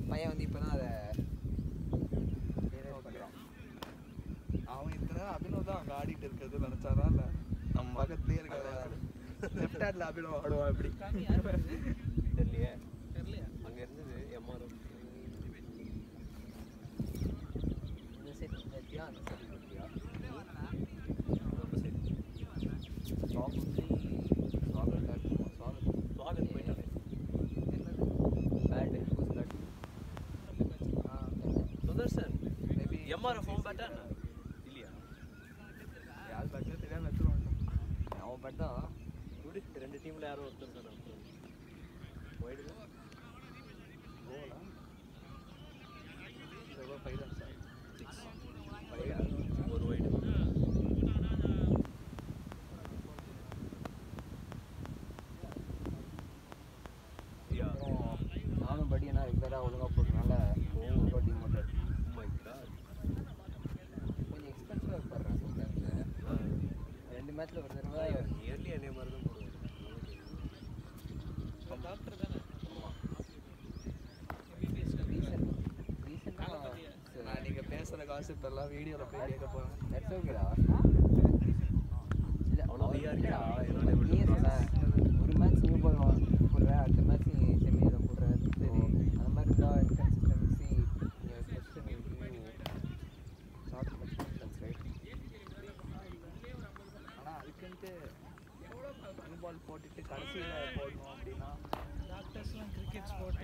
பையன் வந்து இப்போதான் அதை பண்ணுறான். அவன் இத்தனை அபினவ் தான் அங்கே ஆடிட்டு இருக்கிறது நினச்சாரா இல்லை நம்ம பக்கத்துலேயே இருக்காரு. லெஃப்ட் ஹேண்டில் அபினவ் ஆடுவான் எப்படி தெரியலையே அங்கே இருந்தது எம்ஆர்எஃப் இந்த செட் பற்றியா அந்த செட் பற்றியா ஸ்வாகத் போயிட்டாரு. Bat whose bat Sudarshan maybe MRF home பேட்டா இல்லையா? யார் பேட்டில் தெரியாமல் வச்சுருவாங்க. அவன் பேட் தான். இப்படி 2 டீமில் யாரும் ஒருத்தர் தானே போயிடுல கோலா எவ்வளோ 5 ரன்ஸ் 6 ஒரு வைடு. நானும் படி என்ன ரெகுலராக ஒழுங்காக போடுறதுனால டீம் மட்டும் கொஞ்சம் எக்ஸ்பென்சிவாக போடுறேன் சம்டைம்ஸ். 2 மேட்ச்சில் ஒரு தடவை இயர்லி அதே மாதிரி தான் போடுவாங்க. டாக்டர் தானே நான் நீங்கள் பேசுகிற காசு இப்போ எல்லாம் வீடியோவில் போய் கேட்க போகிறேன். தட்ஸ் ஓகேடா. அவ்வளோ விஆர்க்கா நீ சொல்ல ஒரு மேட்ச் நியூ பால் போடுற, அடுத்த மேட்ச் நீ செமியில் போடுற. சரி அந்த மாதிரி இருந்தால் இன்கன்சிஸ்டன்சி ஆனால் அதுக்குன்ட்டு நியூ பால் போட்டுட்டு கடைசியில் போடணும் அப்படின்னா டாக்டர்ஸ்லாம் கிரிக்கெட் ஸ்போர்ட்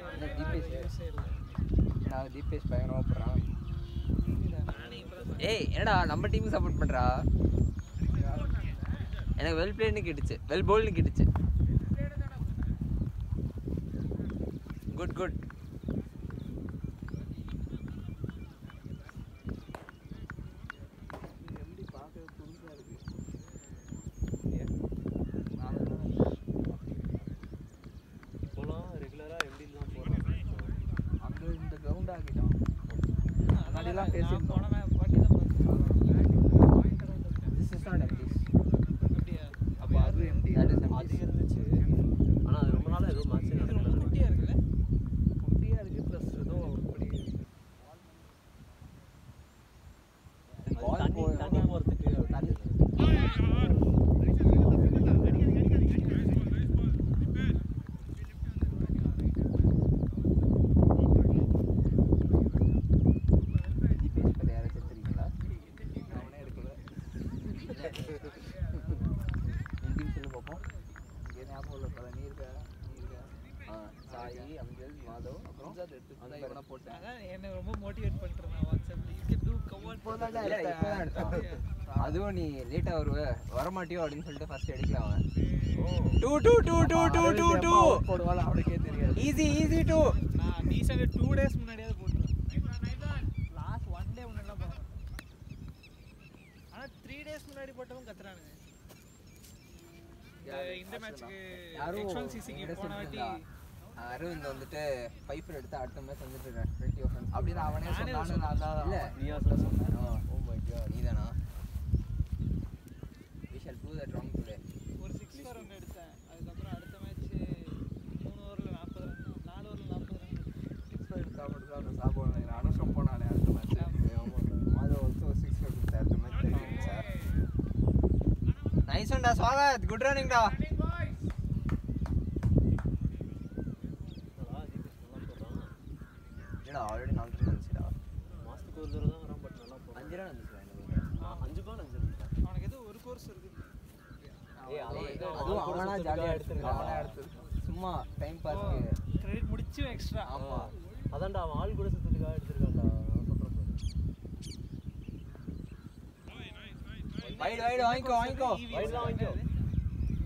நான் தீபேஷ் பயங்கரமாக போடுறான். நானே இப்போ ஏய் என்னடா நம்ம டீமுக்கு சப்போர்ட் பண்ணுறா? எனக்கு வெல் பிளேன்னு கேட்டுச்சு, வெல் போல்னு கேட்டுச்சு. Good good. எப்படி பார்க்க புதுசாக இருக்குது. இப்போலாம் ரெகுலராக எம்டியில் தான் போடுறாங்க. அங்கே இந்த கிரவுண்ட் ஆகிட்டான். முன்னாடிலாம் பேசியிருந்தோம். போன வாட்டி தான் திஸ் இஸ் நாட் எம்டி. அப்படியா? அப்போ அது எம்டி That is அது இருந்துச்சு. ஆனால் அது ரொம்ப நாளாக ஏதோ மேட்ச் இது ரொம்ப குட்டியாக இருக்குல்ல? குட்டியாக இருக்குது. ப்ளஸ் ஏதோ அப்படி தண்ணி போகிறதுக்கு தண்ணி தீபேஷ் பற்றி யாராச்சும் தெரியுங்களா? அவனே எடுக்கல. இந்தியும் சொல்லி பார்ப்போம். இங்கே ஞாபகம் இல்லை. பல நீ இருக்க சாயி, அம்ஜத், மாதவ், அப்புறம் கொஞ்சம் எடுத்து தான் இவனை போட்டேன். அதான் என்னை ரொம்ப மோட்டிவேட் பண்ணிட்டுருந்தான் வாட்ஸ்அப்பில். You can do cover. இல்ல, இப்பதான் எடுத்தான். அதுவும் நீ லேட்டா வரமாட்டியோ அப்படின்னு சொல்லிட்டு ஃபர்ஸ்ட் எடுக்கலாம் அவன். 2 போடுவாள் அவனுக்கே தெரியாது. ஈஸி 2. நான் டீசெண்டாக 2 days முன்னாடியாவது போட்டுருவேன். லாஸ்ட் 1 day முன்னாடிலாம் போடுறேன். ஆனால் 3 days முன்னாடி போட்டவன் கத்துறானுங்க. இந்த மேட்ச்சுக்கு H1CCக்கு போன வாட்டி அரவிந்த் வந்துட்டு 5 எடுத்து அடுத்த மேட்ச் வந்துட்டு 20 offense அப்படின்னு அவனே சொன்னானு நான் தான் இல்ல நீயா சொன்னேன். Oh my God Neethana? we shall prove that wrong today. ஒரு 6 for 1 எடுத்தேன். அதுக்கப்புறம் அடுத்த மேட்ச் 3 ஓவரில் 40 ரன், 4 ஓவரில் 40 ரன். சிக்ஸ் எடுத்தா மட்டும் தான் சாப்பிடுவாங்க. அனுஷம் போனானே அடுத்த மேட்ச். மாதவ் also 6 எடுத்து அடுத்த மேட்ச் சார். நைஸ் ஒன்டா ஸ்வாகத், குட் ரன்னிங் டா. என்னடா ஆல்ரெடி 4 ரன் வந்துச்சுடா. மாதத்துக்கு ஒரு தடவை தான் வரான். பட் நல்லா போடுறான். 5 ரன் வந்துச்சுடா எனக்கு. 5 பால் 5 ரன். அவனுக்கு ஏதோ ஒரு கோர்ஸ் இருக்குது. அதுவும் அவனா ஜாலியா எடுத்துருக்கான். அவனே எடுத்து சும்மா டைம் பாஸ்க்கு. கிரெடிட் முடிச்சு எக்ஸ்ட்ரா. ஆமா அதான்டா அவன் ஆள் கூட சுத்தத்துக்காக எடுத்திருக்கான்டா. வைடு வாங்கிக்கோ வைட்லாம் வாங்கிக்கோ.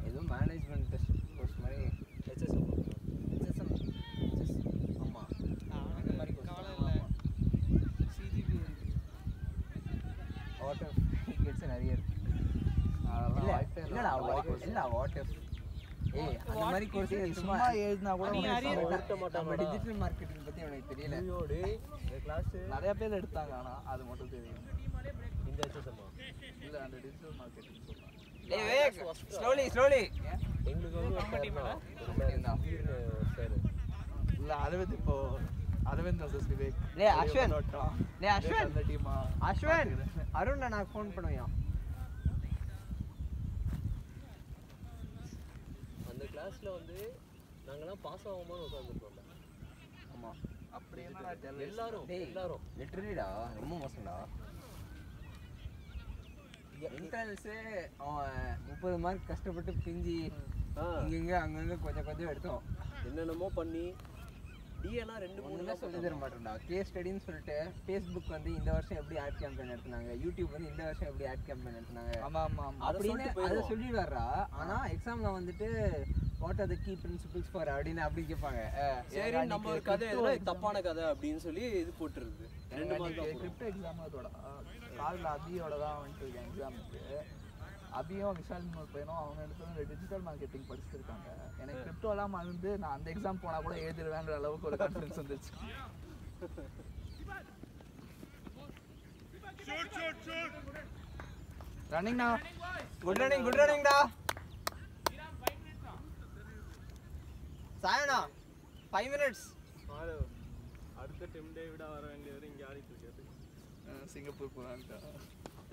எதுவும் மேனேஜ்மெண்ட் கோர்ஸ் மாதிரி HSM ஆமா அந்த மாதிரி கவலை இல்லை. CGP what if he gets an arrear. அதெல்லாம் இல்ல வாய்ப்பே இல்லை. இல்லடா வாட் இஃப் ஏய் அந்த மாதிரி கோர்ஸ் சும்மா சும்மா எழுதினா கூட நீ உனக்கு அறிய சம்பளம். கொடுக்க மாட்டான். நம்ம டிஜிட்டல் மார்க்கெட்டிங் பத்தி எனக்கு தெரியல. ஐயோ டேய் இந்த கிளாஸ் நிறைய பேர் எடுத்தாங்க. ஆனால் அது மட்டும் தெரியும். இந்த HSM இல்லை அந்த டிஜிட்டல் மார்க்கெட்டிங் சொல்கிறேன். ஏய் வேக் ஸ்லோலி எங்களுக்கு வந்து நம்ம team-ஆ? சார் இல்ல அரவிந்த் இப்போ அரவிந்த் வர்சஸ் விவேக். டேய் அஸ்வின் அந்த டீமா அஸ்வின் அருண் நான் ஃபோன் பண்ணுவேன். அந்த கிளாஸ்ல வந்து நாங்கலாம் பாஸ் ஆகாம உட்கார்ந்துட்டோம்ல. ஆமா அப்படி என்னடா தெரியல. எல்லாரும் லிட்டரலிடா ரொம்ப மோசம்டா. இன்டர்னல்ஸே அவன் 30 மார்க் கஷ்டப்பட்டு பிஞ்சி இங்க அங்கங்க கொஞ்சம் எடுத்தோம். என்னென்னமோ பண்ணி டிஏனா 2-3 தான் சொல்லி தர மாட்டேன்டா. கேஸ் ஸ்டடின்னு சொல்லிட்டு ஃபேஸ்புக் வந்து இந்த வருஷம் எப்படி ஆட் கேம்பெயின் நடத்துனாங்க, யூடியூப் வந்து இந்த வருஷம் எப்படி ஆட் கேம்பெயின் நடத்துனாங்க ஆமா ஆமா அப்படின்னு அதை சொல்லிடுவாரா. ஆனா எக்ஸாம்ல வந்துட்டு what are the key principles for அப்படின்னு அப்படி கேட்பாங்க. சரி நம்ம ஒரு கதை எதுனா தப்பான கதை அப்படின்னு சொல்லி இது போட்டுருது. 2 மார்க் தான் கிரிப்டோ எக்ஸாம் அதோட கால்ல அபியோட தான் வந்துட்டு இருக்கேன் எக்ஸாமுக்கு. அபியும் விஷால் பையனும் அவங்க எடுத்து டிஜிட்டல் மார்க்கெட்டிங் படிச்சுட்டு இருக்காங்க. எனக்கு கிரிப்டோலாம் வந்து நான் அந்த எக்ஸாம் போனா கூட எழுதிடுவேன்ற அளவுக்கு ஒரு கான்ஃபிடன்ஸ் வந்துச்சு. ரன்னிங்னா குட் ரன்னிங் டா சாயனா 5 minutes. அடுத்த டீம் டேவிட வர வேண்டியவர் இங்க ஆடிட்டு இருக்காரு. சிங்கப்பூர் போறான்டா.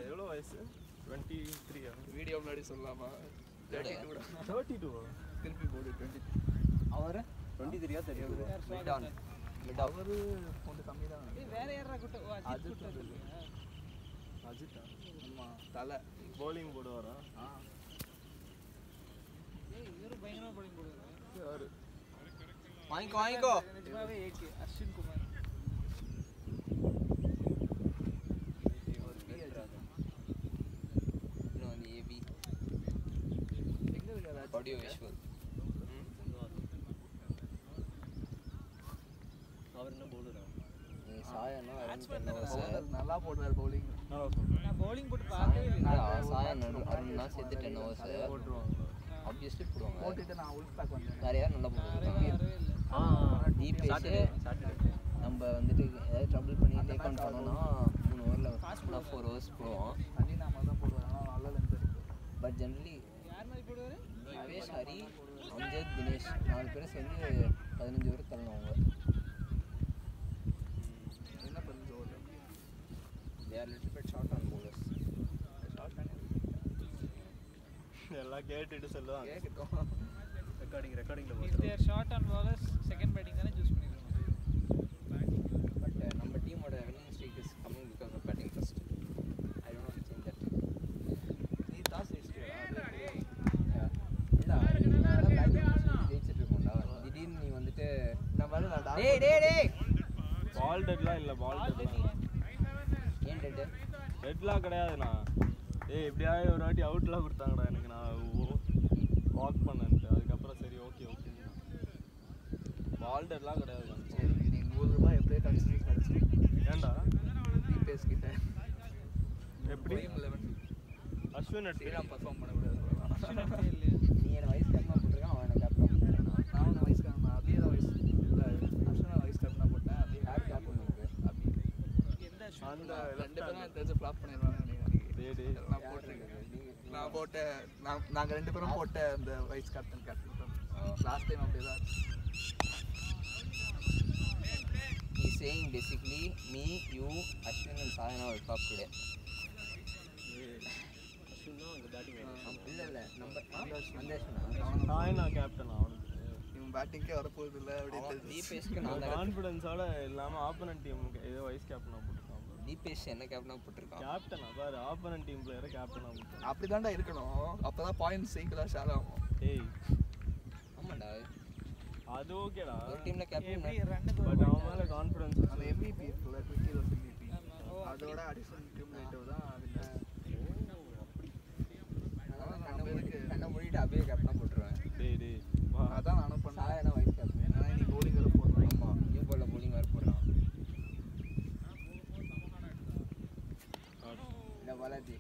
எவ்வளவு வயசு? 23 ஆ? வீடியோ முன்னாடி சொல்லலாமா? 32 திருப்பி போடு 20. அவர் 23 ஆ தெரியாது. மிட் அவரு கொஞ்சம் கம்மி தான். வேற யாரா குட்ட அஜித் அஜித்தா? ஆமா தலை bowling போடுவாரா? ஏய் இவரு பயங்கரமா bowling போடுவாரு. யாரு? வாங்கிக்கோ நிஜமாவே ஏகே அஸ்வின் குமார். இன்னொரு ஏபி எங்க இருக்காரு? Audio visual. அவர் என்ன bowler-ஆ? சாயனா நல்லா போடுறாரு bowling. நான் bowling போட்டு பார்க்கவே இல்ல. சாயன் அருண்னா சேர்த்து 10 hours போட்டுருவாங்க. ஆப்வியஸ்லி போடுவாங்க. போட்டுட்டு நான் உள் பேக் வந்தேன். வேற யார் நல்லா போடுவாங்க? வரவே இல்ல. டிபிஎஸ் நம்ம வந்துட்டு ஏதாவது ட்ரபிள் பண்ணி டேக் ஆன் பண்ணோம்னா 3 ஓவரில் 4 hours போடுவோம். தண்ணி நாம தான் போடுவேன். ஆனால் நல்ல லென்த் இருக்கு. பட் ஜென்ரலி யார் மாதிரி போடுவாரு? டிபிஎஸ் ஹரி அம்ஜத் தினேஷ் 4 பேரும் சேர்ந்து 15 ஓவர் தரணும். அவங்க என்ன பண்ணுறது over? they are little bit short on bowlers. Short பண்ணி எல்லாம் கேட்டுட்டு சொல்லுவாங்க. கேட்கட்டும். ரெக்கார்டிங்ல If they are short on bowlers, second batting தானே சூஸ் பண்ணிடுவாங்க. பட் நம்ம டீமோட winning streak is coming because of batting first. I don't want to change that. நீ டாஸ் ஜெயிச்சிட்டியா? இல்ல இதனால பேட்டிங் ஜெயிச்சிட்டு இருக்கோம்டா. திடீர்னு நீ வந்துட்டு நம்ம நான் டேய் பால் டெட்லாம் இல்ல பால் டெட் ஏன் டெட் டெட்லாம் கிடையாதுண்ணா. ஏய் எப்படியாவது ஒரு வாட்டி அவுட்லாம் கொடுத்தாங்கடா எனக்கு. நான் வாக் பண்ணேன்ட்டு அதுக்கப்புறம் சரி ஓகே பால் டெட்லாம் கிடையாது. சரி நீ 100 ரூபாய் எப்படியே கிடச்சி ஏன்டா டிபிஎஸ் கிட்ட எப்படி டீம் 11 அஸ்வின் சீராக பர்ஃபார்ம் பண்ணக்கூடாது. அஸ்வின் இல்ல. நீ என்ன வைஸ் கேப்டனா போட்டுருக்கான், அவன் என்ன கேப்டனா போட்டுருக்கான். நான் ஒன்று வைஸ் கேப்டன் அப்படியே தான் வைஸ் இல்லை அஸ்வினா வைஸ் கேப்டனாக போட்டேன். அப்படியே யார் கேப்டன் இருக்கு? அப்படி எந்த அஸ்வின்? அந்த 2 பேரும் தெரிஞ்சு ஃப்ளாப் பண்ணிடுவாங்க. நான் போட்டிருக்கேன். நான் போட்டேன். நாங்கள் 2 பேரும் போட்ட அந்த வைஸ் கேப்டன் லாஸ்ட் டைம் அப்படியே தான். He's saying basically me, you, Ashwin and Sayana will talk today. Ashwin தான் அங்கே பேட்டிங் இல்ல நம்ம சாயனா கேப்டன் அவனுக்கு இவன் பேட்டிங்கே வரப்போகுது இல்லை அப்படின்னு டிபிஎஸ்க்கு நான் கான்ஃபிடன்ஸோட இல்லாமல் ஆப்போனன்ட் டீமுக்கு ஏதோ வைஸ் கேப்டனாக போட்டுருக்கான். டிபிஎஸ் என்ன கேப்டனா போட்டுருக்கான்? கேப்டனா பாரு ஆப்போனன்ட் டீம் பிளேயரை கேப்டனாக போட்டுருக்கான். அப்படி தான்டா இருக்கணும். அப்போ தான் பாயிண்ட்ஸ் ஈக்குவலாக ஷேர் ஆகும். ஏய் ஆமாண்டா, அது ஓகேடா. ஒரு டீம்ல கேப்டன் எப்படி ரன்னுக்கு பட் அவன் மேலே கான்ஃபிடன்ஸ் அந்த எம்விபி இருக்குல்ல, ட்விக்கி ரோஸ் எம்விபி, அதோட அடிஷனல் கியூமுலேட்டிவ் தான் வின்னர். கண்ணை மூடிட்டு அப்படியே கேப்டனா போட்டுருவேன். டேய் அதான் நானும் பண்ணேன். சாயனா வைஸ் கேப்டன். ஆனால் நீ bowling வேறு போடுறேன். ஆமா, நியூ பால்ல bowling வேற போடுறான். இல்ல பாலாஜி,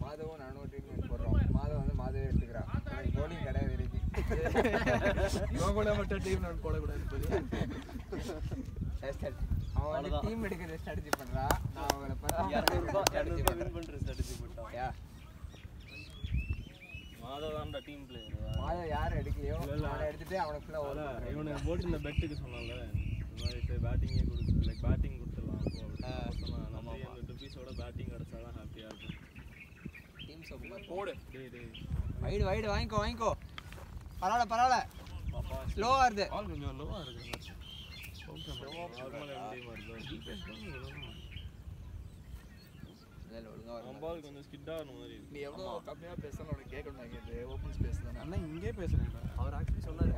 மாதவும் நானும் ட்ரீட்மெண்ட் போடுறோம். மாதவ வந்து மாதவே எடுத்துக்கிறான். எனக்கு bowling கிடையாது இருக்கு. இவன் கூட மட்டும் டீம் நான் போடக்கூடாது. அவன் வந்து டீம் எடுக்கிற ஸ்ட்ராட்டஜி பண்றான். நான் அவங்கள $200 வின் பண்ற ஸ்ட்ராட்டஜி போட்டான். யா மாதவ் தான்டா டீம் பிளேயர். மாதவ யார் எடுக்கலையோ நானே எடுத்துட்டு அவனுக்கு ஃபுல்லா ஓவர் இவனுக்கு போட்டு இந்த பெட்டுக்கு சொன்னால இந்த மாதிரி சரி பேட்டிங்கே கொடுத்து லைக் பேட்டிங் கொடுத்துடலாம் அப்போ சொன்னான் நம்ம ₹100 பேட்டிங் கிடச்சாதான் ஹாப்பியாக இருக்கும். டீம் சோப் போடு. டேய் வைடு வாங்கிக்கோ பரவாயில்ல ஸ்லோவா இருக்கு. பால் கொஞ்சம் லோவாக இருக்குது. நார்மலாக எப்படி வருது டிபிஎஸ் பால் கொஞ்சம் ஸ்கிட் ஆகணும் மாதிரி இருக்கு. நீ எவ்வளோ கம்மியாக பேசணும் உனக்கு கேட்கணும் நினைக்கிறது. ஓப்பன் ஸ்பேஸ் தானே. அண்ணா இங்கே பேசுகிறேன். அவர் ஆக்சுவலி சொன்னார்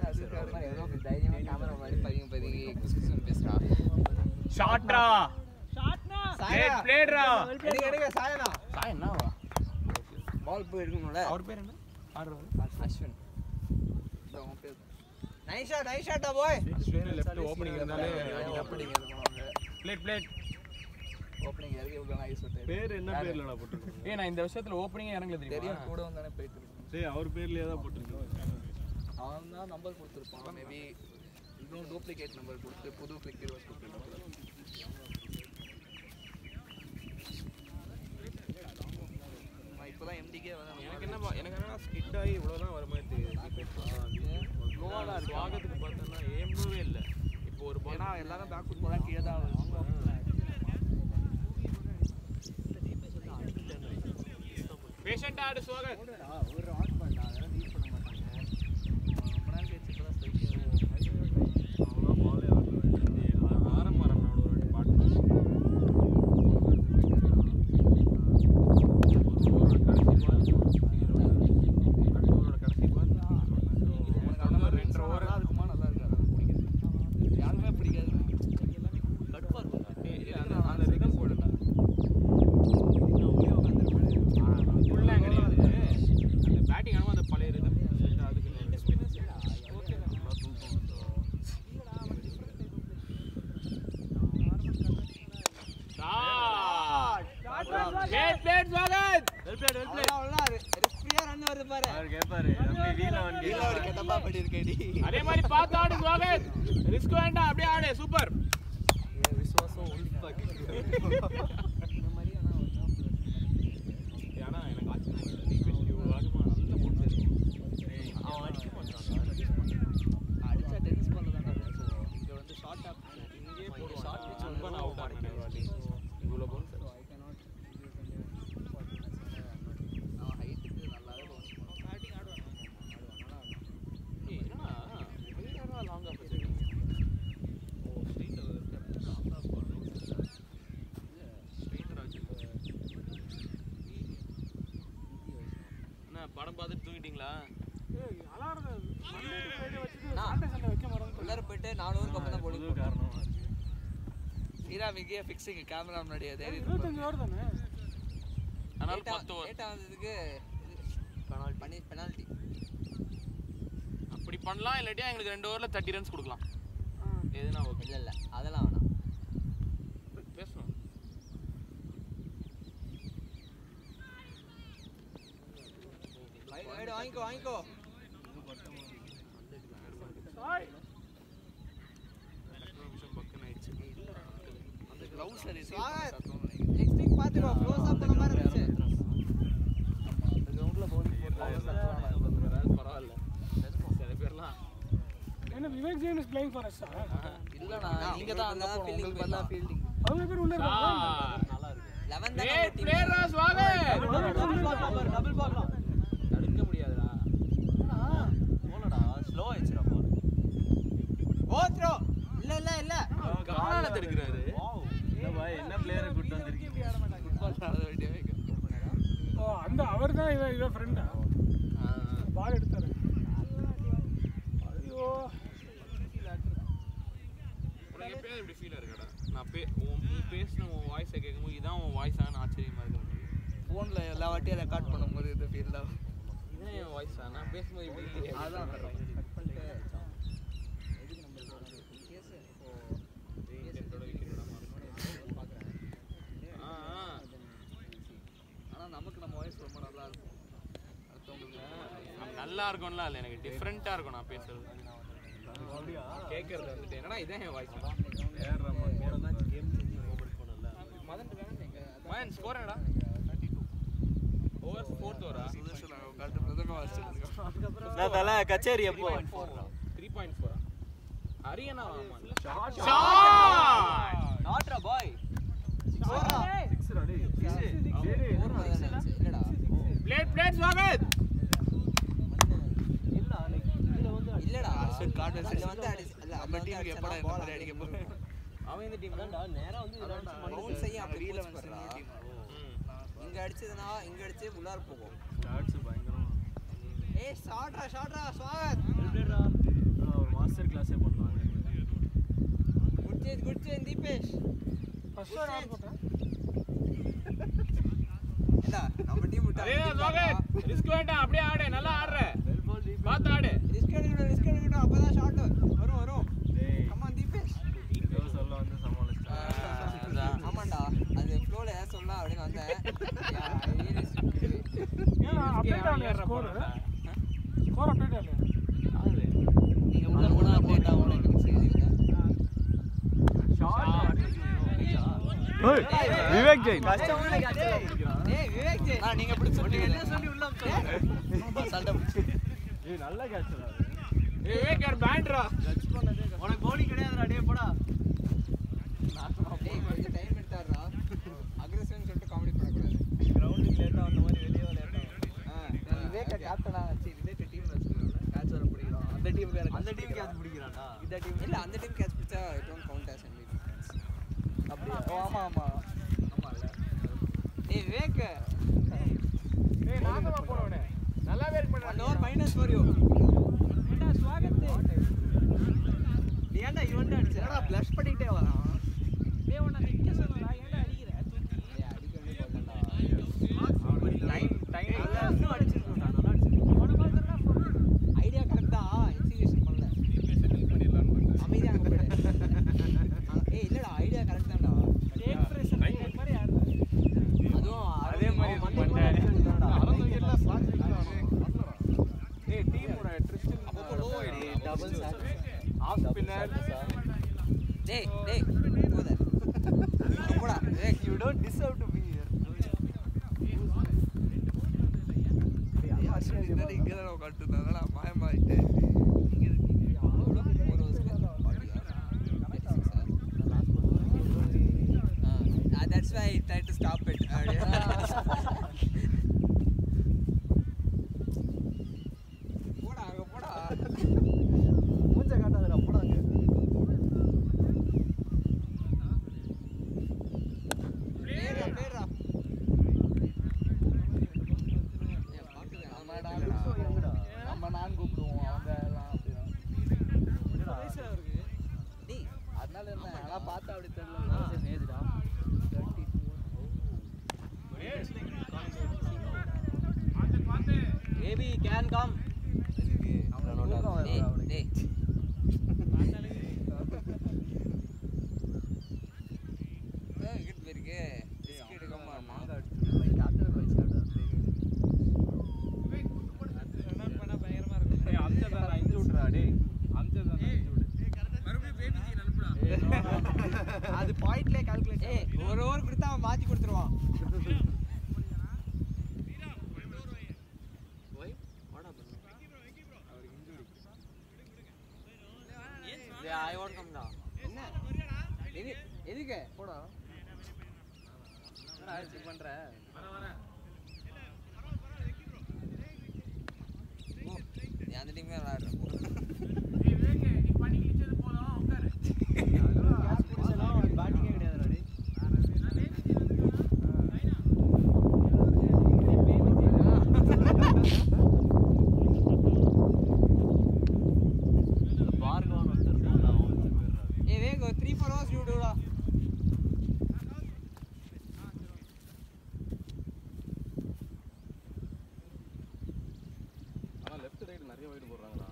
எவ்வளோ தைரியமா கேமரா மாதிரி பதுங்கி குஸ்குஸ் பேசுறா. ஷாட்ரா பிளேட்ரா எடுங்க சாயனா பால் போய் எடுக்கணும்ல. அவர் பேர் என்ன? அஸ்வின். அவன் பேர் நைஸ் ஷாட்டா பாய். அஸ்வின் லெஃப்ட் ஓபனிங் இருந்தாலே அப்படிங்க பிளேட் ஓப்பனிங் இறங்கி விட நைஸ் விட்டு பேர் என்ன பேர்லடா போட்டுருக்கீங்க? நான் இந்த வருஷத்துல ஓப்பனிங்கே இறங்கல தெரியுமா? தெரியும் கூட வந்தானே போயிட்டு இருக்கேன். டேய் அவர் பேர்லயே தான் போட்டுருக்கீங்க. அவன் தான் நம்பர் கொடுத்துருப்பான். மேபி இன்னும் டூப்ளிகேட் நம்பர் கொடுத்து புது ஃபிளிக் ஹீரோஸ் கொடுத்துருப்பான். நான் இப்போதான் எம்டிக்கே வந்து எனக்கு என்ன ஸ்கிட் ஆகி இவ்வளோதான் வர மாதிரி தெரியுது. லோவாக இருக்கு. ஆகத்துக்கு பார்த்தோன்னா ஏம்பவே இல்லை. இப்போ ஒரு ஏன்னா எல்லாரும் பேக் ஃபுட் போனால் கீழே தான் வரும். பேஷண்ட் ஆடு ஸ்வாகத். ஒரு ஆன் பண்ணா அதெல்லாம் யூஸ் பண்ண மாட்டாங்க. ரொம்ப நாள் கழிச்சு இப்போதான் ஸ்ட்ரைக் அவ்வளோ பாலே ஆரம்பம் ஒரு பாட்டு கடைசி பால் ரெண்டு ஓவர் தான் இருக்குமா நல்லா இருக்காது. யாருமே பிடிக்காது. கடுப்பாக இருக்கும். அந்த ரிதம் போடல ஃபுல்லாக கிடையாது. அந்த பேட்டிங் ஆனால் அந்த பழைய ரிதம் அதுக்கு ஓகே தான் அதே மாதிரி பார்த்து ஆடு ஸ்வாகத். ரிஸ்க் வேண்டாம் அப்படியே ஆடு. சூப்பர். விசுவாசம் ஏன்னா எனக்கு அவன் அடிக்க மாட்டான். அடிச்சா டென்னிஸ் பால் தானே. இங்கே வந்து ஷார்ட் ஆப் இங்கே போடுவான். ஷார்ட் பிச் ரொம்ப நான் அவுட் ஆனேன் வாட்டி. இவ்வளோ போல் அவன் ஹைட்டுக்கு நல்லாவே பவுன்ஸ் பண்ணுவான். பேட்டிங் ஆடுவான். என்னன்னா லாங்காக போச்சு. ஓ ஸ்ட்ரெயிட் என்ன படம் பார்த்துட்டு தூங்கிட்டீங்களா? உள்ளார போயிட்டு 4 ஊருக்கு அப்புறம் தான் போலிங் காரணம் ஹீரா மிகிய ஃபிக்ஸிங் கேமரா முன்னாடி அதே 25 ஓவர் தானே. அதனால 10 ஓவர் லேட்டா வந்ததுக்கு பெனால்டி. அப்படி பண்ணலாம். இல்லாட்டியா எங்களுக்கு 2 ஓவரில் 30 ரன்ஸ் கொடுக்கலாம். எதுனா ஓகே. இல்ல அதெல்லாம் வேணாம். பேசணும். வைடு வாங்கிக்கோ. அந்த க்ளவுஸ்ல நெக்ஸ்ட் வீக் பாத்துக்கோ. க்ளோஸ் அப் பண்ண மாதிரி இருந்துச்சு. அந்த கிரவுண்ட்ல பவுலிங் போட்டு பரவாயில்ல. சில பேர்லாம் என்ன Vivek Jain is playing for us. இல்லண்ணா நீங்க தான் அங்க போறீங்க. உங்களுக்கு பதிலா ஃபீல்டிங். அவங்க பேர் உள்ள இருக்காங்க. நல்லா இருக்கு. 11 ஏய் பிளேயரா ஸ்வாகத். டபுள் பார்க்கலாம். தடுக்க முடியாதுடா. போலடா ஸ்லோ ஆயிடுச்சுடா பால். ஓ த்ரோ. இல்ல காலால தடுக்குறாரு. என்ன பாய் என்ன பிளேயரை கூட்டி வந்திருக்கீங்க? ஃபுட்பால் ஆட வேண்டியவே. ஓ அந்த அவர் தான் இவன் ஃப்ரெண்டா? பால் எடுத்தாரு. ஐயோ உனக்கு எப்பயாவது இப்படி ஃபீல் இருக்கடா? நான் நீ பேசின உன் வாய்ஸை கேட்கும்போது இதான் உன் வாய்ஸான்னு ஆச்சரியமா இருக்கு. ஃபோனில் எல்லா வாட்டியும் ரெக்கார்ட் பண்ணும்போது இந்த ஃபீல் தான். இதான் என் வாய்ஸா? நான் பேசும்போது இப்படி இல்லையே. அதான் கட் பண்ணிட்டு எதுக்கு நம்ம கேஸ் ஆனால் நமக்கு நம்ம வாய்ஸ் ரொம்ப நல்லா இருக்கும். அடுத்தவங்களுக்கு நல்லா இருக்கும்ல இல்லை, எனக்கு டிஃப்ரெண்ட்டாக இருக்கும் நான் பேசுறது. கேட்கறது வந்துட்டு என்னன்னா இதான் என் வாய்ஸ். மதன் ஸ்கோர் என்னடா? ஓவர் 4th ஓவரா? சுதர்ஷன் கரெக்டாக பிரதம வாசிச்சிருக்கோம். கச்சேரி எப்போ? 3.4 ஹரியனா ஷாட் நாட்ரா பாய் 6 ரா டேய் இல்லடா பிளேட் ஸ்வாகத் இல்லடா கார்டு அதுல வந்து இல்ல நம்ம டீமுக்கு எப்படா இந்த மாதிரி அடிக்க போறோம் அவன் இந்த டீம் தான்டா நேரா வந்து பவுன்ஸ் செய்ய அப்படி ரீல போச்சு வந்து பாருடா. டீம் இங்க அடிச்சதுனா இங்க அடிச்சு உள்ளார போகும். ஷாட்ஸ் பயங்கரமா ஏய் ஷாட்ரா ஸ்வாகத் ஒரு மாஸ்டர் கிளாஸே பண்றாங்க good change Deepesh first shot ad போட்டேன் இல்ல நம்ம டீம் விட்டா அரே ஸ்வாகத் ரிஸ்க் வேண்டாம் அப்படியே ஆடு நல்லா ஆடுற பாத்து ஆடு ரிஸ்க் எடுக்கணும் அப்பதான் ஷாட் வரும் டேய் கம் ஆன் தீபேஷ் ஏதோ சொல்ல வந்து சமாளிச்சிட்டான் ஆமாண்டா அது ஃப்ளோல ஏதாவது சொல்லலாம் அப்படின்னு வந்தேன் ஏன்னா அப்டேட் ஆகலையா ஸ்கோர் அப்டேட் ஆகலையா நீங்க உள்ள போனா அப்டேட் ஆகும் எனக்கு விவேக் ஜெயின் ஏய் விவேக் ஜெய் நீங்க பிடிச்சீங்க என்ன சொல்லி உள்ள சண்டை பிடிச்சி ஏய் நல்ல கேட்ச்டா ஏய் விவேக் யார் பேண்ட்ரா உனக்கு பவுலிங் கிடையாதுடா டேய் போடா டேய் கொஞ்சம் டைம் எடுத்தாருடா அக்ரெசிவ்னு சொல்லிட்டு காமெடி பண்ணக்கூடாது கிரவுண்டுக்கு லேட்டா வந்த மாதிரி வெளிய லேட்டா விவேக்க கேப்டனா வச்சு விவேக்க டீம்ல வச்சிருக்காங்க கேட்ச் வர பிடிக்கும் அந்த டீமுக்கு அந்த டீம் கேட்ச் பிடிக்கிறான்டா இந்த டீம் இல்ல அந்த டீம் கேட்ச் பிடிச்சா it don't count as any அப்படியே ஆமா இல்ல டேய் விவேக் ஏய் நாசமா போறவனே நல்லா வெயிட் பண்ணு 1 over minus for you ஏண்டா ஸ்வாகத் ஏன்டா இவன்டா அடிச்சா ஃப்ளஷ் பண்ணிட்டே வரான் டேய் உன்னை நிக்க சொன்னடா ஏன்டா அடிக்கிற தூக்கி ஏய் அடிக்க வேண்டிய போடலடா டைம் நல்லா இன்னும் அடிச்சிருக்கோம்டா நல்லா அடிச்சிருக்கோம் அவன பார்த்தா ஐடியா கரெக்ட் தான் எக்ஸிகியூஷன் பண்ணல பண்ணிடலாம்னு பார்த்தேன் அமைதியா அங்க போயிடு ஏய் இல்லடா ஐடியா கரெக்ட் தான்டா டேக் பிரஷர் மாதிரி யாரு அதுவும் அதே மாதிரி அவன் இது மண்டைக்கு பண்ணேன். மேல அடிச்சிருந்தான்டா. ஏய் டீமோட ட்ரிஸ்டன் அப்பப்போ low ஆயிடுது. டபுள் சாக் ஆஃப் ஸ்பின்னர் டேய் go there. போடா Vivek you don't deserve to be here Ashwin என்ன இங்க தான் உட்கார்ந்துட்டாங்க நான் மாயமாயிட்டேன் இங்க இருக்கீங்க எவ்வளோ ஒரு வருஷம் that's why I tried to stop it போடா அங்க போடா மூஞ்ச காட்டாதடா போடாங்க பேரா நம்ம நான் கூப்பிடுவோம் அவங்க எல்லாம் அப்படிதான் வயசு அவருக்கு டேய் அதனால என்ன ஆனா பார்த்தா அப்படி தெரியல நேதுடா 34 baby can come டேய் விக்கெட் போயிருக்கு ரிஸ்க் எடுக்காம மாங்கா அடிச்சு கேப்டன் வைஸ் கேப்டன் ரன் பண்ணா பயங்கரமா இருக்கும் ஏய் அம்சதா நான் இஞ்சு விட்றா டேய் அம்சதா நான் இஞ்சு விடு அது பாயிண்ட்லயே கால்குலேட் ஏய் ஒரு ஓவர் கொடுத்தா அவன் மாத்தி கொடுத்துருவான் ஓய் வாடா பண்ணு அவருக்கு ஐ வாண்ட் கம் டா என்ன எதுக்கு போடா என்னடா இது பண்ற ஓ நீ அந்த டீமே விளையாடுற போ பேட்டிங்கே கிடையாதுடா டேய் பார்கவன் ஒருத்தர் இருந்தான் அவன் வந்து போயிடுறாரு ஏய் வேக் 3-4 hours you do டா ஆனா லெஃப்ட் ரைட் நிறைய வைட் போடுறாங்கடா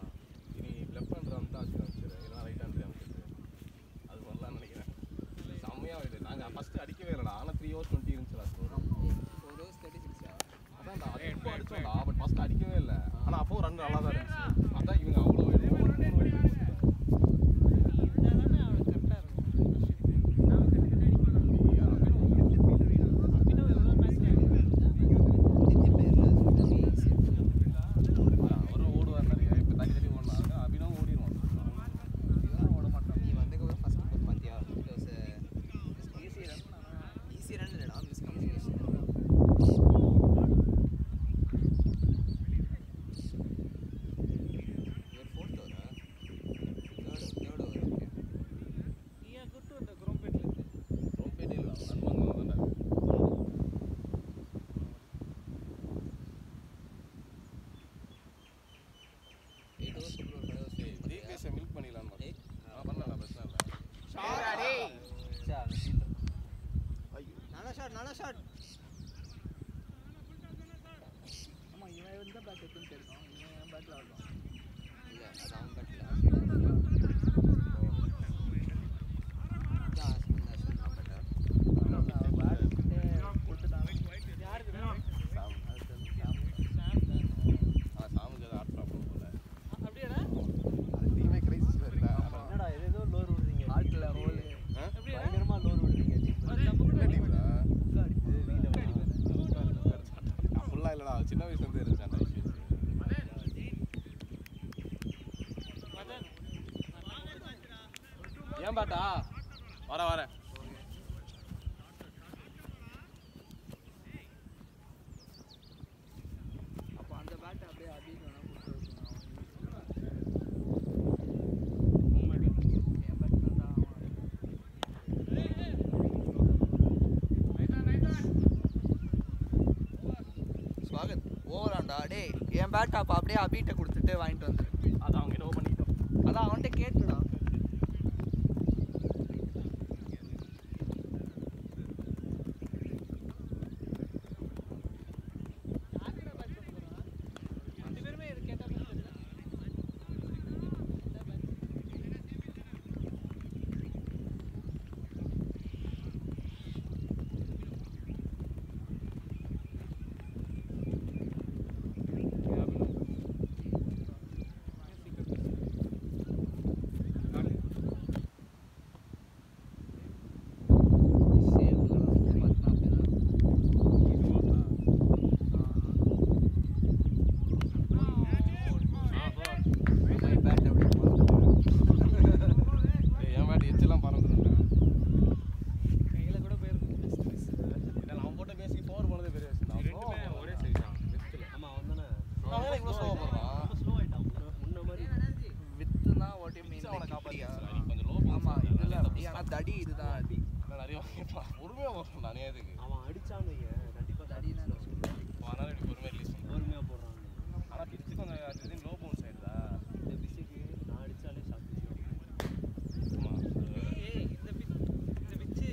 ஷாட் ஆமா இவன் எந்த பேட் எடுத்துன்னு தெரியும் இவன் பேட்டில் ஆடுவான் இல்ல அது அவன் பேட்டில் சின்ன வயசுல இருந்து இருந்துச்சு அந்த விஷயம். ஏன் பாட்டா வர அப்போ அந்த பேட்டை அப்படியே அதிகம் வேணா ஸ்வாகத் ஓவராண்டா டே என் பேட் அப்போ அப்படியே அபிட்ட கொடுத்துட்டு வாங்கிட்டு வந்துரு. அது அவங்க என்ன பண்ணிட்டோம். அதான் அவன்கிட்ட கேட்டுடா. தடி இதுதான் நிறைய பொறுமையாக போடுறான் நானே அதுக்கு அவன் அடிச்சான்னு கண்டிப்பாக தடினா அதனால இப்படி பொறுமையாக ரிலீஸ் பண்ணுறேன். பொறுமையாக போடுறாங்க. ஆனால் பிச்சு கொஞ்சம் அது லோ பவுன்ஸ் ஆயிடுதா. இந்த பிச்சுக்கு நான் அடித்தாலே ஷாக் ஆமாம் இந்த பிச்சு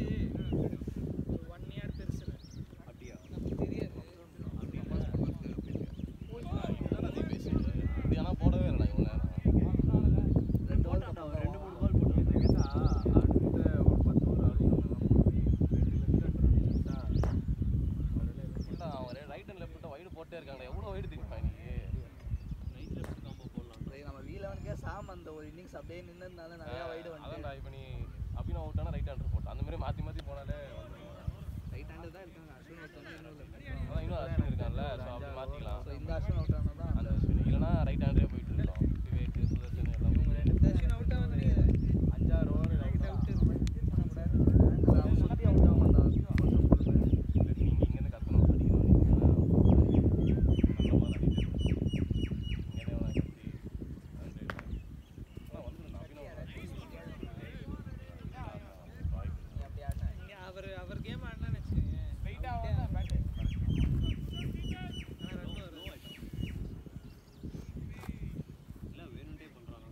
1 இயர் பெருசு அப்படியா தெரியாது இப்படி ஆனால் போடவே இல்லை இவ்வளோ நேரம். 2 3 பால் போட்டு கேட்டா அடுத்த ஒரு 10 ஓவர் இல்லை அவன் ரைட் அண்ட் லெஃப்ட் வைடு போட்டே இருக்காங்க. எவ்வளோ வைடு தெரியுமா நீ? ரைட் லெஃப்ட் காம்போ போடலாம். நம்ம வீலவனுக்கே சாம் அந்த ஒரு இன்னிங்ஸ் அப்படியே நின்றதுனால நிறைய வைடு வந்து அதான்டா இப்போ நீ அபினா அவுட்டானா ரைட் ஹேண்டர் போட்டு அந்த மாதிரி மாற்றி மாற்றி போனாலே ரைட் ஹேண்டர் தான் இருக்காங்க. அஸ்வின் ஒருத்தவங்க அதான் இன்னும் அஸ்வின் இருக்கான்ல, ஸோ அப்படி மாற்றிக்கலாம். ஸோ இந்த அஸ்வின் அவுட் ஆனால் தான் அந்த அஸ்வின் இல்லைனா ரைட் ஹேண்டரே போயிட்டு இருக்கோம். விவேக் சுதர்ஷன் எல்லாமே அவுட் ஆகுது 5-6 ஓவர் ரைட் அவுட் அவன் சுற்றி அவுட் ஆக மாட்டான். நீங்கள் இங்கேருந்து கற்றணும் அடிக்கணும். நல்ல மாதிரி அடிச்சு இங்கே கத்தி ஆனால் வந்துடும் அபினா அவர் கேம் ஆடினான்னு வச்சுக்கோங்க இல்லை வேணும்ட்டே பண்ணுறாங்க.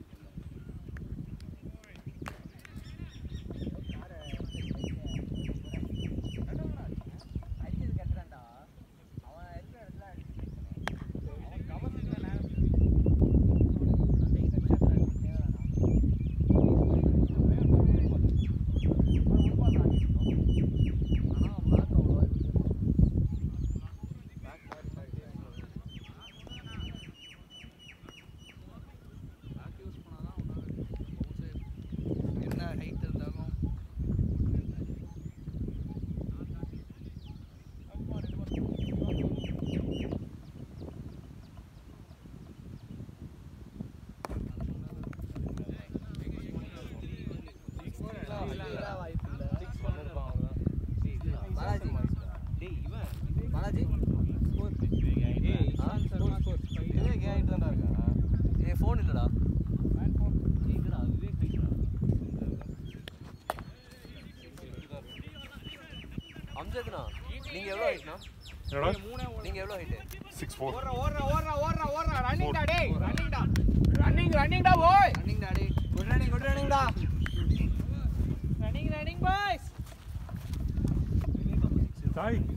என்ன ஹைட் இருந்தாலும் வாய்ப்பு இல்லை. பாலாஜி டேய் இவன் பாலாஜி விவேக் ஆகிட்டு தான்டா இருக்கா. ஃபோன் இல்லைடா. எங்கடா விவேக் ஹைட்ரா அம்ஜத்ண்ணா நீங்கள் எவ்வளோ ஹைட்ண்ணா? நீங்கள் எவ்வளோ ஹைட்டு? 6'4". ரன்னிங் டாடி. குட் ரன்னிங்டா. ரன்னிங் பாய்ஸ் அடுத்து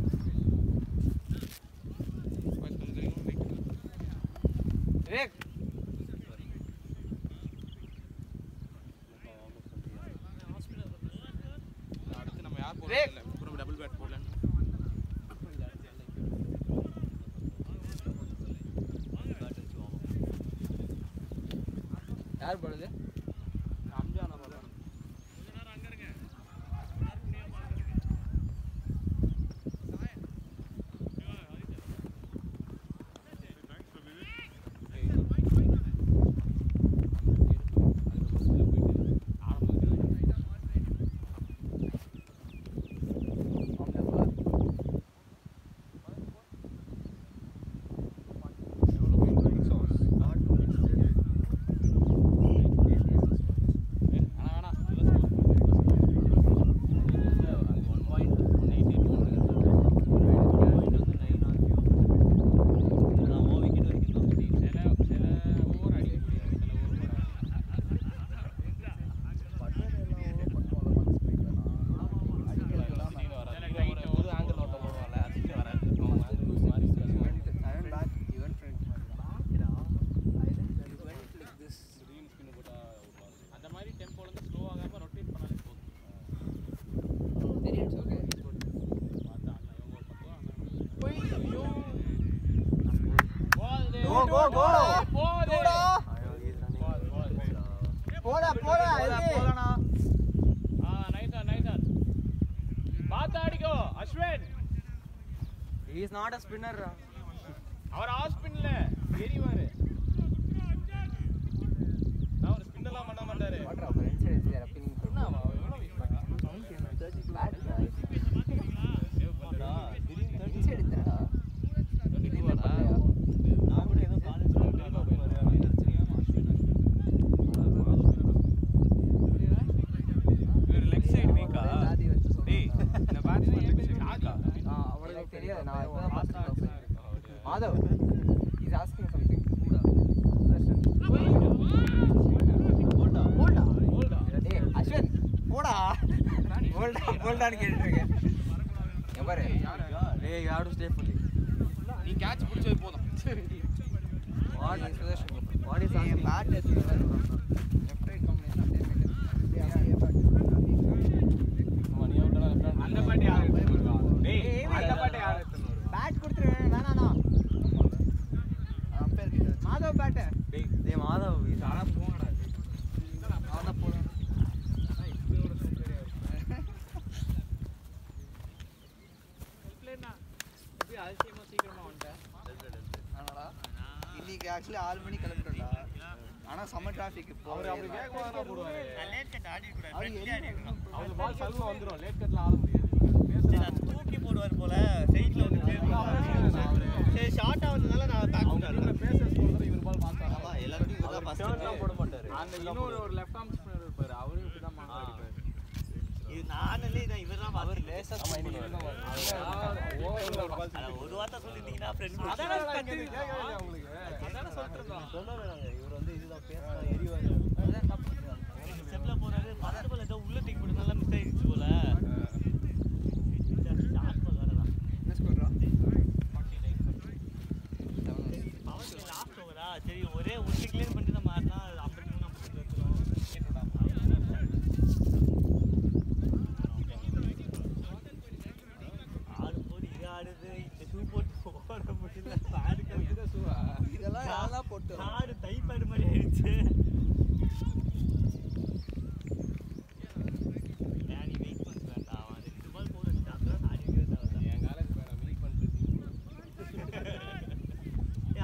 நம்ம யார் போடல அப்புறம் டபுள் பேட் போடலாம் யார் போடுது ரம்ஜான் போடலாம் He is not a spinner. அவர் ஆஃப் ஸ்பின்ல ஏறிவாரு. நான் ஒரு ஸ்பின்னெல்லாம் பண்ண மாட்டாரு. What are friends is there upping for now? Leg side வீக்கா? டேய் இந்த பேட்ஸ்மேன் லெக் சைடு வீக்கா? அவருக்கு தெரியாது. நான் இப்பதான் பார்த்தேன். Madhav, he's asking something. Hey, Ashwin, போடா. போல்டான்னு கேட்டுட்டு இருக்கேன். எவரு? Hey, you have to stay fully. நீ கேட்ச் பிடிச்சது போதும். What is Sudarshan? What is asking? Bat is left right combination of 10 meters. மணி அவுட்னா லெஃப்ட் அந்த பாட்டி யார் எடுத்துட்டு வருவா? டேய் அந்த பாட்டி யார் எடுத்துட்டு வருவா? பேட் கொடுத்துரு வேணாண்ணா. அம்பையர் கிட்ட மாதவ் பேட். டேய் மாதவ் இது ஆனா போங்கடா. அவன போடு. இப்படியோட சூப்பரா இருக்கு. பிளேனா அப்படியே அதிசயமா சீக்கிரமா வந்துட்டேன். ஆனாடா இன்னைக்கு ஆக்சுவலி 6 மணி கிளம்பிட்டோம்டா. ஆனா சம்மர் டிராஃபிக் இப்போ அவர் அப்படி வேகமா தான் போடுவாரு. லேட் கட் ஆடி கூட அவர் அவர் பால் சல்லுமா வந்துரும். லேட் கட்ல ஆட முடியாது. தூக்கி போடுவார் போல சைடுல வந்து சரி ஷார்ட்டா வந்ததால நான் பேக் பண்ணேன். பேசஸ் போடுறது இவர் பால் பாஸ்டா. ஆமா எல்லாரும் இவரா ஃபர்ஸ்ட் போட மாட்டாரு. அந்த இன்னொரு ஒரு லெஃப்ட் ஆர்ம் ஸ்பின்னர் இருப்பாரு. அவரு இப்படி தான் மாங்க அடிப்பாரு. இது நானே இதான் இவர்தான் அவர் பாத்து லேசா ஆமா இன்னைக்கு இருந்தா ஓவர்ல ஒரு பால் அத ஒரு வார்த்தை சொல்லிட்டீங்கன்னா ஃப்ரெண்ட் அதானே கேக்குறீங்க உங்களுக்கு. அதானே சொல்றோம். சொன்னாங்க இவர் வந்து இதுதான் பேச எரிவாரு. ஸ்டெப்ல போறாரு பத்து பால் ஏதோ உள்ள டிக் பண்ணனால மிஸ் ஆயிடுச்சு போல. ஷார்ட் பால் வரலாம். என்ன ஸ்கோர்ரா? 49 பவர் லாஸ்ட் ஓவரா சரி ஒரே ஒரு கிளியர் பண்ணி நம்ம ஆடுனா 53 50 எடுத்துறோம். ஆடு போடி இது ஆடுது இந்த ஷூ போட்டு ஓட முடியல பாடுக்கு இதெல்லாம் யாரா போட்டு ஆடு டைப்பாடு மாதிரி ஆயிடுச்சு. நீ வெயிட் பண்ண வேண்டாம் அவன் 2 பால் போட வச்சுட்டான் ஆடிக்கிறது அவ்வளவுதான். என் காலேஜ் போய் நான் மீட் பண்ணிட்டு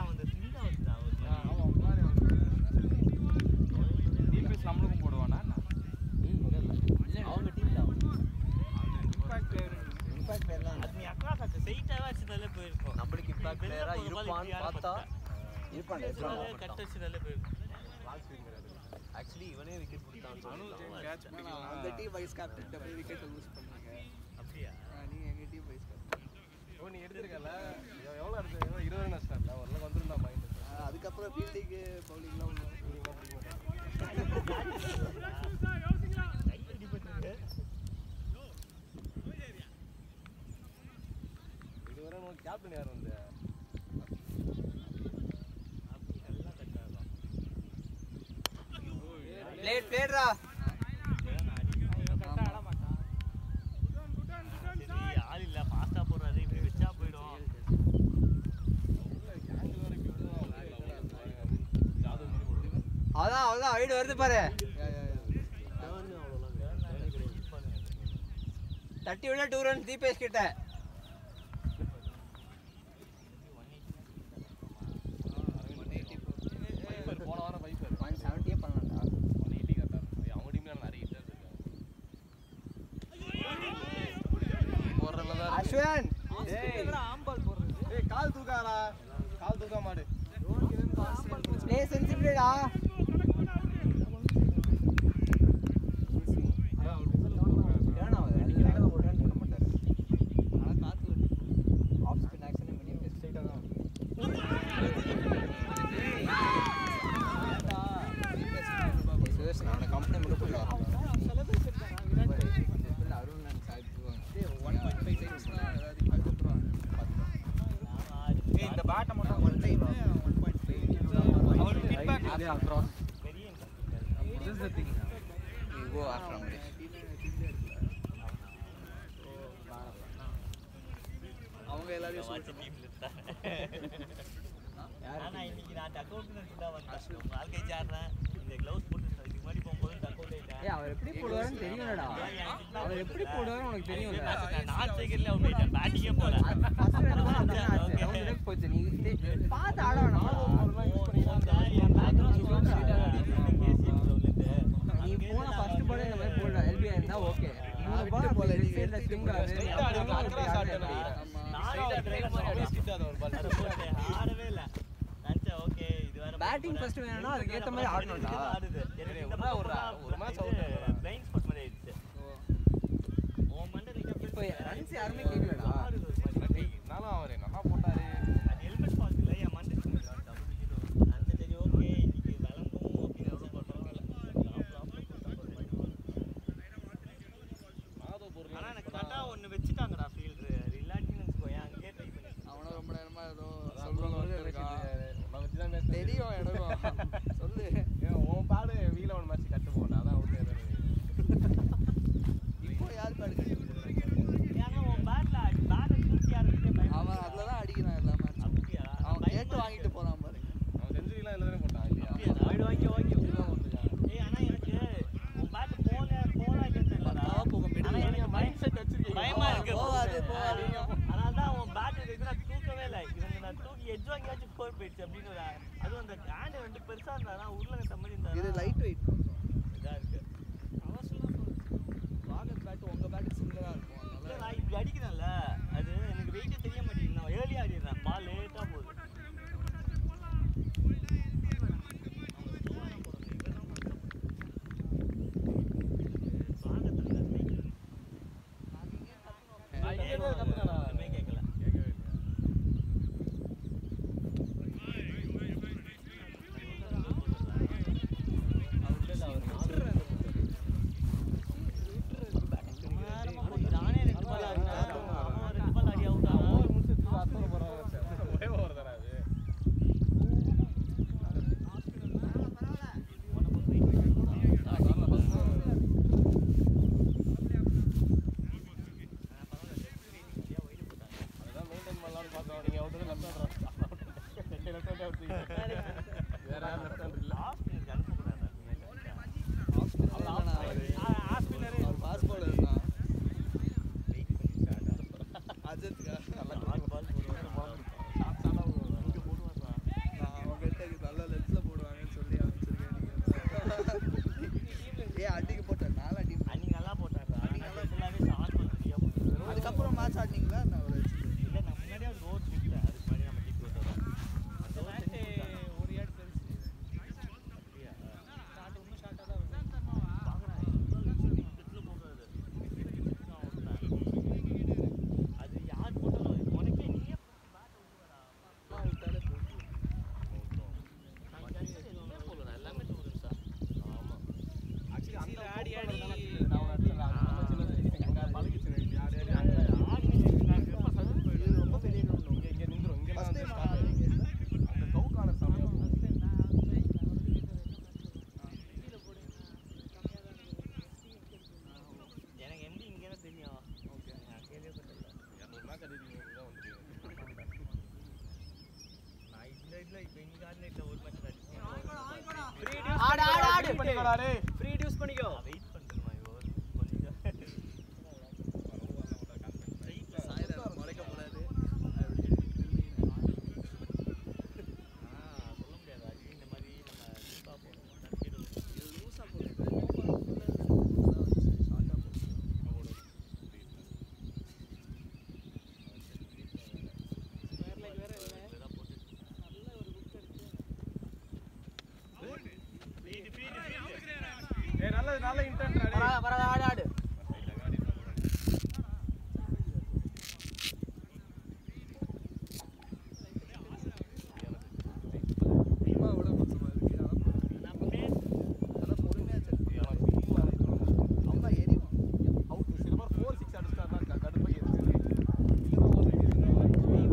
அவன் அந்த சிங்கா வச்சுட்டான் ஆமா முன்னாடி வந்து டிபிஎஸ் நம்மளுக்கும் போடுவானா? அவங்க டீம்ல இம்பாக்ட் பிளேயர்லாம் அது நீ அக்ராஸ் ஆச்சு ஸ்ட்ரைட்டாவே அடிச்சதால போயிருக்கும். நம்மளுக்கு இம்பாக்ட் பிளேயரா இருப்பான்னு பார்த்தா இருப்பான். கட் அடிச்சதால போயிருக்கும். ஆக்சுவலி இவனே விக்கெட் பிடிச்சான். கேட்ச் பிடிக்கலாம். அந்த team vice captain double wicket loose பண்ணாங்க. அப்படியா நீங்க எங்க டீம் வைஸ் கேப்டன். ஓ நீ எடுத்துக்கல. எவ்வளவு எடுத்து 20 ரன் அடிச்சார்ல. ஒருல வந்துருந்தா மைண்ட். அதுக்கப்புறம் ஃபீல்டிங் பவுலிங்லாம் ஒண்ணு கேடுறா ஆள் இல்ல ஃபாஸ்டா போறாரு இப்படி வெச்சா போய்டும் அவ்வளோதான் வீடு வருது பாரு தட்டி விட 2 ரன் தீபேஷ் கிட்ட போன வாரம் 170 பண்ணலாம்டா 180 கரெக்டா அவங்க டீம்ல நிறைய ஹிட்டர்ஸ் இருக்காங்க போறறல தான் அஸ்வன் ஆம்பால் போடுறது ஏய் கால் தூக்காடா கால் தூக்க மாடு ப்ளே சென்சிட்டிவ்டா இந்த பேட்டை மட்டும் ஒன் டைம் 1.5 அவருக்கு கிட் பேக் across பெரிய this is the thing you go after him அவங்க எல்லாரையும் வாட்ச் டீம்ல இருந்தாங்க ஆனா இன்னைக்கு நான் டக் அவுட் பண்ணிட்டு வந்தேன் உங்க ஆள் கை சாடுறேன் இந்த க்ளவுஸ் போட்டு இதுக்கு முன்னாடி போகும்போது டக் அவுட் ஆயிட்டேன் ஏய் அவர் எப்படி போடுவாருன்னு தெரியும்டா அவர் எப்படி போடுவாருன்னு உனக்கு தெரியும்ல நான் செகண்ட்ல அவுட் ஆயிட்டேன் பேட்டிங்கே போல ஃபர்ஸ்ட் ரன் தான் அப்படியே ஆச்சு ரவுண்ட் போச்சு நீ பாத்து ஆட வேணாம் நீ போன ஃபர்ஸ்ட் பால் இந்த மாதிரி போடல எல்பிஐ இருந்தா ஓகே மூணு பால் போல சைடுல ஸ்விங் ஆகுது ஆடவே இல்ல நினைச்சேன் ஓகே இது வேற பேட்டிங் ஃபர்ஸ்ட் வேணும்னா அதுக்கு ஏத்த மாதிரி ஆடணும்டா ஒரு மேட்ச் அவுட் பிளைண்ட் ஸ்பாட் மாதிரி ஆயிடுச்சு ஓ மண்டே இப்போ ரன்ஸ் யாருமே கேட்கலடா நானும் அவரே நல்லா போட்டாரு அது ஹெல்மெட் ஃபால்ட் இல்ல என் மண்டே டபுள் விக்கெட் அந்த சரி ஓகே இன்னைக்கு விளங்கும் அப்படின்னு எவ்வளவு பண்றாங்க ஆனா எனக்கு கரெக்டா ஒன்னு வெச்சிட்டாங்கடா ஃபீல்டர் இல்லாட்டி நினைச்சுக்கோ அங்கேயே ட்ரை பண்ணி அவனும் ரொம்ப நேரமா ஏதோ சொல்றாங்க நான் வச்சு தான் மேட்ச் தெரியும் எனக்கும் சொல்லு உன் பாடு வீல ஒன் மேட்ச் கட்டு போனா அதான் அவுட் இப்போ யார் பேட் ஏன்னா உன் பேட்ல பேட் தூக்கி யாருக்கே பயமா அவன் அதுல தான் அடிக்கிறான் எல்லா மேட்ச் அப்படியா அவன் கேட்டு வாங்கிட்டு போறான் பாரு அவன் செஞ்சுரிலாம் எல்லாரும் போட்டான் இல்லையா ஓகே ஏய் ஆனா எனக்கு உன் பேட் போனா இல்லன்னு தெரியலடா போக ஆனா எனக்கு மைண்ட் செட் வச்சிருக்கேன் பயமா இருக்கு போகாது. அதனால தான் உன் பேட் இருக்கு நான் தூக்கவே இல்லை இவங்க நான் தூக்கி எட்ஜ் வாங்கியாச்சும் ஸ்கோர் போயிடுச்சு அப்படின்னு அதுவும் அந்த ஹேண்ட் வந்து பெருசா இருந்தா உருளைங்க மாதிரி இது இருந்தா லைட் வெயிட் இதா இருக்கு வாகத் பேட் உங்க பேட் சிமிலரா இருக்கும் இல்ல, அதனால நான் இப்படி அடிக்கிறேன்ல அது எனக்கு வெயிட்டே தெரிய மாட்டேங்குது நான் ஏர்லி ஆடிடுறேன் பால் லேட்டா போகுது கேட்கல நானே ரெண்டு பால் ஆடினேன் அவன் 2 பால் ஆடி அவுட் ஆனான் ஓவர் முடிச்சு அத்தனை போறாங்க ஒரே ஓவர் தானே அது அதான் மெயின்டைன் பண்ணலாம்னு பார்த்தோம் நீங்க அவுட் லெஃப்ட் ஹேண்டர் வேற யாரும் லெஃப்ட் ஹேண்டர் இல்ல லாஸ்ட் மினிட் அனுப்பக்கூடாது அவர் பாஸ் பால் இருந்தான் அஜித்கா பால் போடுவாங்க நான் அவங்ககிட்ட நல்ல லென்ஸ்ல போடுவாங்கன்னு சொல்லி அனுப்பிச்சிருக்கேன் அடிக்கு போட்டேன் 4 அடி அன்னைக்கு நல்லா போட்டாங்க அன்னைக்கு நல்லா ஃபுல்லாவே ஷார்ட் பண்ண ஃப்ரீயா போட்டாங்க அதுக்கப்புறம் மேட்ச் ஆடினீங்களா நான் ஒரு இல்ல நான் முன்னாடியே ஒரு ரோட் விட்டேன் அதுக்கு முன்னாடி நம்ம டிக் விட்டோம் அந்த மேட்ச் ஒரு யார்ட் பெருசு அப்படியா ஷார்ட் இன்னும் ஷார்ட்டா தான் இருக்கும் பாக்குறேன் விக்கெட்ல போடுறது அது யார் போட்டாலும் உனக்கே நீயே பேட் விட்டாலே போட்டு போடுறேன் எல்லாமே தூக்குது சார் ஆமா ஆக்சுவலி அந்த ஆடி ஆடி நான் ஒரு இடத்துல நம்ம சின்ன அங்க பழகிச்சு ஆடி ஆடி ஆடி டேய் ஃப்ரீ யூஸ் பண்ணிக்கோ வெயிட் பண்ணுமா இவோ கொஞ்சம் சாயிரா முறைக்க கூடாது சொல்ல முடியாது அது இந்த மாதிரி நம்ம டீப்பா போறோம் தட்டிடு இது லூசா போடுறது ஷார்ட்டா போடுறது ஸ்கொயர் லைக் வேற இல்ல இதெல்லாம் போட்டு நல்ல ஒரு புக் எடுத்து ஏய் நல்ல இன்டென்ட் ரெடி வர ஆடு ஆடு அம்மா விட மோசமா இருக்கு நம்ம பேஸ் அதான் பொறுமையா செக் அம்மா எரியும் அவுட் சில்வர் 4 6 அடிச்சானா கடுப்பா இருக்கு டீம்ல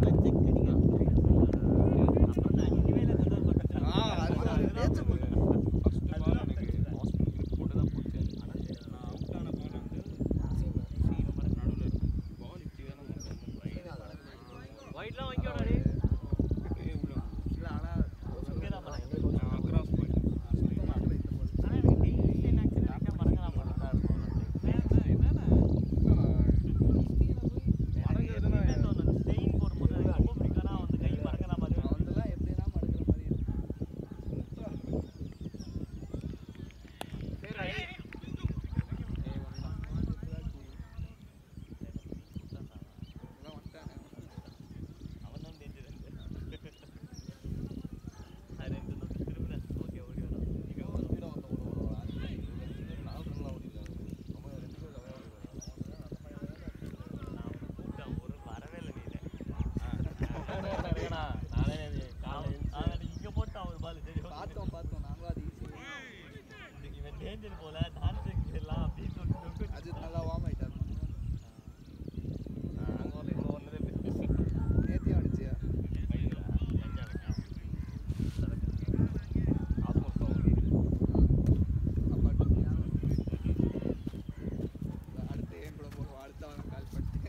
செக் அடிங்க அப்புறம் நான் இனிமேல கதர் பக்கத்துல அது ஒரு பேச்சு போடு ஃபர்ஸ்ட் பால் எனக்கு ஹாஸ்பிடல் கிரிப் போட்டு தான் போச்சு நான் அவுட் ஆன பால் வந்து சீன மாதிரி நடுவுல இருக்கு பால் இப்படி வேணும் ஒயிட்லாம் வாங்கிக்கோடா டேய் இல்ல ஆனா இங்க தான் பண்ணேன் கிராஸ் பாயிண்ட் ஆனா எனக்கு டெய்லி ஆக்சுவலி லைட்டா மறங்கலாம் போறதா இருக்கும் என்னன்னா ஸ்டெயின் போடும்போது எனக்கு ரொம்ப பிடிக்கும் ஆனா வந்து கை மறங்கலாம் மாதிரி அவன்லாம் எப்படினா மடுக்கிற மாதிரி இருக்கும் எல்லாம் வந்துட்டானே அவன் தான் டேஞ்சர் அது ரெண்டு தான் திரும்பின ஓகே ஓடி வரலாம் நீங்க ஒரு ஸ்பீடா வந்து ஓடுவாங்க 4 ரன்ல ஓடிட்டாங்க நம்ம ரெண்டு பேரும் நான் அவனை கூப்பிட்டேன் ஒரு வரவே இல்லை நீ நானே அவன் இங்க போட்டான் ஒரு பால் சரி பார்த்தோம் நாங்களும் அது ஈஸி இன்னைக்கு இவன் டேஞ்சர் போல டான்ஸ் எல்லாம் அப்படின்னு சொல்லிட்டு அது நல்லா வார்ம் ஆயிட்டாரு நாங்க ஒரு இன்னும் ஒன்னதே நேத்தியும் அடிச்சியா அடுத்து ஏன் கூட போடுவோம் அடுத்து அவனை கால் பண்ணிட்டு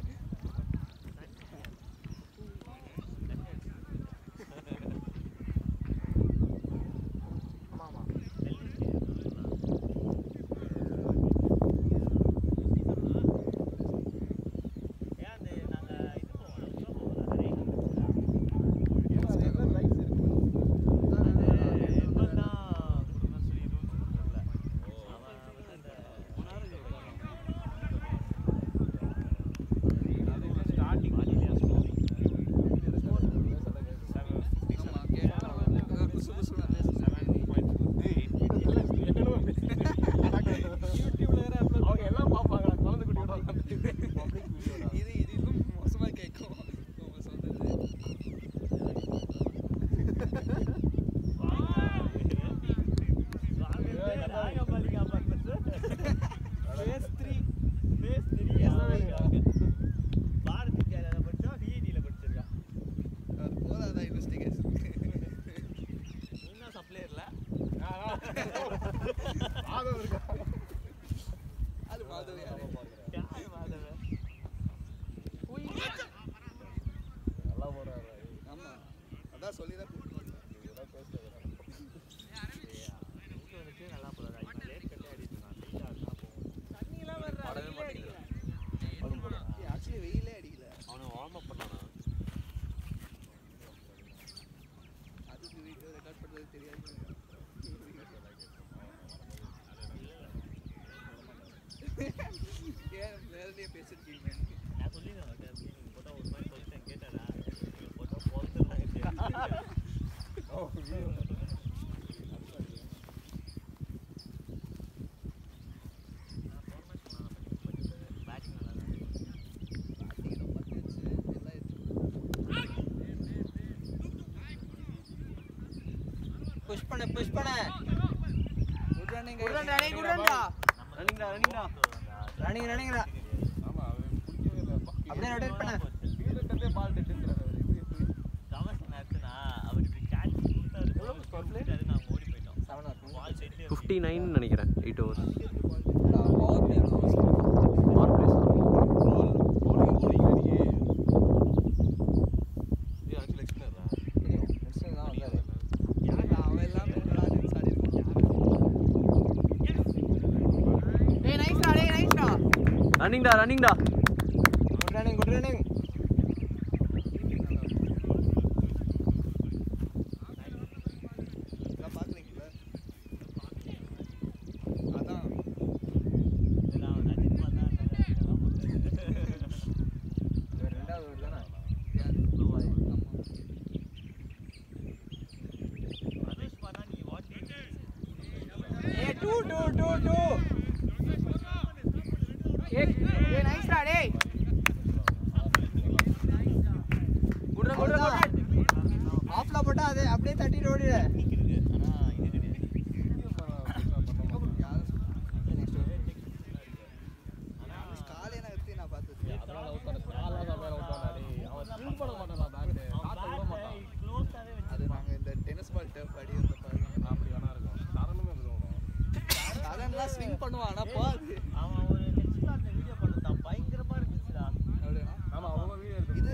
ஏன் அந்த நாங்க இது போவோம் லைட்ஸ் இருக்கு ஸ்டார்டிங் ஆமா கேட்டோம் புதுசு புதுசுல பேசுறேன் யூடியூப்ல வேற அப்லோட் அவங்க எல்லாம் பாப்பாங்க குழந்தை குட்டியோட பப்ளிக் வீடியோடா இது இன்னும் மோசமா கேட்கும் அவங்க சொன்னது Phase 3 பாரதி வித்யாலயில படிச்சா டிஇடில படிச்சிருக்கா அது போதாதான் இன்வெஸ்டிகேஷன் நீங்க சப்ளையர்ல ஆதோ இருக்கா அது மாதவி யாரு யாரு மாதவ நல்லா போறாரு ஆமா அதான் சொல்லி தான் கூப்பிட்டு வந்தேன் இதெல்லாம் பேசுறது நல்லா போறாரு நான் லேட் கட்டே அடிச்சேன் நான் லேட்டா இருந்தா போவோம் தண்ணிலாம் வர்ற அடிக்கல ஆக்சுவலி வெயிலே அடிக்கல அவனை வார்ம் அப் பண்ணானா அதுக்கு வீடியோ ரெக்கார்ட் பண்றது தெரியாது ஏன் வேறே பேசிருக்கீங்க நான் சொல்லிடுறேன் நீங்க போட்டா ஒரு மாதிரி சொல்லிட்டேன் கேட்டாரா நீங்க போட்டா போடுறாங்க ஓ வீடியோ பேட்டிங் நல்லா தான் பாத்தீங்கன்னா பத்துச்சு எல்லாம் புஷ் பண்ணு குட் ரன்னிங் குட் ரன்டா ரன்னிங்டா ஆமா அவன் பிடிக்கவே இல்லை அப்படியே ரொட்டேட் பண்ணு ஃபீல்டர்ட்டே பால் டெட்ன்றாரு அவர் எப்படி கவர்ஸ் நடத்துனா அவர் இப்படி கேட்ச் கொடுத்தாரு நாங்க ஓடி போயிட்டோம் 7 hours பால் செட் 59 நினைக்கிறேன் 8 overs power play on place bowling அடியே இது ஆக்சுவலி எக்ஸ்பிளரா நெக்ஸ்ட் தான் வந்தாரு அவன் எல்லாம் நல்லா ஆடி இருக்கான் ரன்னிங்டா ரன்னிங்டா. Good running good running. இதெல்லாம் பார்க்குறீங்களா? அதான் இவர் ரெண்டாவது ஓவர் தானே. ஆஃப்ல போட்டா அது அப்படியே தட்டிட்டு ஓடிடு. காலையை நான் எடுத்து நான் பார்த்தது அதனால அவுட் ஆன காலால வேற அவுட் ஆனாடி. அவன் ஸ்விங் பண்ண மாட்டானா பேட். காட்ட விட மாட்டான். அது நாங்கள் இந்த டென்னிஸ் பால் டேப் அடி வந்து பாருங்க. அப்படி வேணா இருக்கும். தரணுமே இருக்கும். அதெல்லாம் ஸ்விங் பண்ணுவான் ஆனால் பாது அவன் ஒரு நெக்ஸ்ட் அந்த வீடியோ போட்டுட்டான் பயங்கரமா இருந்துச்சுடா. அப்படின்னா ஆமா அவங்க வீடியோ எடுத்து இது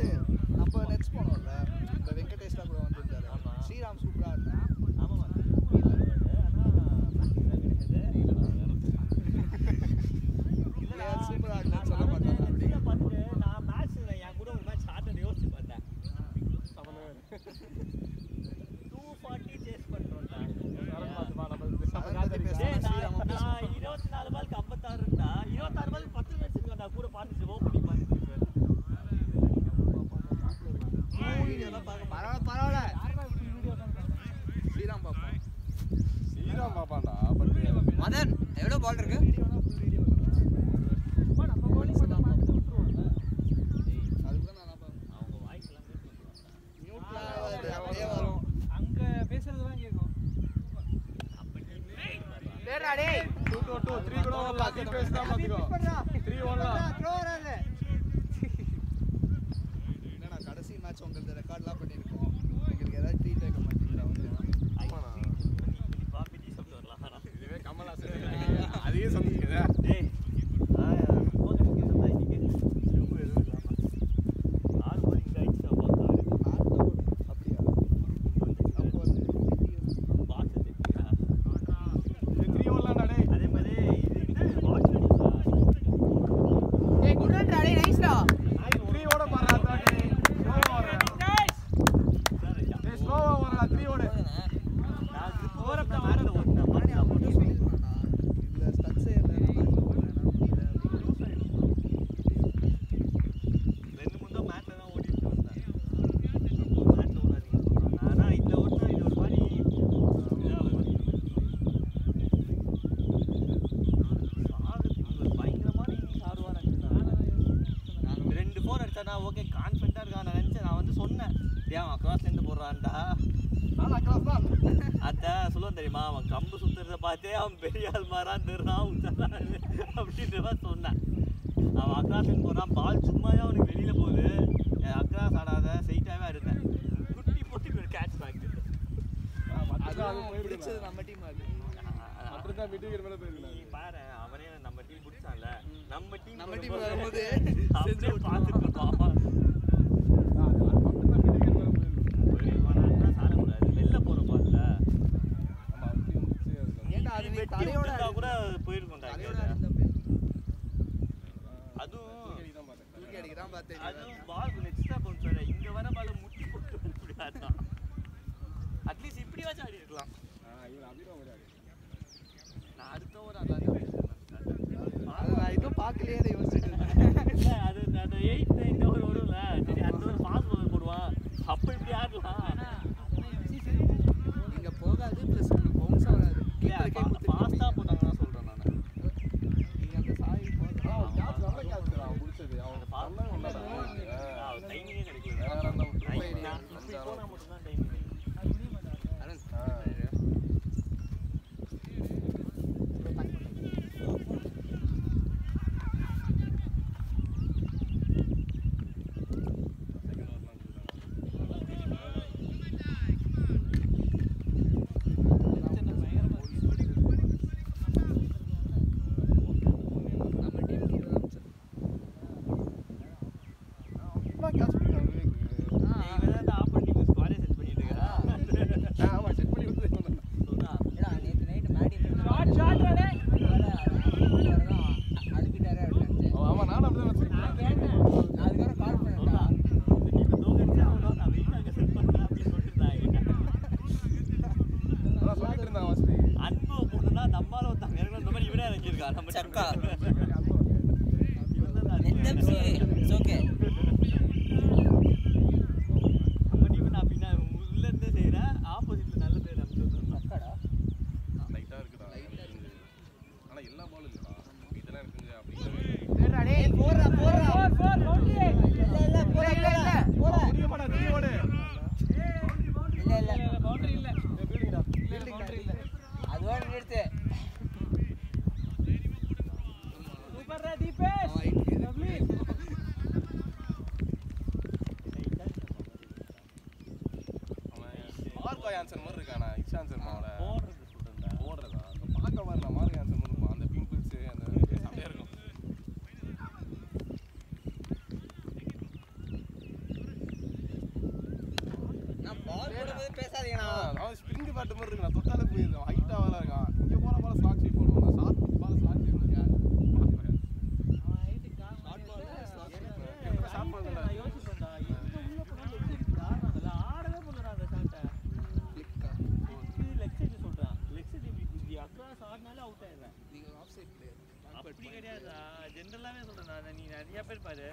நம்ம நெக்ஸ்ட் போனோம்ல இந்த வெங்கடேஷ்லா கூட வந்துருந்தாரு. ஸ்ரீராம் சூப்பரா இருந்தான். ஆமாம் ஆனால் சூப்பரா இருந்தான்னு சொல்ல மாட்டாங்க. அப்படி பார்த்துட்டு நான் மேட்ச் என் கூட ஒரு மேட்ச் ஆட்டை யோசிச்சு பார்த்தேன். 240 சேஸ் பண்ணுறோம்டா. நான் 24 பாலுக்கு 56 இருந்தா 26 பால் 10 மேட்ச் இருக்கா கூட பார்த்துச்சு ஓப்பனிங் பார்த்துச்சு. பரவாயில்ல ஸ்ரீராம் பார்ப்போம். ஸ்ரீராம் பாப்பான்டா. பட் மதன் எவ்வளோ பால் இருக்கு? அதுதான் நான் பார்ப்பேன். அவங்க வாய்ஸ்லாம் மியூட்ல அப்படியே வரும். அங்க பேசுறதுலாம் கேட்கும். பேரா டேய் 2-2 3 கூட வரல. 3 பேஸ் தான் பாத்துக்கோ. 3-1 த்ரோ வராது. என்னன்னா கடைசி மேட்ச் உங்களுக்கு ரெக்கார்ட்லாம் பண்ணியிருக்கோம். எங்களுக்கு ஏதாவது ட்ரீட் வைக்க மாட்டீங்களா? பாப்பி சாப்பிட்டு வரலாம். இதுவே கமலாசன் அதையே சொன்னீங்க. டேய் போகஸ்க்கு இருந்தா இன்னைக்கு ரொம்ப எதுவும் இல்லாம 6 பால் இங்க ஆயிடுச்சு பார்த்தாரு. அப்படியா? அப்போ வந்து பாக்ஸ் தெட்டியா 3-1 டேய். அதே மாதிரி இது என்ன வாட்ச் பண்ணிட்டா டேய் குட் ரன் டேய் நைஸ்டா. 3 ஓட பாறா தாடி. ஸ்லோவா வர. டேய் ஸ்லோவா வர 3 ஓட. நான் கிரிப் ஓவர் தான் மேட்ச்ல ஓடுனேன் பாரு அவன் சொல்லிருக்கானா இதுல ஸ்டட்ஸே இல்ல ரெண்டு மூணு தான் மேட்ச்ல தான் ஓடிட்டு வந்தேன். மேட்ச்ல ஓடாதீங்க சொல்றாங்க. ஆனா இதுல ஓடுனா இது ஒரு மாதிரி பயங்கரமான இன்னிங்ஸ் ஆடுவாங்க. நான் 2 4 அடிச்சானா ஓகே கான்ஃபிடண்டா இருக்கான் நான் நினைச்சேன். நான் வந்து சொன்னேன் ஏன் அக்ராஸ்ல இருந்து போடுறான்டா. ஆனா கிளாஸ் தான் அத சொல்லுவேன் தெரியுமா அவன் கம்பு சுத்துறத பார்த்தே அவன் பெரிய ஆள் மாறான் தெரிறான் உச்சலாம் அப்படின்ற மாதிரி சொன்னேன். அவன் அக்ராஸ் போறான் பால் சும்மாவே அவனுக்கு வெளியில போகுது. அக்ராஸ் ஆடாத ஸ்ட்ரைட்டாவே ஆடுறேன் குட்டி போட்டு ஒரு கேட்ச் பேக். அதுவும் பிடிச்சது நம்ம டீம் அது. அப்புறம் தான் விட்டு மேல போயிடுங்க. நீ பாரு அவனே நம்ம டீம் பிடிச்சான்ல நம்ம டீம் வரும்போது செஞ்சு பார்த்துட்டு இருப்பான். வெளில போற பால்ல ஏன்டா அது நீ தலையோட தலையோட கூட போயிருக்கும்டா. அதுவும் தூக்கி அடிக்கிறான் பார்த்தேன். அதுவும் பால் எக்ஸ்ட்ரா கொஞ்சம் இங்க வர பால் முட்டி போட்டு இப்படி ஆட்டான். அட்லீஸ்ட் இப்படி வச்சு ஆடி இருக்கலாம். இவன் அபிராம் விடாது. நான் அடுத்த ஓவர் அதான் அது நான் இதுவும் பார்க்கலையே யோசிச்சுட்டு இருந்தேன். அது 8 இந்த ஒரு இருக்கா நம்ம சக்கா இவன்தான் NMC இட்ஸ் ஓகே நம்ம டீம் நான் பின்னா உள்ள இருந்து செய்றேன் ஆப்போசிட்ல நல்ல பேர் அனுப்பிச்சு சக்காடா லைட்டா இருக்குடா ஆனா எல்லா பாலும் இல்லடா இதெல்லாம் இருக்குங்க அப்படியே டேய் டேய் போறா இல்ல போடா புரியமாடா நீயோட இல்ல பவுண்டரி இல்ல பில்டிங்டா பவுண்டரி இல்ல அதோட நிறுத்து சூப்பர்ரா தீபேஷ் லவ்லி மார்க் ஆன்சர் மாதிரி இருக்கானா இக்ஷான்சர் மாவல போடுறது சொல்றேன்டா ஓடுறதா பார்க்க வர மார்க் ஆன்சர் மாதிரி இருக்கும் அந்த பிம்பிள்ஸ் அந்த அப்படியே இருக்கும் நான் பால் போடும்போது பேசாதீங்கண்ணா அவன் ஸ்ப்ரிங் பேட் மாதிரி இருக்கு நான் தொட்டாலே போயிடும் ஹைட்டா வேற இருக்கான் இங்க போற பால ஸ்லாட் ஷீட் போடுவான் ஷார்ட் பால ஸ்லாட் ஷீட் இருக்கா அவன் ஹைட் கால் ஷார்ட் பால் நான் யோசிப்பேன்டா எங்க உள்ள போனா லெக் சைடு ஆடுறாங்கல ஆடவே போறா அந்த ஷாட்டை கிளிக்கா இது லெக் சைடு சொல்றான் லெக் சைடு இப்படி அக்ராஸ் ஆடினாலே அவுட் ஆயிடுறேன் நீங்க ஆஃப் சைட் பிளேயர் அப்படி கிடையாதுடா ஜெனரலாவே சொல்றேன் நான் நீ நிறைய பேர் பாரு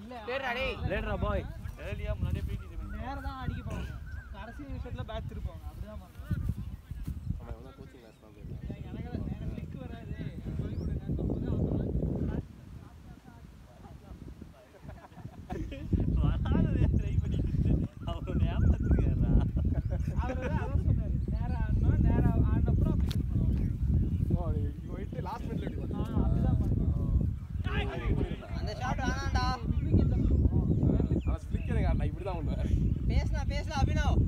இல்ல டேய் டேய் லேட்ரா பாய் ஏர்லியா முன்னாடியே போயிட்டு நேரா தான் அடிக்க போறாங்க கடைசி நிமிஷத்துல பேட் திருப்பாங்க அப்படிதான் பண்ணுவாங்க அவன் வந்து கோச்சிங் கிளாஸ் தான் போயிருக்கான் எனக்கு கிளிக் வராது சொல்லி கொடுங்கன்னு சொல்லும்போது வராதே ட்ரை பண்ணிட்டு அவரோட ஏமாத்துறாரா அவர் அதான் சொன்னாரு நேரா ஆடணும் நேரா ஆடினப்புறம் அப்படி திருப்பணும் ஓ நீ போயிட்டு லாஸ்ட் மினிட்ல அடி பண்ணு அப்படிதான் பண்ணுவோம் அந்த ஷாட் வேணாம்டா ஆனா ஸ்பிளிக்கர் நான் இப்படி தான் பண்ணுவேன் பேசலாம் அபினவ்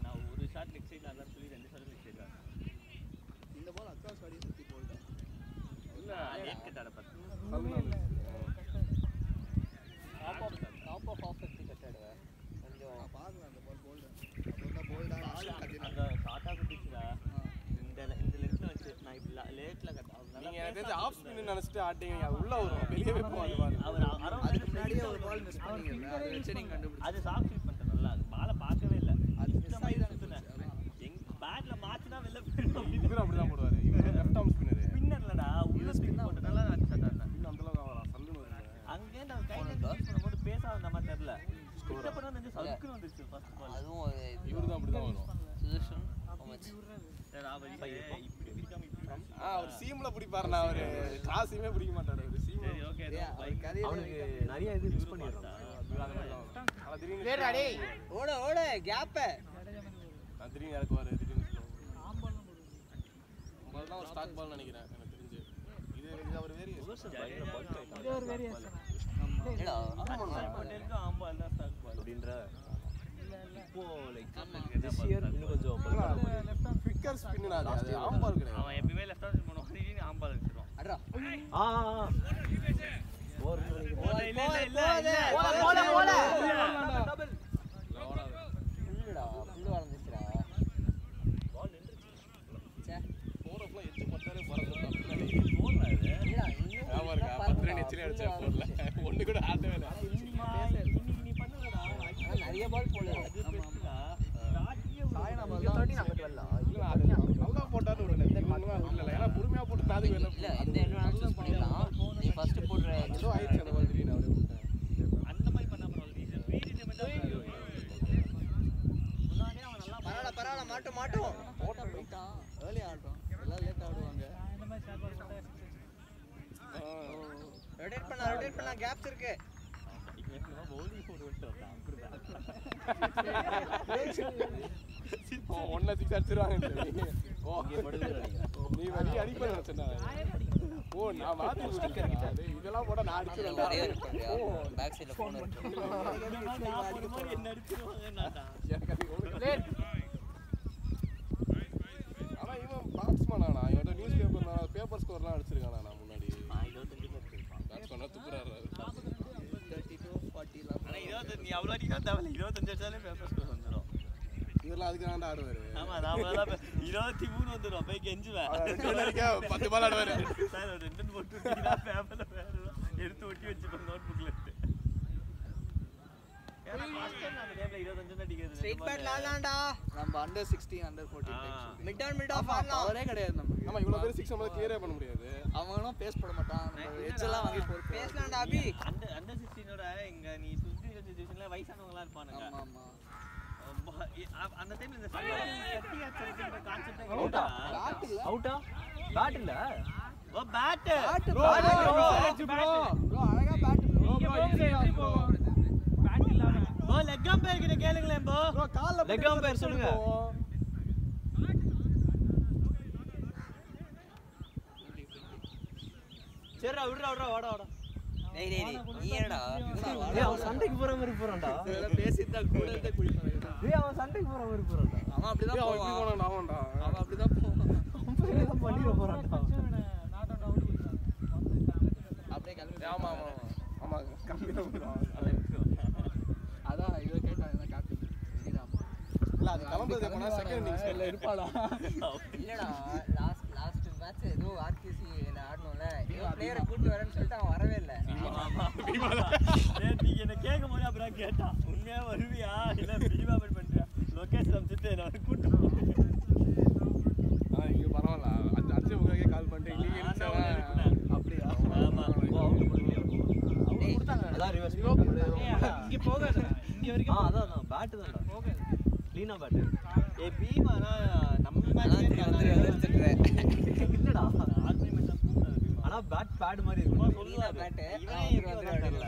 நான் ஒரு ஷாட் லெக் சைடுல அதான் சொல்லி ரெண்டு ஷாட் லெக் சைடுல இந்த பால் அக்ராஸ் வாடி சுத்தி போல்டா இல்ல லேட் கட் ஆட பார்த்து டாப் ஆஃப் ஆஃபெக்ட் கட்டாடுவேன் கொஞ்சம் நான் பாக்கல அந்த பால் போல்டா அப்பதான் போல்டா லாஸ்ட் கட்டினா அந்த ஷாட்டா குட்டிச்சுடா இந்த லென்த்ல வச்சு நான் இப்படி லேட்ல கட் நீங்க எனக்கு தெரிஞ்சு ஆஃப் ஸ்பின் நினைச்சிட்டு ஆட்டீங்க அது உள்ள வரும் வெளியவே போவாது பாரு அவர் அரௌண்ட் அதுக்கு முன்னாடியே ஒரு பால் மிஸ் பண்ணீங்கல்ல அதை வச்சு நீங்க கண்டுபிடிச்சு அது சாக் ஷீட் பண்ணிட்டேன் நல்லா அது பாலை பார்க்கவே இல்லை அது மிஸ் ஆகி தான் எங்க பேட்ல மாத்தினா வெளில போயிடும் இவரும் அப்படிதான் போடுவாரு இவரு லெஃப்ட் ஆர்ம் ஸ்பின்னர் ஸ்பின்னர்லடா உள்ள ஸ்பின் போட்டனால நான் ஷாட் ஆடுறேன் இன்னும் அந்த அளவுக்கு வரான் சல்லுன்னு வருது அங்கே நான் கையில பண்ணும்போது பேச வந்த மாதிரி தெரியல கிட்ட பண்ணா வந்து சதுக்குன்னு வந்துருச்சு ஃபர்ஸ்ட் பால் அதுவும் ஒரு இவரு தான் அப்படிதான் வரும் சுதர்ஷன் மச் இப்படி பிடிக்காம இப்படி அவர் சீம்ல பிடிப்பாருண்ணா அவரு கிராஸையுமே பிடிக்க மாட்டாரு அவரு சீம் சரி ஓகே அவனுக்கு நிறைய இது மிஸ் பண்ணிடுறான் திடீர்னு டேய் ஓட கேப்ப நான் திடீர்னு இறக்குவாரு திடீர்னு உங்களதான் ஒரு ஸ்டாக் பால் நினைக்கிறேன் எனக்கு தெரிஞ்சு இது அவர் வேரியேஷன் இது ஒரு வேரியேஷன் ஏடா பட்டேலுக்கு ஆம்பால் தான் ஸ்டாக் பால் அப்படின்ற இப்போ லைக் திஸ் இயர் இன்னும் கொஞ்சம் லெஃப்ட் ஹேண்ட் ஃபிக்கர் ஸ்பின் அது ஆம்பால் கிடையாது அவன் எப்பவுமே லெஃப்ட் ஹேண்ட் பண்ணுவான் திடீர்னு ஆம்பால் வச்சிருவான் அடடா ஓவர் இல்ல போல ஃபுல்லுடா ஃபுல்லு வளர்ந்துச்சுடா பால் நின்றுச்சு சே போறப்பலாம் எச்சு பட்டாரே பறந்துட்டான் போடுறாரு இல்லடா இன்னும் ஆமா இருக்கா 10 ரன் எச்சிலே அடிச்சா போடல ஒண்ணு கூட ஆட்டவே இல்லை இன்னைக்கு நீ பண்ணலடா ஆனா நிறைய பால் போல அது பெஸ்டா சாயனா பால் தான் 13 நம்ம 12 இல்ல அது நல்லா போட்டாரு விடல இவனுமா விடல ஏன்னா பொறுமையா போட்டு தாதுக்கு வெளில இல்ல இந்த என்வரான்மெண்ட் சூஸ் பண்ணிடலாம் நீ ஃபர்ஸ்ட் போடுற ஏதோ ஆயிடுச்சு அந்த மாதிரி திடீர்னு அவரே விட்டேன் அந்த மாதிரி பண்ணாம பரவாயில்ல ரீடிமெண்டா முன்னாடியே அவன் நல்லா பரவாயில்ல மாட்டோம் போட்ட போயிட்டான் ஏர்லி ஆடுறோம் எல்லாம் லேட் ஆடுவாங்க இந்த மாதிரி ஷாட் பால் போட்டா ரொட்டேட் பண்ணலாம் கேப்ஸ் இருக்கு பவுலிங் போட்டு விட்டுறான் ஒன்ன சிக்ஸ் அடிச்சிருவாங்க நீ வரி அடிப்பேன் வச்சேன்னா ஓ நான் மாத்தி விட்டுட்டேன் இதெல்லாம் போட்டா நான் நிறைய அடிச்சிருவேன் இருக்கு பேக் சைடுல ஃபோன் இருக்கு என்ன அடிச்சிருவாங்கன்னாடா ஆனா இவன் பேட்ஸ்மேன் ஆனா இவன் நியூஸ் பேப்பர் ஸ்கோர்லாம் அடிச்சிருக்கானா நான் முன்னாடி 25 பேட்ஸ்மேனா துப்புறாரு 32 40 லாம் ஆனா 25 நீ அவ்வளவு அடிக்க தேவையில்ல 25 அடிச்சாலே பேப்பர் ஸ்கோர் வந்துரும் இதெல்லாம் அதுக்கு தான் ஆடுவாரு ஆமா நாம 23 வந்துரும் போய் கெஞ்சுவேன் 10 பால் ஆடுவாரு சார் ஒரு 2 போட்டு பேப்பர்ல எடுத்து ஒட்டி வச்சுப்பேன் நோட் புக்ல எடுத்து ஏன்னா ஃபர்ஸ்ட் டைம் அந்த டைம்ல 25 அடிக்கிறது ஸ்ட்ரைட் பேட் லாலாண்டா நம்ம under 16 under 14 mid on mid off ஆடலாம் அவரே கிடையாது நமக்கு ஆமா இவ்வளவு பேர் 6 நம்மளால கிளியரே பண்ண முடியாது. அவனும் பேஸ் போட மாட்டான். எட்ஜ் எல்லாம் வாங்கி போறது. பேசலாம்டா அபி. அண்டர் 16ஓட இங்க நீ 50 டிவிஷன்ல வயசானவங்களா இருப்பானுங்க. ஆமா ஆமா. அந்த டைம்ல இந்த கட்டி அடிச்சற கான்செப்ட் அவுட்டா அவுட்டா பேட் இல்ல ஓ பேட் ப்ரோ அழகா பேட் ப்ரோ. பேட் இல்லாம ஓ லெக் அம்பையர் கிட்ட கேளுங்களேன் ப்ரோ. ப்ரோ கால்ல லெக் அம்பையர் சொல்லுங்க. சரிடா விடுடா வாடா டேய் நீ என்னடா டேய் அவன் சண்டைக்கு போற மாதிரி போறான்டா. இதெல்லாம் பேசிட்டா கூட இருந்தே குளிப்பான். டேய் அவன் சண்டைக்கு போற மாதிரி போறான்டா. அவன் அப்படிதான் இப்படி போவான். போனா ஆவண்டா. அவன் அப்படிதான் போவான். அவன் பண்ணிர போறான்டா. நாட் அவுட் அவுட் அப்படியே கிளம்பி ஆமா ஆமா ஆமா கம்மியா போறான். அதான் இவ கேட்டான் என்ன கேப்டன் ஸ்ரீராம். இல்ல அது கிளம்புறது எப்பனா செகண்ட் இன்னிங்ஸ் இல்ல இருப்பாடா. இல்லடா லாஸ்ட் மேட்ச் ஏதோ ஆர்கேசி ஆடணும்ல இவன் பிளேயரை கூட்டி வரேன்னு சொல்லிட்டு அவன் வரவே இல்லை. நீ என்ன கேட்கும்போது அப்புறம் கேட்டா உண்மையா வருவியா இல்ல பிரிவா பண்றியா லொகேஷன் அனுப்பிச்சிட்டு நான் கூட்டு இங்க பரவாயில்ல. அஞ்சு முகக்கே கால் பண்ணிட்டு இன்னைக்கு இருந்துச்சா அப்படியா? ஆமா அதான் ரிவர்ஸ் இங்க போகாத இங்க வரைக்கும் அதான் பேட் தான்டா. போகாத க்ளீனா பேட். ஏய் பீமானா நம்ம அதான் மேட்ச் நீ வந்து எடுத்துட்டேன். இல்லடா ஆர்மி மேட்ச் கூப்பிட்டாரு பீமா ஆனா பேட் பேட் மாதிரி இருக்கும். சொல்லுவாரு பேட் இவனே தெரியல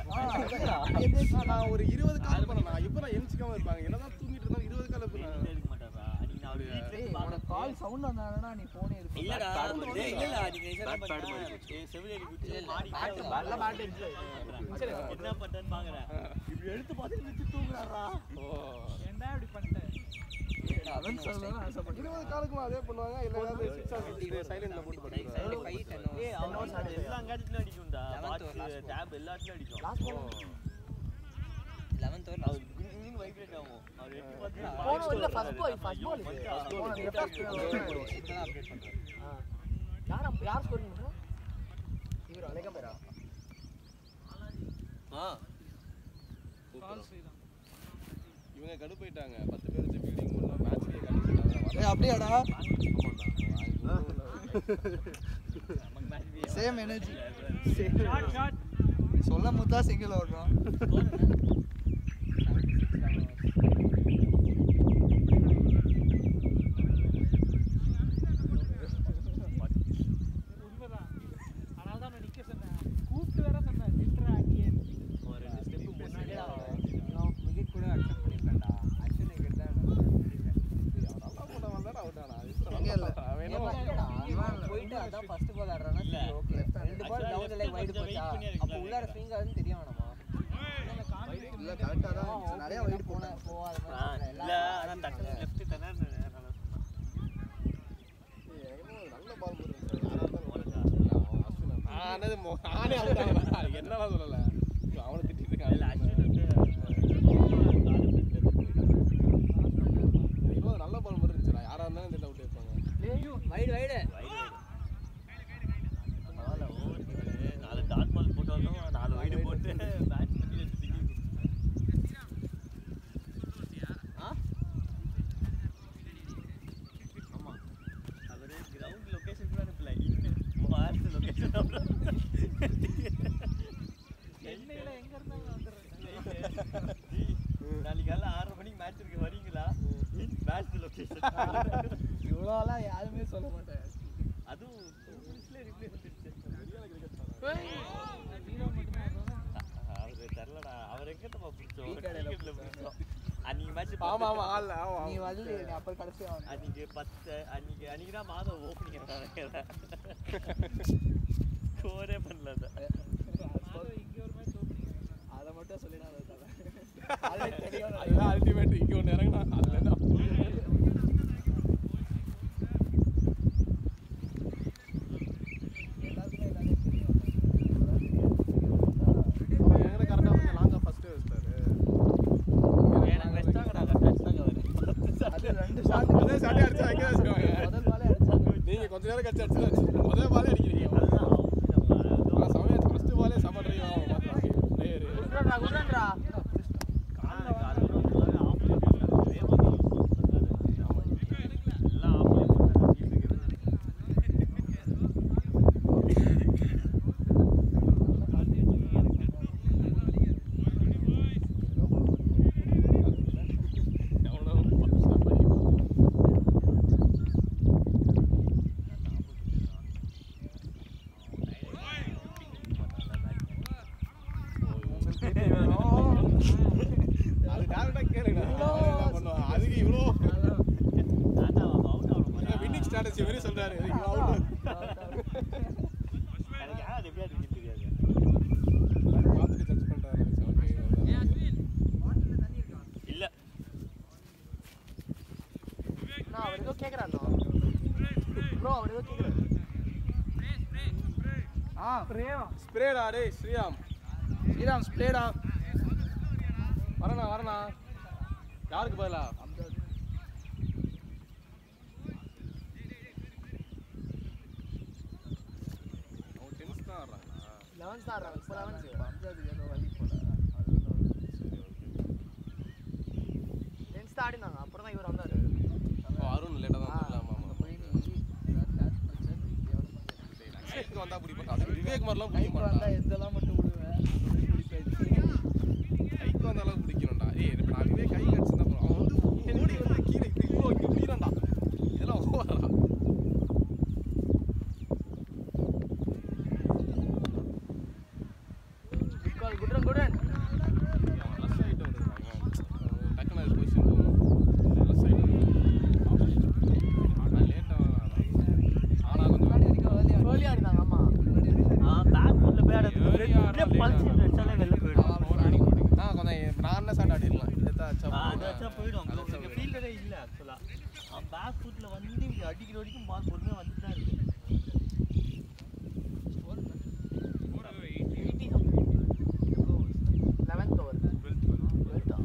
நான் ஒரு 20 கால் பண்ணேன். இப்போ நான் எம்சிக்காம இருப்பாங்க. என்னதான் தூங்கிட்டு இருந்தா 20 கால் பண்ணேன். எடுக்க மாட்டாரா நீங்க அவர் ஏய் உனக்கு கால் சவுண்ட் வந்தானா நீ போனே இருப்ப. இல்லடா டேய் இல்லடா நீங்க என்ன பண்ணீங்க ஏய் செவிலியடி குச்சி மாடி நல்ல பேட் இருக்கு. என்ன பண்றேன்னு பாக்குறேன் இப்படி எடுத்து பார்த்து நிச்சு தூங்குறாரா ஓ ஏன்டா இப்படி பண்ணிட்ட அவன் சொல்லணும் ஆசைப்பட்டு 20 காலுக்குமா அதே பண்ணுவாங்க. இல்ல ஏதாவது 6 ஆஃப் சைலன்ட்ல போட்டு படிப்பாங்க. ஏய் அவன் எல்லா கேட்ஜெட்லயும் அடிக்கும்டா வாட்ச் டேப் எல்லாத்துலயும் அடிக்கும் 11th ஓவர் அவர் கிங் வைப்ரேட் ஆகும் அவர் எட்டி பார்த்து போனோ இல்ல ஃபர்ஸ்ட் பால் போன லெஃப்ட் இதெல்லாம் அப்டேட் பண்றேன். யார் ஸ்கோரிங் பண்றா? இவரா அலேகா பேரா? கால் ஸ்ரீராம் இவங்க கடுப்பாயிட்டாங்க. 10 பேர் வச்சு ஃபீல்டிங் பண்ணா மேட்ச்லயே கண்டிப்பாங்க. ஏய் அப்படியாடா? Same energy. ஷாட் சொல்ல முத்தா சிங்கிள் ஓடுறான். உண்மைதான் அதனால தான் நான் நிக்க சொன்னேன் கூப்பிட்டு வேற சொன்னேன் நின்றா அங்கேயே ஒரு ரெண்டு ஸ்டெப் முன்னாடியே நான் விக்கெட் கூட அக்செப்ட் பண்ணிருக்கேன்டா. அஸ்வின் விக்கெட் தான் நான் நல்லா போட வந்தாடா அவுட் ஆனா. இங்க இல்ல. அவன் என்ன இவன் போயிட்டு அதான் ஃபர்ஸ்ட் பால் ஆடுறானா சரி ஓகே. ரெண்டு பால் டவுன் லைன் வைடு போச்சா அப்ப உள்ளார ஸ்விங் ஆகுதுன்னு தெரிய வேணாமா? இல்ல கரெக்ட்டா தான் இருந்துச்சு. நிறைய வைட் போனேன். போகாத இல்ல ஆனா டக்கு லெஃப்ட் தானே நல்லா நல்ல பால் போடுறான். ஆனே அவுட் ஆகல. என்னடா சொல்லல. அவனை திட்டிட்டு இருக்கான். இல்ல அஸ்வின் வந்து இவ்வளவு நல்ல பால் மாதிரி இருந்துச்சுடா. யாரா இருந்தாலும் இந்த அவுட் எடுப்பாங்க. வைடு வைடு பரவாயில்ல ஓவர் 4 டாட் பால் போட்டாலும் 4 வைடு போட்டு மேட்ச் பண்ணி எடுத்துட்டீங்க ஆமா அவரே கிரவுண்ட் லொகேஷன் கூட அனுப்பல இன்னும் மார்ஸ் லொகேஷன் அப்புறம் சென்னையில எங்க இருந்தாங்க வந்துடுறேன் நாளைக்கு காலைல 6:30 மணிக்கு மேட்ச் இருக்கு வரீங்களா மேட்ச் லொகேஷன் இவ்வளோலாம் யாருமே சொல்ல மாட்டாங்க. அதுவும் 2 மினிட்ஸ்ல ரிப்ளை வந்துருச்சு ஹீரோ மட்டும் அவரு தெரியலடா அவர் எங்க தப்பா பிடிச்சோம் டிக்கெட்ல பிடிச்சோம் அன்னைக்கு மேட்ச் ஆமா ஆமா ஆல்ல ஆமா. நீ வரல நீ அப்ப கடைசியா வந்த. அன்னைக்கு 10 அன்னைக்கு தான் மாதம் ஓப்பனிங் ஸ்கோரே பண்ணல இங்க ஒரு மேட்ச் ஓப்பனிங் அத மட்டும் சொல்லிடாத தல. ஆல்ரெடி தெரியும். அதுதான் அல்டிமேட். இங்க ஒன்னு இறங்கனா அதுதான். எல்லாருமே எல்லாமே தெரியும். எங்க கரெக்ட்டா வந்து லாங்கா ஃபர்ஸ்ட் வச்சாரு. எனக்கு வெஸ்டாங்கடா கரெக்டாக வருது அது ரெண்டு ஷாட் அதே சாட்டி அடிச்சா எங்க வச்சுக்கோங்க. முதல் பாலே அடிச்சாங்க. நீங்க கொஞ்ச நேரம் கழிச்சு அடிச்சு முதல்ல பாலே அடிக்கிறீங்க. ஆனா சமயம் ஃபர்ஸ்ட் பாலே சமட்றீங்க பாத்துறாங்க. பிளேயர். குட்ரா இதுக்கு இவ்வளோ டாடா அவுட் ஆகணும் மாதிரி வின்னிங் ஸ்ட்ராட்டஜி மாதிரி சொல்றாரு இவன் out. எனக்கு யார் எப்படியா இருக்கு தெரியாது பார்த்துட்டு ஜட்ஜ் பண்றாரு ஓகே இல்ல நான் அவர் ஏதோ கேக்குறானோ ப்ரோ அவர் ஏதோ கேக்குறாரு ஸ்ப்ரேடா டேய் ஸ்ரீராம் ஸ்ரீராம் ஸ்ப்ளேடா வரண்ணா யாருக்கு பதிலா அவன் டென்ஸ் தான் ஆடுறாங்க 11 தான் ஆடுறாங்க இப்போ 11 பஞ்சாபுக்கு ஏதோ வழி போல டென்ஸ் தான் ஆடினாங்க அப்புறம் தான் இவர் வந்தாரு அருண் லேட்டாக தான் வரலாமா வந்தா பிடிப்பா விவேக் மாதிரிலாம் பிடிக்க மாட்டான் எந்தெல்லாம் மட்டும் விடுவேன் கைக்கு வந்த அளவுக்கு பிடிக்கணும்டா ஏய் இப்போ நான் விவேக் கை கடிச்சிருந்தா போதும் அவன் வந்து ஓடி வந்து கீழே இவ்வளோ இங்கே பிடிக்கிறான்டா இதெல்லாம் ஓவரா குட் ரன் ரஷ் ஆகிட்டு வந்துருக்காங்க டக்குன்னு அது பொசிஷன் போகணும் ரஷ் ஆகிட்டு ஆனால் லேட்டாக ஆனால் கொஞ்சம் கோலி ஆடினாங்க ஆமா பேக் உள்ள போய் அப்படியே பல்ஸ் வச்சாலே வெளில போயிடும் கொஞ்சம் நான் என்ன சாட் ஆடிடலாம் அது வச்சா போயிடும் இங்க ஃபீல்டரே இல்ல ஆக்சுவலா அவன் பேக் ஃபுட்ல வந்து இங்க அடிக்கிற வரைக்கும் பால் பொறுமையா வந்துட்டு தான் இருக்கு 11th ஓவர் 1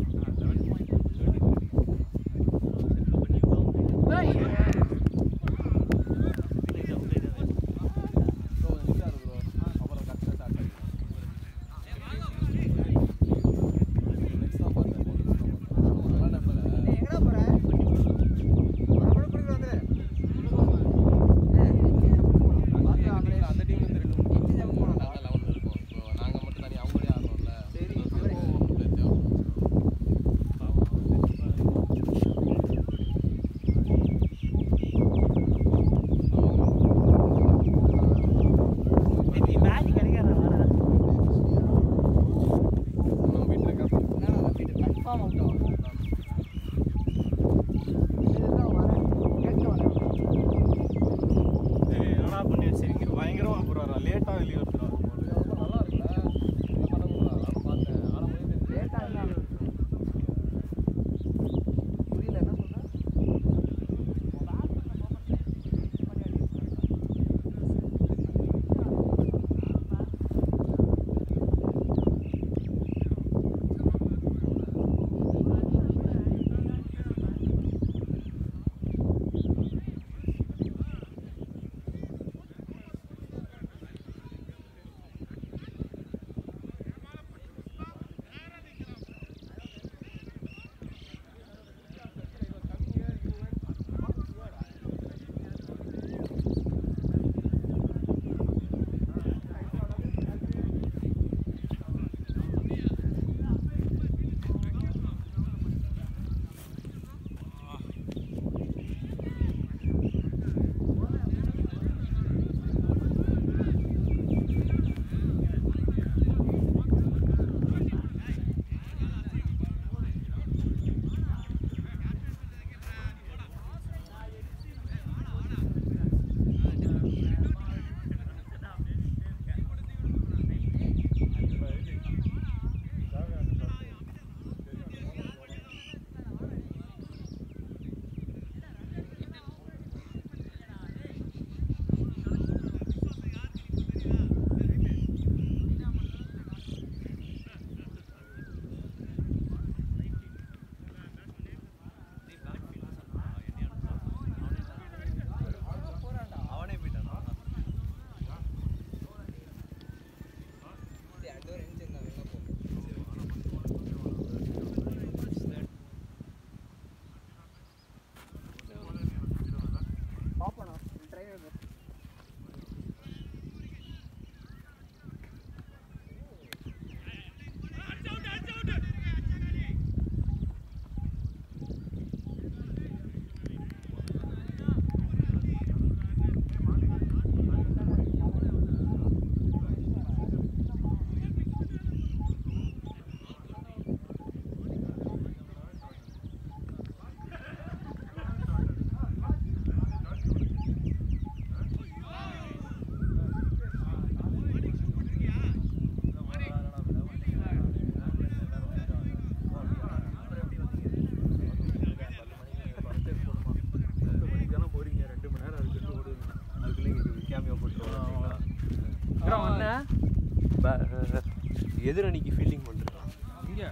எதிரணிக்கு ஃபீல்டிங் பண்ணுறான். இங்கே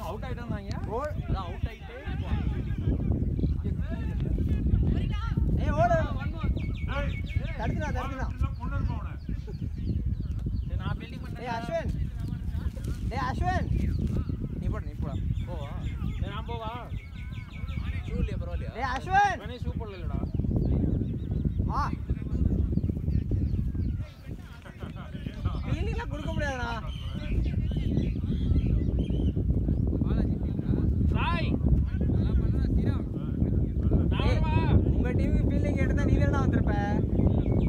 அவுட் ஆகிட்டாங்க. அதான் அவுட் ஆகிட்டே ஏய் ஓடு தடுத்துடா நான் பில்டிங் பண்றேன். அஸ்வின் நீ போடா போவா நான் போவா ஷூ இல்லையா பரவாயில்லையா அஸ்வின் நானே ஷூ போடலடா வா ஃபீலிங்லாம் கொடுக்க முடியாதுடா சாய் நல்லா பண்ணா சீரம் உங்க டீமுக்கு ஃபீல்டிங் எடுத்தா நீ தானே வந்திருப்ப.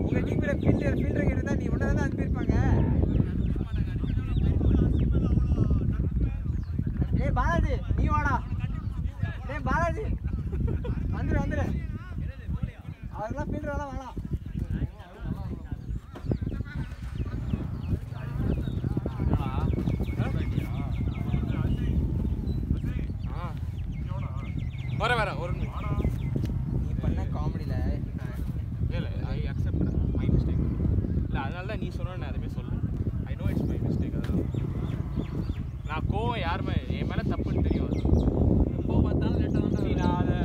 உங்க டீம்ல ஃபீல்டர் எடுத்தா நீ ஒண்ணா தான் அனுப்பியிருப்பாங்க. ஏய் பாலாஜி நீ வாடா. ஏய் பாலாஜி வந்துரு அவர்லாம் ஃபீல்டர் எல்லாம் வேணாம். வர ஒரு நீ பண்ண காமெடியில இல்லை ஐ அக்செப்ட் மை மிஸ்டேக். இல்லை அதனால தான் நீ சொன்ன நான் எதுவுமே சொல்லுவேன். I know it's my mistake. அதான் நான் கோவம் யாருமே என் மேலே தப்புன்னு தெரியும். அது எப்போ பார்த்தாலும் லேட்டாக தான் சரி நான் அதை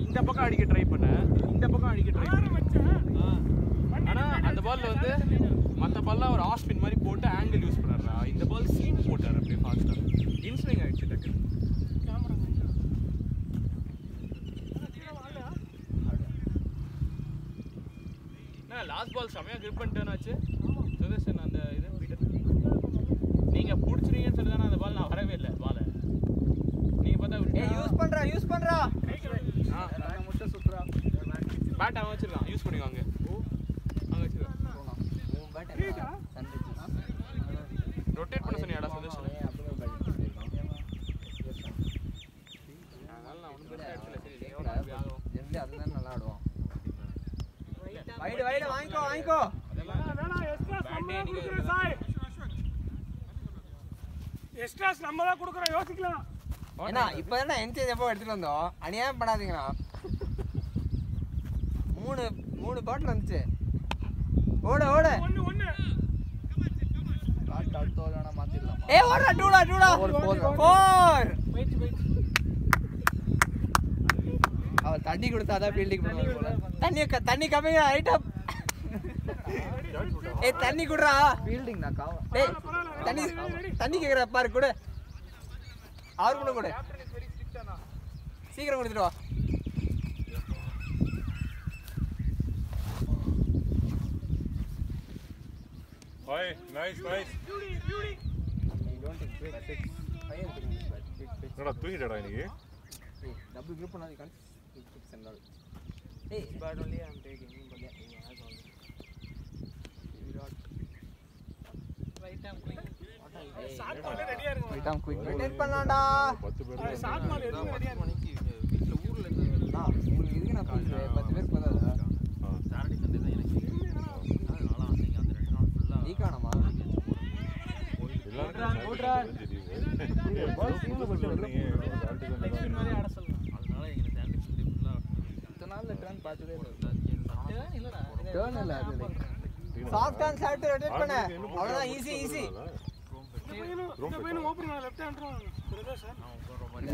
இந்த பக்கம் அடிக்க ட்ரை பண்ணேன். ஆனால் அந்த பாலில் வந்து மற்ற பால்லாம் ஒரு ஆஃப் ஸ்பின் மாதிரி போட்டு ஆங்கிள் யூஸ் பண்ணாரா. இந்த பால் சீம் போட்டார் அப்படியே ஃபாஸ்ட்டாக இன்ஸ்விங் ஆகிடுச்சு டக்கு. லாஸ்ட் பால் செமையாக கிரிப் பண்ணிட்டேன்னு ஆச்சு சுதர்ஷன். அந்த இது பீட்டர் நீங்கள் பிடிச்சிருங்கன்னு சொல்லி தானே அந்த பால் நான் வரவே இல்லை. பாலை நீங்கள் பார்த்தா யூஸ் பண்றா முட்டை சுற்றுறா. பேட் அவன் வச்சிருக்கான். யூஸ் பண்ணிவாங்க அங்கே வச்சிருக்கான். ரொட்டேட் பண்ண சொன்னியாடா சுதர்ஷன். அதனால நான் ஒன்றும் பெருசாக எடுக்கல. சரி ஆகும் அதுதான் நல்லா ஆடுவான். வைடு வாங்கிக்கோ எக்ஸ்ட்ராஸ் நம்ம தான் கொடுக்குறோம், யோசிக்கலாம். ஏன்னா இப்போதானே என்ஜாய் எப்போ எடுத்துட்டு வந்தோம். அநியாயம் பண்ணாதீங்கண்ணா. மூணு பாட்டில் வந்துச்சு. ஓடு அடுத்த வேணா மாத்திடலாம். ஏய் ஓடுடா டூடா 4 அவர் தண்ணி கொடுத்தாதான் ஃபீல்டிங் பண்ணுவாங்க போல. தண்ணி கம்மியா ரைட் அப். ஏய் தண்ணி குடுறா. ஃபீல்டிங் நான் காவா. டேய் தண்ணி கேக்குற பாரு குடு. ஆறு கூட குடு. சீக்கிரம் கொடுத்துட்டு வா. Hi, nice. என்னடா தூங்கிட்டடா இன்னைக்கு? டபுள் குரூப் பண்ணாதீங்க கான்ஸ். சென்றால் ஏய் but only I'm taking but yeah he has all right time quick ரைட்டாம் குயிக் ரொட்டேட் பண்ணலாம்டா. 10 பேர் ஷார்ட் மார் எதுவும் ரெடியா மணிக்கு வீட்டில் ஊரில் இருந்து உங்களுக்கு இதுக்கு நான் கூப்பிட்டு 10 பேருக்கு போதாதா? சாட்டர்டே சண்டே தான் எனக்கு அதனால அன்னைக்கு அந்த 2 நாள் ஃபுல்லாக நீ காணமா? நெக்ஸ்ட் மாதிரி ஆட சொல்லலாம். அதனால எங்களுக்கு சாட்டர்டே சண்டே ஃபுல்லாக இத்தனை நாள்ல டர்ன் பார்த்ததே இல்லை. டர்ன் இல்லடா டர்ன் இல்லை அது சாஃப்ட் ஹேண்ட் சாட் ரொட்டேட் பண்ணு. அவ்வளவுதான் ஈஸி.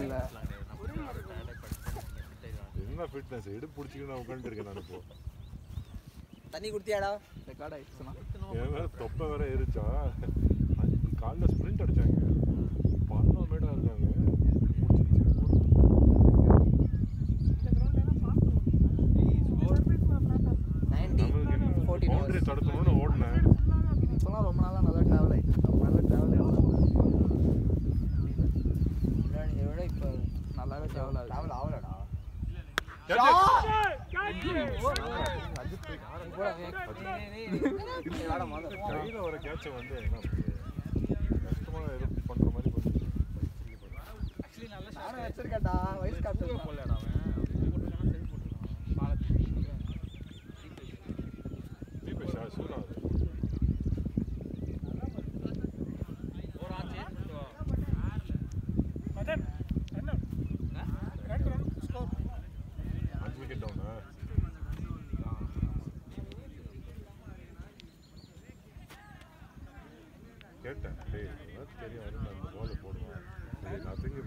இல்லை என்ன ஃபிட்னஸ் எடுத்து பிடிச்சிக்கிட்டு நான் உட்காந்துட்டு இருக்கேன். நான் இப்போ தண்ணி குடுத்தியாடா? ரெக்கார்ட் ஆயிடுச்சுன்னா என் வேற தொப்பை வேற ஏறிச்சா. காலைல ஸ்ப்ரிண்ட் அடிச்சாங்க. 11 மீட்டர் இருக்காங்க. பவுண்டரி தடுக்கணும்னு ஓடினேன். இப்போலாம் ரொம்ப நாளாக நல்லா ட்ராவல் ஆகிடுச்சு. நல்லா ட்ராவலே விட இப்போ நல்லாவே ட்ராவல் ஆகுது. டிராவல் ஆகலடா. கையில் வர கேட்சை வந்து என்ன கஷ்டமாக எதுவும் பண்ணுற மாதிரி போச்சு. ஆக்சுவலி நல்ல நானும் வச்சிருக்கேன்டா. வயசு காட்டு போடலடா அவன் போட்டுருக்கானா சரி போட்டுருக்கான் பாலத்துக்கு சூடாகுது. ஒரு ஆச்சு விக்கெட் டவுனா கேட்டேன் டேய் ஏதாச்சும் தெரியும் வரும் அந்த பால் போடுவான் நத்திங்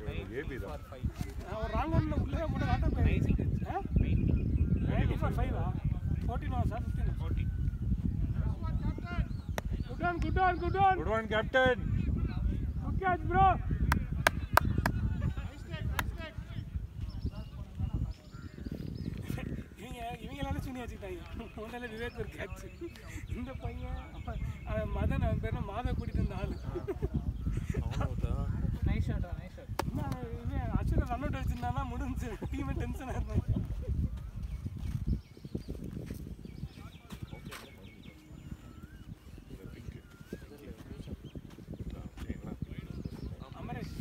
ஏபி தான் ஒரு ராங் ஒன்ல உள்ள கூட வாட்ட போய் 94 5 14 sir 15 good on captain good catch bro இவங்களால சுனி வச்சுக்கிட்டாங்க முதல்ல விவேக் ஒரு கேட்ச் இந்த பையன் மதன் அவன் பேர் மாதா கூட்டிட்டு வந்த ஆளு நைஸ் ஷாட் இவன் அச்சுல ரன் அவுட் வச்சிருந்தானா முடிஞ்சு டீமே டென்ஷனா இருந்தாங்க Amaresh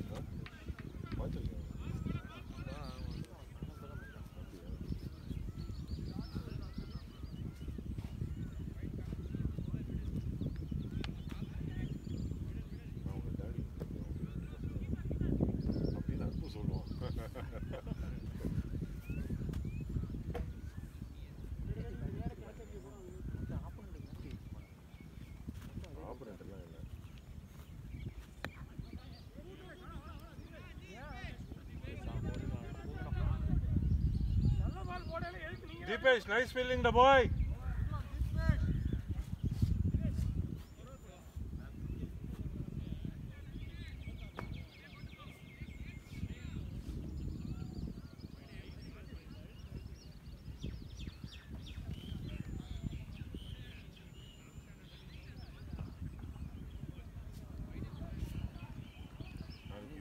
Deepesh, nice feeling the boy.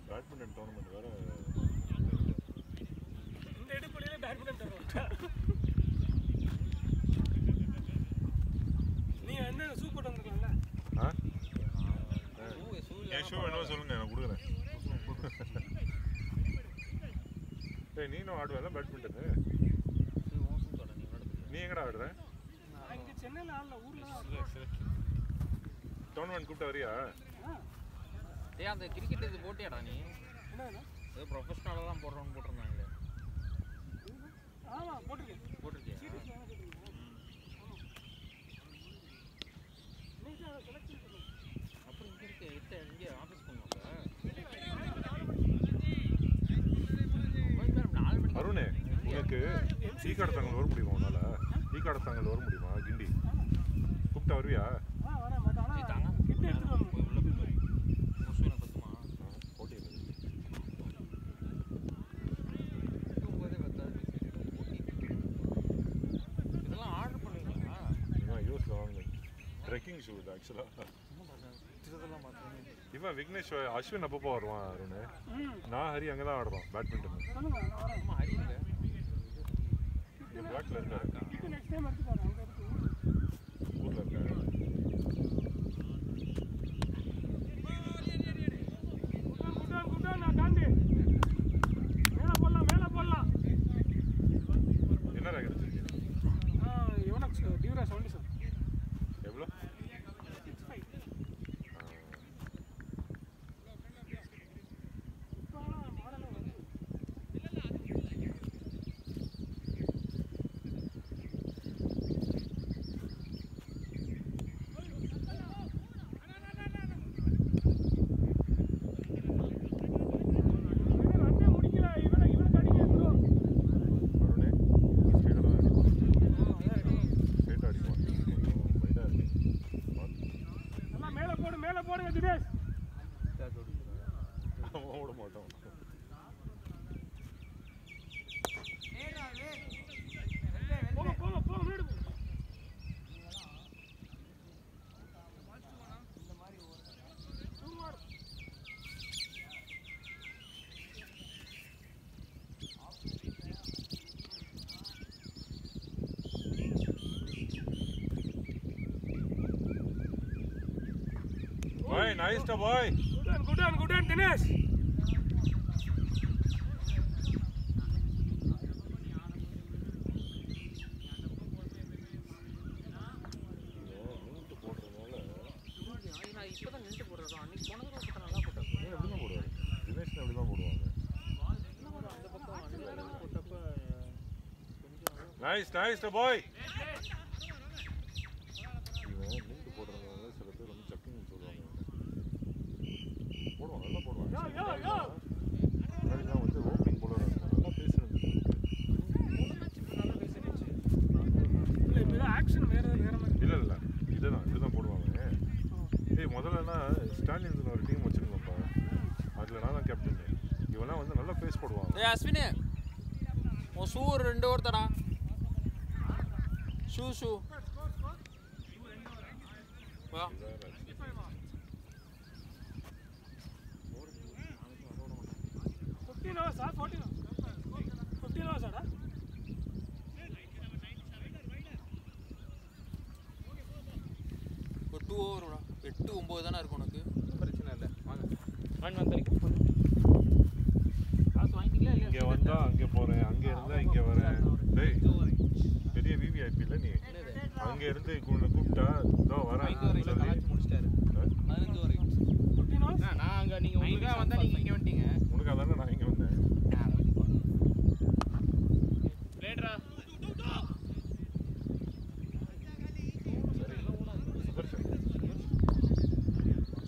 Badminton tournament வேற இந்த எடுப்படியில பேட்மிண்டன் டோர்னமெண்ட் நீ என்ன சூ போட்டு வந்திருக்கல ஏன் ஷூ வேணும் சொல்லுங்க நான் கொடுக்குறேன் டேய் நீனும் ஆடுவல பேட்மிண்டன் நீ எங்கடா ஆடுற இங்க சென்னையில ஆடல ஊர்ல டோர்னமெண்ட் கூப்பிட்டு வரியா ஏய் அந்த கிரிக்கெட் இது போட்டியாடா நீ என்னடா ஏதோ ப்ரொஃபஷனலா தான் போடுறோம்னு போட்டுருந்தாங்களே ஆமா போட்டுருக்கேன் போட்டுருக்கியா அப்புறம் இங்க இருக்கு இங்க ஆஃபீஸ் பண்ணுவாங்க அருணே உனக்கு டீ கடை தங்கல் வர முடியுமா உன்னால டீ கடை தங்கல் வர முடியுமா கிண்டி கூப்பிட்டா வருவியா வரேன் பட் ஆனா கிட்ட எடுத்துட்டு வரணும் ட்ரெக்கிங் ஷூ இது ஆக்சுவலாக இவன் விக்னேஷ் அஸ்வின் அப்பப்போ வருவான் அருண் நான் ஹரி அங்கே தான் ஆடுறோம் பேட்மிண்டன் பிளாக்ல இருக்கா ஊரில் இருக்கா என்ன ரேக் எடுத்துருக்கீங்க டியூரா 77 எவ்வளோ ஓட மாட்டோம் Boy, nice to boy. Good on, Dinesh. Nice to boy. இவன் லிங்க் போடுறதுனால சில பேர் வந்து சக்குன்னு சொல்லுவாங்க டேய் முதல்லனா ஸ்டாண்டிங்ஸ்ல ஒரு டீம் வச்சிருந்தோம்ப்பா. அதுல நான் தான் கேப்டன். இவெல்லாம் வந்து நல்லா பேஸ் போடுவாங்க. ஏய் அஸ்வினே உன் ஷூ ரெண்டு ஓர்த்தடா. ஷூ வா. 15 hours 14 15 hours ஆடா. ஒரு 2 ஓவர்டா. 8 9 தான இருக்கு உனக்கு. பிரச்சனை இல்ல. வாங்க. வாங்க காசு வாங்கிட்டீங்களா இல்ல? இங்க வந்தா அங்க போறேன், அங்க இருந்தா இங்க வரேன். டேய் பெரிய விவிஐபி இல்ல நீ. அங்க இருந்து கூப்பிட்டா இதோ வரேன் சொல்லி காலேஜ் முடிச்சிட்டாரு. 15 வரைக்கும். 15 hours நான் அங்க நீங்க ஒழுங்கா வந்தா நீங்க இங்க வந்துட்டீங்க. உனக்கு அதானே நான் இங்க வந்தேன். லேட்ரா.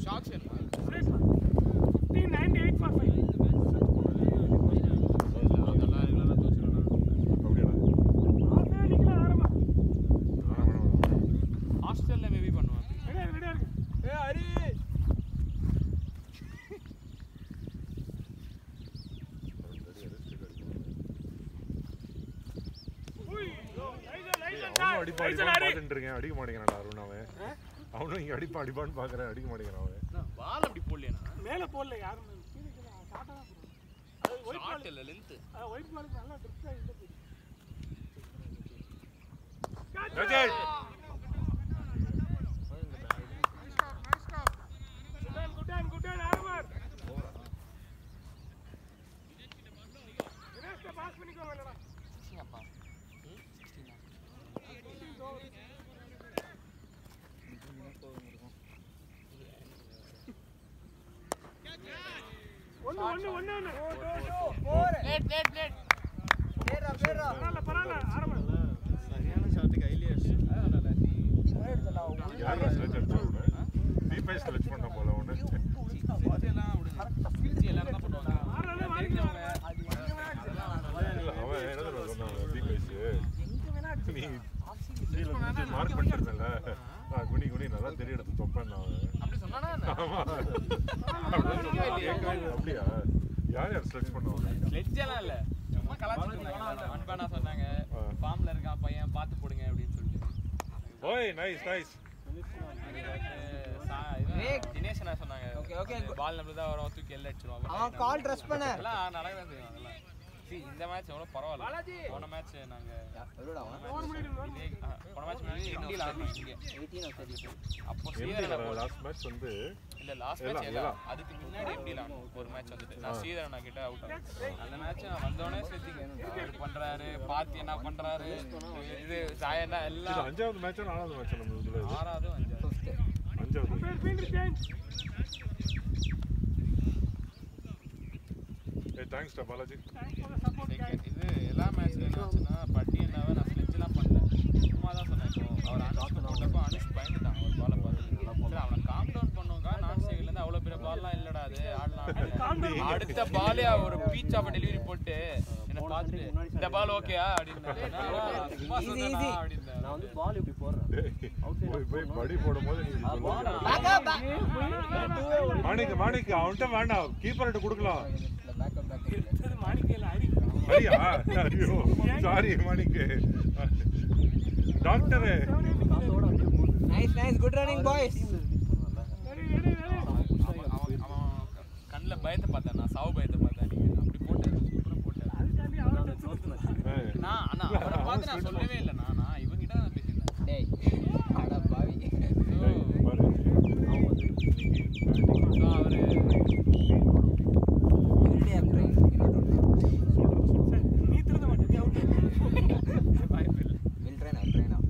ஷாட்ஸ் என்ன? 1598 for 5. அதெல்லாம் ரெகுலரா தோச்சிரணும். அப்படியே ஆஃபே நிக்கல ஆரம்ப. ஹாஸ்டல்ல மேபி பண்ணுவாங்க. ரெடியா இருக்கு. ஏய் ஹரி. அடிக்க மாட்டேங்கிறான் அருண் அவன். அவனும் இங்க அடிப்பான்னு பாக்குறேன், அடிக்க மாட்டேங்கிறான் அவன். பால் அப்படி போடலையா? மேல போடல யாரும். கீழ ஷாட்டா தான் போடுறாங்க. அது ஒயிட் பால் இல்ல லெந்த். ஒயிட் பால் நல்லா ட்ரிப்ஸா இல்ல போகுது. Rajesh Good on, Armor. Finish the pass பண்ணிக்கோங்க இல்லடா. 16 அப்பா. 16 1 லேட் பரவாயில்ல ஆரம்பம் சரியான ஷாட்டுக்கு ஐலியஸ். யாரா ஸ்லெட்ச் அடிச்சாங்க? டிபை ஸ்லெட்ச் பண்ண போல ஒண்ணு. எல்லாம் விடுங்க. எல்லாரும் தான் பண்ணுவாங்க. அவன் என்ன சொன்னான் டிபைஸ் நீ கீழ வந்து மார்க் பண்ணிருந்தல. குனி நல்லா தெரிய எடுத்து தொப்பேன் அவன். அப்படி சொன்னானா? ஆமா. அப்படியா? யார் ஸ்லெட்ச் பண்ணுவாங்க? ஸ்லெட்ச் எல்லாம் இல்ல. சும்மா கலாச்சிட்டு அன்பானா சொன்னாங்க. ஃபார்ம்ல இருக்கான் பையன் பார்த்து போடுங்க அப்படின்னு சொல்லிட்டு. ஓய் நைஸ். தினேஷ் என்ன சொன்னாங்க? ஓகே பால் நம்ம தான் வரோம் தூக்கி எல்ல அடிச்சிரோம். அவன் கால் ட்ரெஸ் பண்ண எல்லாம் நடக்கவே செய்வாங்க எல்லாம். இந்த மேட்ச் எவ்வளவு பரவாயில்ல. போன மேட்ச் நாங்க போன மேட்ச் இந்தியில ஆடினோம் இங்க 18 சரி. அப்போ லாஸ்ட் மேட்ச் வந்து இல்ல லாஸ்ட் மேட்ச் இல்ல அதுக்கு முன்னாடி இந்தியில ஆடினோம் ஒரு மேட்ச் வந்துட்டு நான் ஸ்ரீதரன் கிட்ட அவுட் ஆனேன். அந்த மேட்ச் வந்தோனே செஞ்சிங்க பண்றாரு பாத்தி என்ன பண்றாரு இது சாயனா எல்லாம் அஞ்சாவது மேட்ச் நாலாவது மேட்ச் நம்ம இதுல ஆறாவது அஞ்சாவது தேங்க்ஸ் டா பாலாஜி. இது எல்லா மேட்ச்ல என்னாச்சுன்னா பட்டி என்னவே நான் ஸ்லெட்ச்லாம் பண்ணல. சும்மா தான் சொன்னேன். இப்போ அவர் அனுஷ் போட்டப்போ அனுஷ் பயந்துட்டான் ஒரு பாலை பார்த்து. சரி அவனை காம் டவுன் பண்ணுவாங்க. நான் சேவிலேருந்து அவ்வளோ பெரிய பால்லாம் இல்லடா அது ஆடலாம். அடுத்த பாலே ஒரு பீச் ஆஃப் டெலிவரி போட்டு என்ன பார்த்துட்டு இந்த பால் ஓகேயா அப்படின்னு சும்மா சொன்னா அப்படின்னு நான் வந்து பால் இப்படி போடுறேன். போய் படி போடும்போது நீ மாணிக்கு அவன்கிட்ட வேண்டாம் கீப்பர்கிட்ட கொடுக்கலாம். ஐயா ஐயோ சாரி மாணிக்கு doctor. Nice good running boys. கண்ணுல பயத்தை பார்த்தேன் நான் சாவு பயத்தை பார்த்தேன். நீங்க அப்படி போட்டாரு நான் அண்ணா அவரை பார்த்து நான் சொல்லவே இல்லை. நான் இவங்கிட்ட தான் பேசியிருந்தேன். டேய் அட பாவி பாரு அவரு நீ திருந்த மாட்டே அவுட். வாய்ப்பு இல்லை. வில் ட்ரெயின் ஆஃப்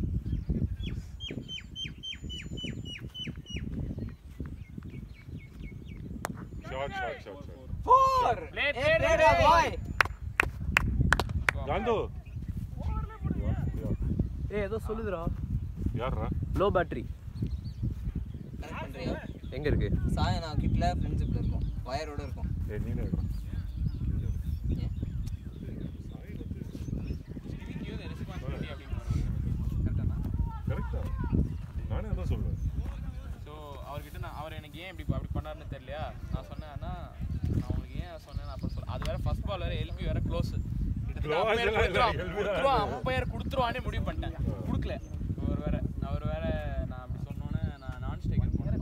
ஷாட் 4 லேட் பாய் காந்து. ஏய் ஏதோ சொல்லுதுடா. யாரா? லோ பேட்டரி கனெக்ட் பண்றியா? எங்க இருக்கு? சாயனா கிட்ல ஃப்ரெண்ட்ஷிப்ல இருக்கும். வயரோட இருக்கும். ஏய் நீ என்ன கரெக்டா நானே அதான் சொல்றேன். ஸோ அவர்கிட்ட நான் ஏன் இப்படி அப்படி பண்ணாருன்னு தெரியலையா நான் சொன்னேன் அண்ணா நான் உங்களுக்கு ஏன் சொன்னேன் அப்புறம் சொல்ல அது வேற ஃபர்ஸ்ட் பால் வேற எல்பி வேற க்ளோஸ் அம்பையர் கொடுத்துருவானே முடிவு பண்ணிட்டேன் கொடுக்கல அவர் வேற நான் அப்படி சொன்னோன்னே நான் நான் ஸ்ட்ரைக் போனேன்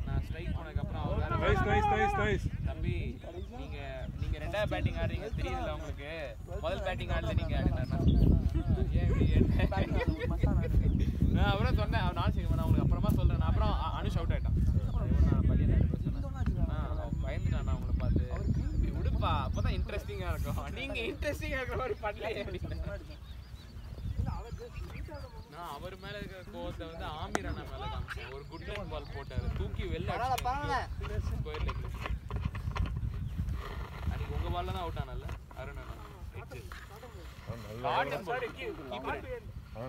நான் ஸ்ட்ரைக் போனதுக்கப்புறம் அவர் வேற தம்பி நீங்க ரெண்டாவது பேட்டிங் ஆடுறீங்க தெரியுதுல்ல உங்களுக்கு முதல் பேட்டிங் ஆடல நீங்க நான் அவரே சொன்னேன் நான் ஸ்ட்ரைக் பண்ண உங்களுக்கு அப்புறமா சொல்றேன் நான் அப்புறம் அனுஷ் அவுட் ஆயிட்டான் நான் பள்ளியில் பயந்துட்டான் நான் உங்களை பார்த்து விடுப்பா அப்பதான் இன்ட்ரெஸ்டிங்கா இருக்கும் நீங்க இன்ட்ரெஸ்டிங்கா இருக்கிற மாதிரி பண்ணலையே நான் அவர் மேல இருக்கிற கோவத்தை வந்து ஆமீர் அண்ணா மேல காமிச்சேன் ஒரு குட் லைன் பால் போட்டாரு தூக்கி வெளில போயிடல அன்னைக்கு உங்க பால்ல தான் அவுட் ஆனல்ல அருண் அண்ணா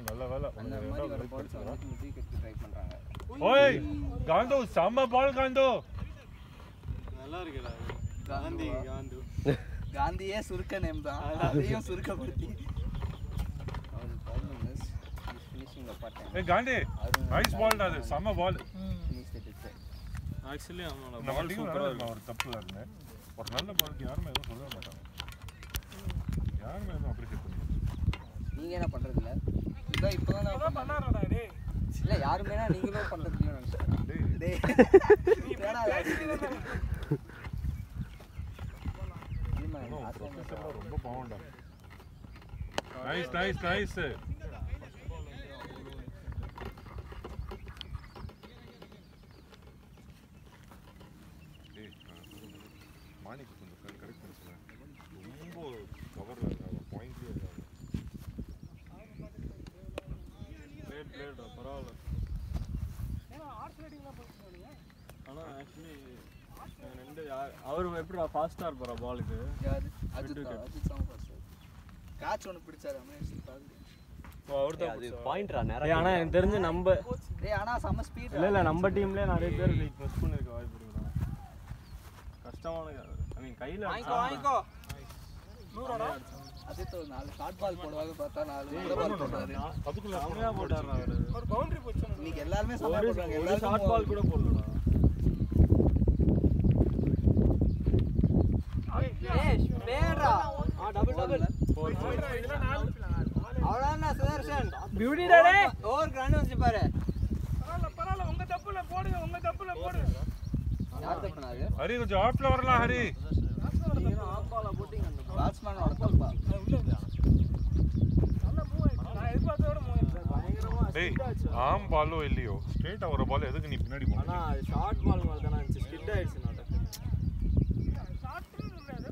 நல்ல வேலை அந்த மாதிரி ஒரு பால்ஸ் வந்து விக்கெட் ட்ரை பண்றாங்க. ஓய் காந்தோ சம்ம பால் காந்தோ நல்லா இருக்குடா காந்தியே சுருக்க நேம் தான் அதையும் சுருக்கப்படுத்தி அவர் problem is finishing the bat. ஏய் காந்தி நைஸ் பால் அது சம்ம ball. Finish the tick. Actually அவனோட பால் சூப்பரா இருக்கு. ஒரு தப்பு இல்ல. ஒரு நல்ல பாலுக்கு யாருமே எதுவும் சொல்ல மாட்டாங்க. யாருமே எதுவும் அப்ரிஷியேட் பண்ண மாட்டாங்க. நீங்க என்ன பண்றது இல்ல? இதோ இப்போதான் பண்ணாறடா டேய். இல்ல யாருமேனா நீங்களும் பண்றது இல்ல நினைச்சேன். டேய் நீ பேடா ரொம்ப பாவம்டா. நைஸ் மாணிக்கு கொஞ்சம் கரெக்ட் பண்ண சொல்றேன். ரொம்ப கவர்ல இருக்காங்க பாயிண்ட்லயே இருக்காங்க. பிளேட் பரவாயில்ல. ஏன்னா ஆர்ட் ரைடிங்லாம் போறீங்க. ஆனா ஆக்சுவலி ரெண்டு அவர் எப்படி ஃபாஸ்டா இருப்பாரா பாலுக்கு யாரு அஜித் சாங் ஃபர்ஸ்ட் கேட்ச் ஒன்னு பிடிச்சாரு அமேஷ் பாருங்க. அவர்தான் அது பாயிண்ட்ரா நேரா. ஆனா எனக்கு தெரிஞ்சு நம்ம டேய் ஆனா செம ஸ்பீட் இல்ல நம்ம டீம்லயே நிறைய பேர் லைக் மிஸ் பண்ணிருக்க வாய்ப்பு இருக்குடா. கஷ்டமான ஐ மீன் கையில வாங்கிக்கோ 100 அஜித் ஒரு 4 ஷார்ட் பால் போடுவாங்க பார்த்தா 4 கூட பால் போட்டாரு. அதுக்குள்ள செமையா போட்டாருடா அவரு. ஒரு பவுண்டரி பொசிஷன். இன்னைக்கு எல்லாரும் செமையா போடுறாங்க. ஒரு எல்லாரும் ஷார்ட் பால் கூட போடலடா. ஏய் பேடா. டபுள் இதுல 4 அவ்வளவுதான் சுதர்ஷன். பியூட்டி டே. ஓவர் கிரவுண்ட் வந்து பாரு. பரவாயில்ல உங்க தப்புல போடுங்க. யார் தப்புனாரு? ஹரி கொஞ்சம் ஆஃப்ல வரலாம் ஹரி. நீங்க ஆஃப் பால போடிங்க அந்த பேட்ஸ்மேன் தப்பா. நல்ல மூவ் ஆயிடுச்சு. நான் எதிர்பார்த்ததோட மூவ் ஆயிடுச்சு. பயங்கரமா டேய் ஆம் பாலோ இல்லையோ ஸ்ட்ரைட்டா ஒரு பால் எதுக்கு நீ பின்னாடி போற? ஆனா ஷார்ட் பால் மாதிரி தான இருந்துச்சு. ஸ்கிட் ஆயிடுச்சு நான் ஷார்ட் இல்ல அது.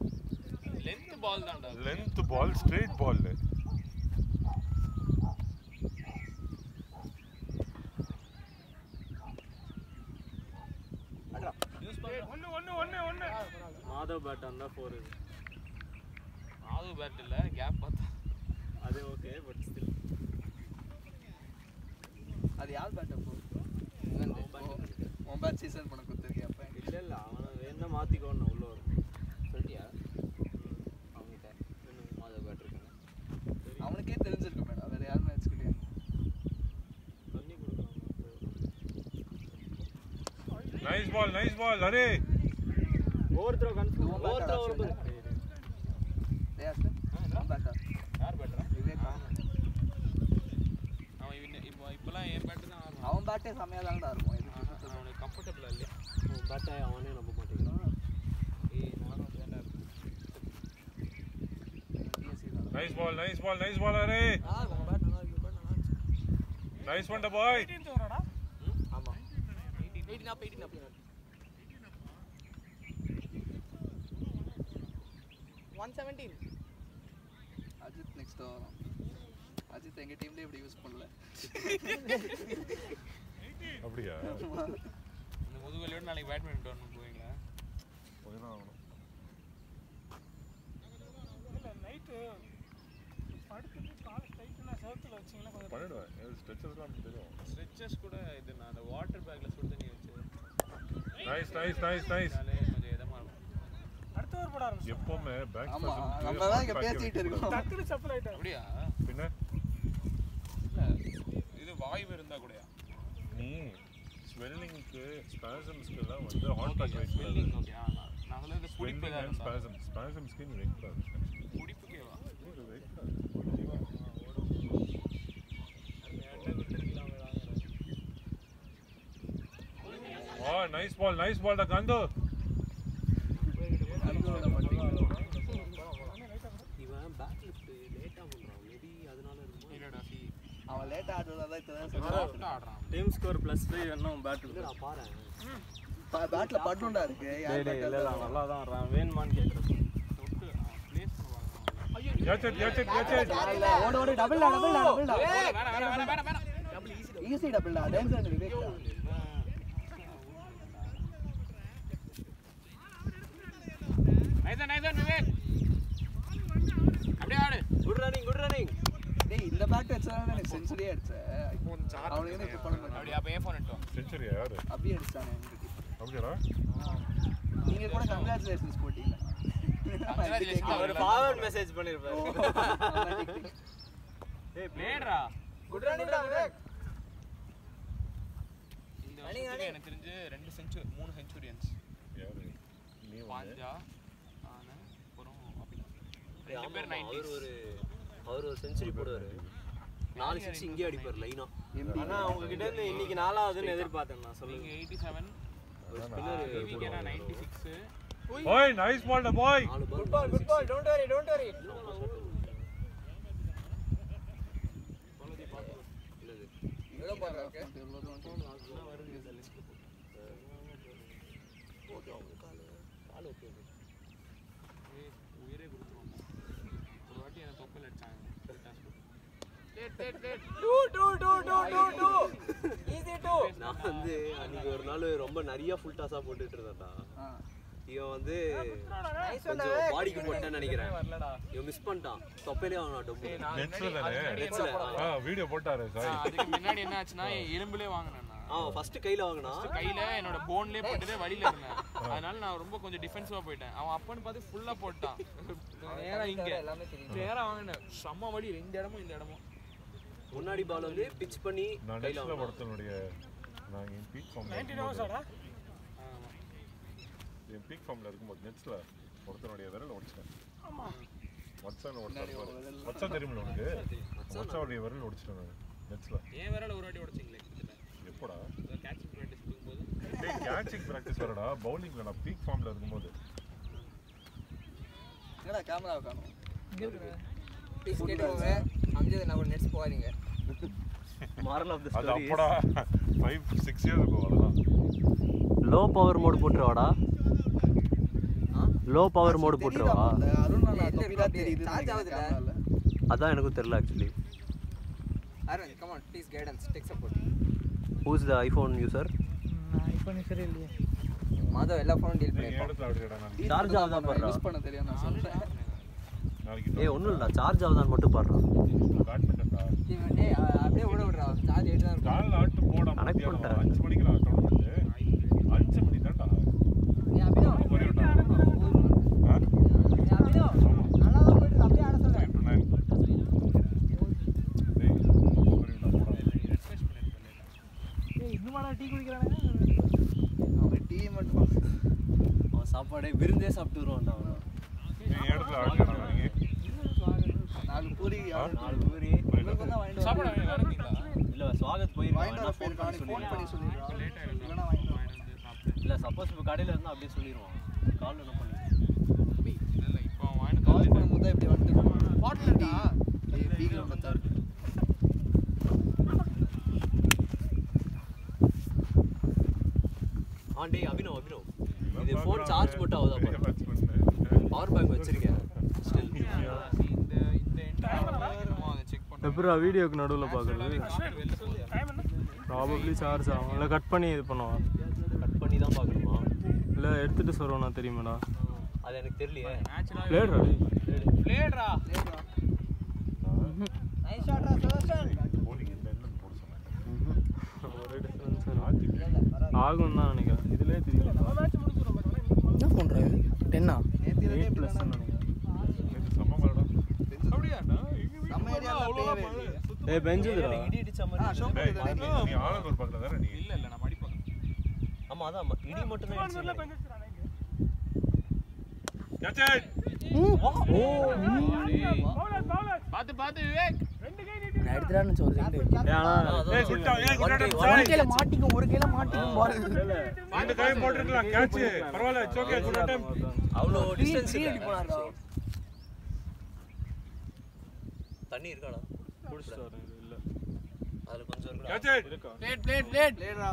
லென்த் பால் தான்டா லென்த் பால் ஸ்ட்ரைட் பால். ஒன்னு மாதவ் பேட் அந்த 4 இது. மாது பேட் இல்ல கேப் பார்த்தா அது ஓகே பட் ஸ்டில் அது யார் பேட் அப்போ உன் பேட் சீசன் பண்ண கொடுத்துருக்கேன் அப்ப இல்ல அவன வேணா மாத்திக்கோன்னு உள்ள வரும். சொல்லியா? அவங்கிட்ட மாத பேட் இருக்குன்னு. அவனுக்கே தெரிஞ்சிருக்கு மேடம். வேற யார் மேட்ச் கிடையாது. பண்ணி கொடுக்கறாங்க. Nice ball Hari. Over throw confirm. Over throw ஒரு டேய் சார் பேட்டா யார் பேட்ரா விவேக் அவன் இப்போலாம் ஏன் பேட் தான் ஆடுறான். அவன் பேட்டே செமையா தான்டா இருக்கும். இது அவனுக்கு கம்ஃபர்டபிளா இல்லையா? பேட்டை அவனே நம்ப மாட்டேங்கிறான். ஏய் நானும் வேண்டா இருக்கு. Nice ball Hari. Nice one boy. 18 ஓவரடா. ஆமா 18 up 117. அஜித் நெக்ஸ்ட் வரும். அஜித் எங்க டீம்ல இப்படி யூஸ் பண்ணல. அப்படியா? இந்த முதுகுலியோட நாளைக்கு பேட்மிண்டன் டோர்னமெண்ட் போவீங்களா? போயிதான் ஆகணும். இல்ல நைட் படுத்துட்டு கால் ஸ்ட்ரைட்டா சர்க்கிள் வச்சீங்கன்னா கொஞ்சம் பண்ணிடுவேன். ஸ்ட்ரெச்சஸ்லாம் தெரியும். ஸ்ட்ரெச்சஸ் கூட இது நான் அந்த வாட்டர் பேக்ல சுடு தண்ணி வச்சு நைஸ் அதனாலே கொஞ்சம் இதமா இருக்கும். அடுத்த ஓவர் போட ஆரம்பிச்சு. எப்பவுமே பேக் ஆமா நம்ம தான் இங்க பேசிட்டு இருக்கோம். டக்குனு சப்ளை ஆயிட்டா. அப்படியா? பின்ன இது வாய்வு இருந்தா கூடயா? நீ ஸ்வெல்லிங்க்கு ஸ்பாசம்ஸ்க்கு எல்லாம் வந்து ஹாட் பேக் வைக்க ஸ்வெல்லிங் ஓகே நான் சொல்றது புடிப்பு தான் ஸ்பாசம்ஸ்க்கு நீ வைக்கக்கூடாது புடிப்புக்கேவா Oh, nice ball, the Gandhu. இவன் பேக் லிஃப்ட் லேட்டா பண்றான் மேபி அதனால இருக்குமா இல்லடா சி அவன் லேட்டா ஆடுறதால இப்பதான் ஆடுறான் டீம் ஸ்கோர் +5 இன்னும் பேட் இல்லடா பாரு பேட்ல பட்டுண்டா இருக்கு இல்ல நல்லா தான் ஆடுறான் வேணுமான்னு கேக்குறேன் தொட்டு ப்ளேஸ் பண்ணுவாங்க ஓடு ஓடு டபுள் டா வேணாம் ஈஸி டபுள் டா டான்ஸ் விவேக் நைதன் விவேக் அப்படியே ஆடு குட் ரன்னிங் டேய் இந்த பேட் வச்சதால எனக்கு செஞ்சுரி அடிச்ச அவனுக்கு என்ன இப்ப பண்ண அப்படியே அப்ப ஏ ஃபோன் எடுத்தோம் செஞ்சுரி யாரு அப்படியே அடிச்சானே அப்படிடா நீங்க கூட கங்க்ராச்சுலேஷன்ஸ் போட்டீங்க அவர் ஃபார்வர்ட் மெசேஜ் பண்ணிருப்பாரு ஏய் பிளேடரா குட் ரன்னிங் விவேக் இந்த வருஷத்துல எனக்கு தெரிஞ்சு 3 செஞ்சுரியன்ஸ் யாரு நீ பாஞ்சா ஆனா அப்புறம் ரெண்டு பேர் 90 அவர் ஒரு செஞ்சுரி போடுவாரு 4 6 இங்கே அடிப்பார் லைனா ஆனா அவங்க கிட்ட இருந்து இன்னைக்கு 4ஆவதுன்னு எதிர்பார்த்தேன் நான் சொல்லுங்க நீங்க 87 ஒரு ஸ்பின்னர் இவிக்கு நான் 96 ஓய் நைஸ் பால் ட bye good ball don't worry எவ்வளவு பால் ஓகே உயிரே கொடுத்துருவாங்க ஒரு வாட்டி என்ன தொப்பல் அடிச்சாங்க நான் வந்து அன்னைக்கு ஒரு நாள் ரொம்ப நிறைய ஃபுல் டாஸா போட்டுட்டு இருந்தேன்டா இவன் வந்து கொஞ்சம் பாடிக்கு போட்டேன்னு நினைக்கிறேன் இவன் மிஸ் பண்ணிட்டான் தொப்பையிலே அவன் டொம்பு நெட்ஸ்ல தானே வீடியோ போட்டாரு சாய் அதுக்கு முன்னாடி என்ன ஆச்சுன்னா எலும்புலே வாங்கினேன் அவன் ஃபர்ஸ்ட் கையில வாங்கினா கையில என்னோட போன்லயே போட்டதே வலியில இருந்தேன் அதனால நான் ரொம்ப கொஞ்சம் டிஃபென்சிவா போயிட்டேன் அவன் அப்பன்னு பார்த்து ஃபுல்லா போட்டான் நேரா இங்க நேரா வாங்கினேன் செம்ம வலி இந்த இடமும் முன்னாடி பால் வந்து பிட்ச் பண்ணி நான் கையில நெட்ஸ்ல ஒருத்தனுடைய நான் என் பீக் ஃபார்ம்ல இருக்கும்போது நெட்ஸ்ல ஒருத்தனுடைய விரல் ஒடிச்சிட்டேன் மச்சான் தெரியுமில்ல உனக்கு மச்சானுடைய விரல் ஒடிச்சிட்டேன் நான் நெட்ஸ்ல ஏன் விரல ஒரு வாட்டி உடைச்சிங்களே எப்படா கேட்சிங் பிராக்டிஸ் பண்ணும்போது டேய் கேட்சிங் பிராக்டிஸ் வரடா பவுலிங்ல நான் பீக் ஃபார்ம்ல இருக்கும்போது என்னடா கேமரா காணோம் ப்ளீஸ் கேட்டுக்கோங்க அம்ஜத் நான் ஒரு நெட்ஸ் போகாதீங்க மாரல் ஆஃப் தி அது ஸ்டோரி அப்படா 5-6 இயர்ஸ் ago அதான் லோ பவர் மோட் போட்டுறவாடா லோ பவர் மோட் போட்டுறவா அருண் நான் தொப்பிடா தெரியுது சார்ஜ் ஆகுதுல அதான் எனக்கு தெரியல actually Arun come on please guidance take support who is the iPhone user iPhone user இல்லையே மாதவ் எல்லா ஃபோனும் டீல் நீ பண்ணிருக்கோம் இடத்துல அப்படிடா நான் சார்ஜ் ஆகுதா பாருடா யூஸ் பண்ண தெரியும் நான் சொல்றேன் நாளைக்கு ஏய் ஒண்ணும் இல்ல சார்ஜ் ஆகுதான்னு மட்டும் பாருடா பேட்மிண்டன்டா டேய் அப்படியே ஓட விடுறா சார்ஜ் ஏறிட்டு தான் இருக்கும் காலைல ஆட்டு போட கனெக்ட் பண்ணிட்டேன் 5 மணிக்கு நான் டோர்னமெண்ட் 5 மணி தான்டா நீ அபினவ் ஒரே விட்டா நீ அபினவ் நல்லா தான் போயிட்டு அப்படியே ஆட சொல்ல 9 to 9 டேய் ஒரே விட்டா போடா ஏய் இன்னுமாடா டீ குடிக்கறானே அவன் டீ மட்டும் அவன் சாப்பாடே விருந்தே சாப்பிட்டு வருவான்டா அவன் நீ இடத்துல ஆடுடா நீங்க 4 பூரி 4 பூரி உங்களுக்கு தான் வாங்கிட்டு சாப்பாடு வேணுங்களா இல்ல ஸ்வாகத் வாங்கிட்டு வர போயிருக்கான் ஃபோன் பண்ணி சொல்லிடுறா லேட் ஆயிடும் இல்லனா வாங்கிட்டு வர இல்ல சப்போஸ் இப்ப கடையில இருந்தா அப்படியே சொல்லிடுவான் கால் என்ன பண்ணு இல்ல இப்போ அவன் வாங்கிட்டு கால் பண்ணும்போது தான் இப்படி வந்துட்டு பாட்டில்டா பீக்ல பார்த்தா ஆண்டி அபினவ் இது ஃபோன் சார்ஜ் மட்டும் ஆகுதா பாரு பவர் பேங்க் வச்சிருக்கேன் ஸ்டில் இந்த என்டையர் செக் பண்ணு எப்பரா வீடியோக்கு நடுவுல பாக்குறது ப்ராபபிலி சார்ஜ் ஆகும் இல்ல கட் பண்ணி இது பண்ணுவான் கட் பண்ணி தான் பார்க்கணுமா இல்ல எடுத்துட்டு சொல்றேனா தெரியுமாடா அது எனக்கு தெரியலையே பிளேட்ரா பிளேடரா நைஸ் ஷாட்ரா சதர்ஷன் bowling இந்த என்ன போட சொன்னேன் ஒரே டிஃபரன்ஸ் ஆகும் தான் நினைக்கிறேன் இதுலயே தெரியல என்ன பண்ற இது 10 8 ப்ளஸ் நினைக்கிறேன் இது சம வரடா அப்படியாடா நம்ம ஏரியால பேவே ஏய் பெஞ்சுதுடா இடி இடிச்ச மாதிரி அசோக் டேய் நீ ஆலங்கூர் பக்கத்துல தானே நீ இல்ல நான் படிப்பேன் ஆமா அதான் இடி மட்டும் தான் கேட்ச் இட் பாத்து பாத்து விவேக் நான் எடுத்துறான்னு சொல்றேன் ஏய் குட்டா ஒரு கையில மாட்டிக்கும் பால் இந்த கை போட்டுக்கலாம் கேட்ச் பரவாயில்லை இட்ஸ் ஓகே குட் அட்டெம் அவ்வளோ டிஸ்டன்ஸ் போனாரா தண்ணி இருக்காடா குடிச்சிட்டு வரேன் இல்ல அதுல கொஞ்சம் இருக்கு கேட்ச் இட் பிளேட்ரா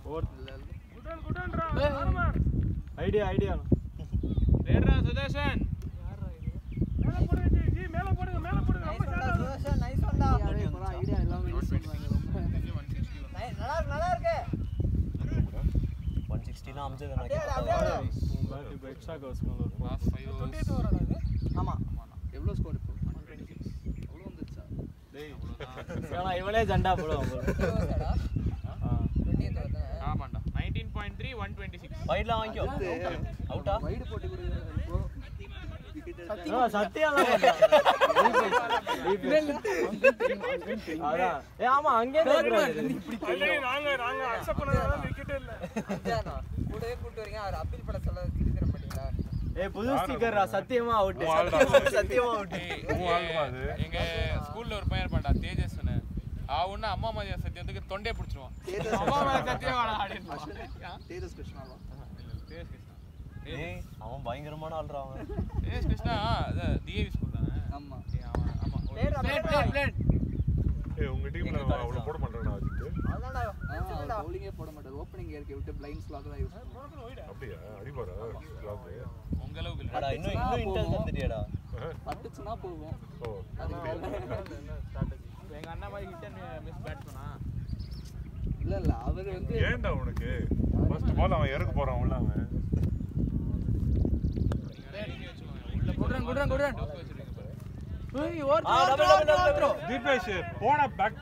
ஓவர் குடன்ரா ஐடியா லேட்ரா சுதர்ஷன் மேல போடுங்க ஜி மேல போடுங்க ரொம்ப ஷார்ட்டா நைஸ் ஒன்டா ஐடியா எல்லாமே சொல்றாங்க ரொம்ப நல்லா இருக்கு 160 னா அம்ஜது நான் பேட் இப்போ எக்ஸ்ட்ரா கவர்ஸ்க்கு ஒரு பாஸ் 5 28 வரடா இது ஆமா எவ்வளவு ஸ்கோர் இப்போ 126 அவ்வளவு வந்துச்சா டேய் ஏனா இவனே ஜண்டா போடுவான் ஆமாண்டா 19.3 126 வைட்ல வாங்கிக்கோ அவுட்டா வைடு போட்டு கொடுங்க இப்போ சத்தியா தான் அதான் ஏ ஆமா அங்கே நாங்க அக்செப்ட் பண்ணாத விக்கெட் இல்ல அஞ்சானா கூடவே கூட்டி வரீங்க அவர் அப்பீல் பண்ண சொல்ல திருப்பி தர மாட்டீங்களா ஏ புது ஸ்டிக்கர்ரா சத்தியமா அவுட் சத்தியமா அவுட் எங்க ஸ்கூல்ல ஒரு பையன் இருப்பான்டா தேஜஸ்னு அவன அம்மா மாதிரி சத்தியத்துக்கு தொண்டே பிடிச்சிருவான் அம்மா மாதிரி சத்தியம் வாடா அப்படினா தேஜஸ் கிருஷ்ணாவா தேஜஸ் கிருஷ்ணா ஏய் அவன் பயங்கரமான ஆள்றா அவன் தேஜஸ் கிருஷ்ணா டிஏவி ஸ்கூல் தானே ஆமா ஆமா பிளேட் ஏய் உங்க டீம்ல அவ்வளவு போட மாட்டாங்கடா அஜித் அதான்டா பவுலிங்கே போட மாட்டார் ஓப்பனிங் ஏர்க்க விட்டு பிளைண்ட் ஸ்லாக் தான் யூஸ் அப்படியே அடிபாரா ஸ்லாப் உங்க அளவுக்கு இல்ல அடா இன்னும் இன்டெல் வந்துட்டியாடா பட்டுச்சுனா போகும் ஓ எங்க அண்ணா மாதிரி ஹிட் அண்ட் மிஸ் பேட்ஸ்மனா இல்ல அவர் வந்து ஏன்டா உனக்கு ஃபர்ஸ்ட் பால் அவன் இறக்க போறான் உள்ள அவன் குட்ரன் ஏய் ஓவர் த்ரோ தீபேஷ் போடா பேக்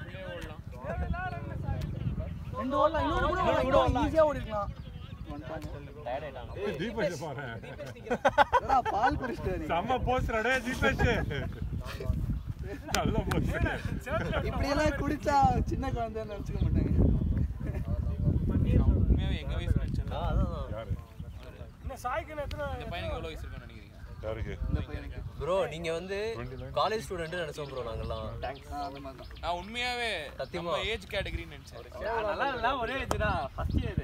ரெண்டு ஓவர்ல இன்னொரு கூட ஈஸியா ஓடிக்கலாம் டயர்ட் ஆயிட்டான் ஏய் தீபேஷ் பாரு என்னடா பால் குடிச்சிட்டாரு செம்ம போஸ்டர் டே தீபேஷ் நல்ல போஸ்டர் இப்படி எல்லாம் குடிச்சா சின்ன குழந்தைன்னு நினைச்சுக்க மாட்டாங்க உண்மையாவே எங்க வயசு நினைச்சேன் அதான் யாரு என்ன சாய்க்கு எத்தனை இந்த பையனுக்கு எவ்வளவு வயசு இருக்குன்னு நினைக்கிறீங்க யாருக்கு ப்ரோ நீங்க வந்து காலேஜ் ஸ்டூடண்ட் நினைச்சோம் ப்ரோ நாங்கலாம் அந்த மாதிரி தான் நான் உண்மையாவே சத்தியமா. நம்ம ஏஜ் கேட்டகரின்னு நினைச்சேன் நல்லா இல்ல ஒரே ஏஜ்டா ஃபர்ஸ்ட் இயர்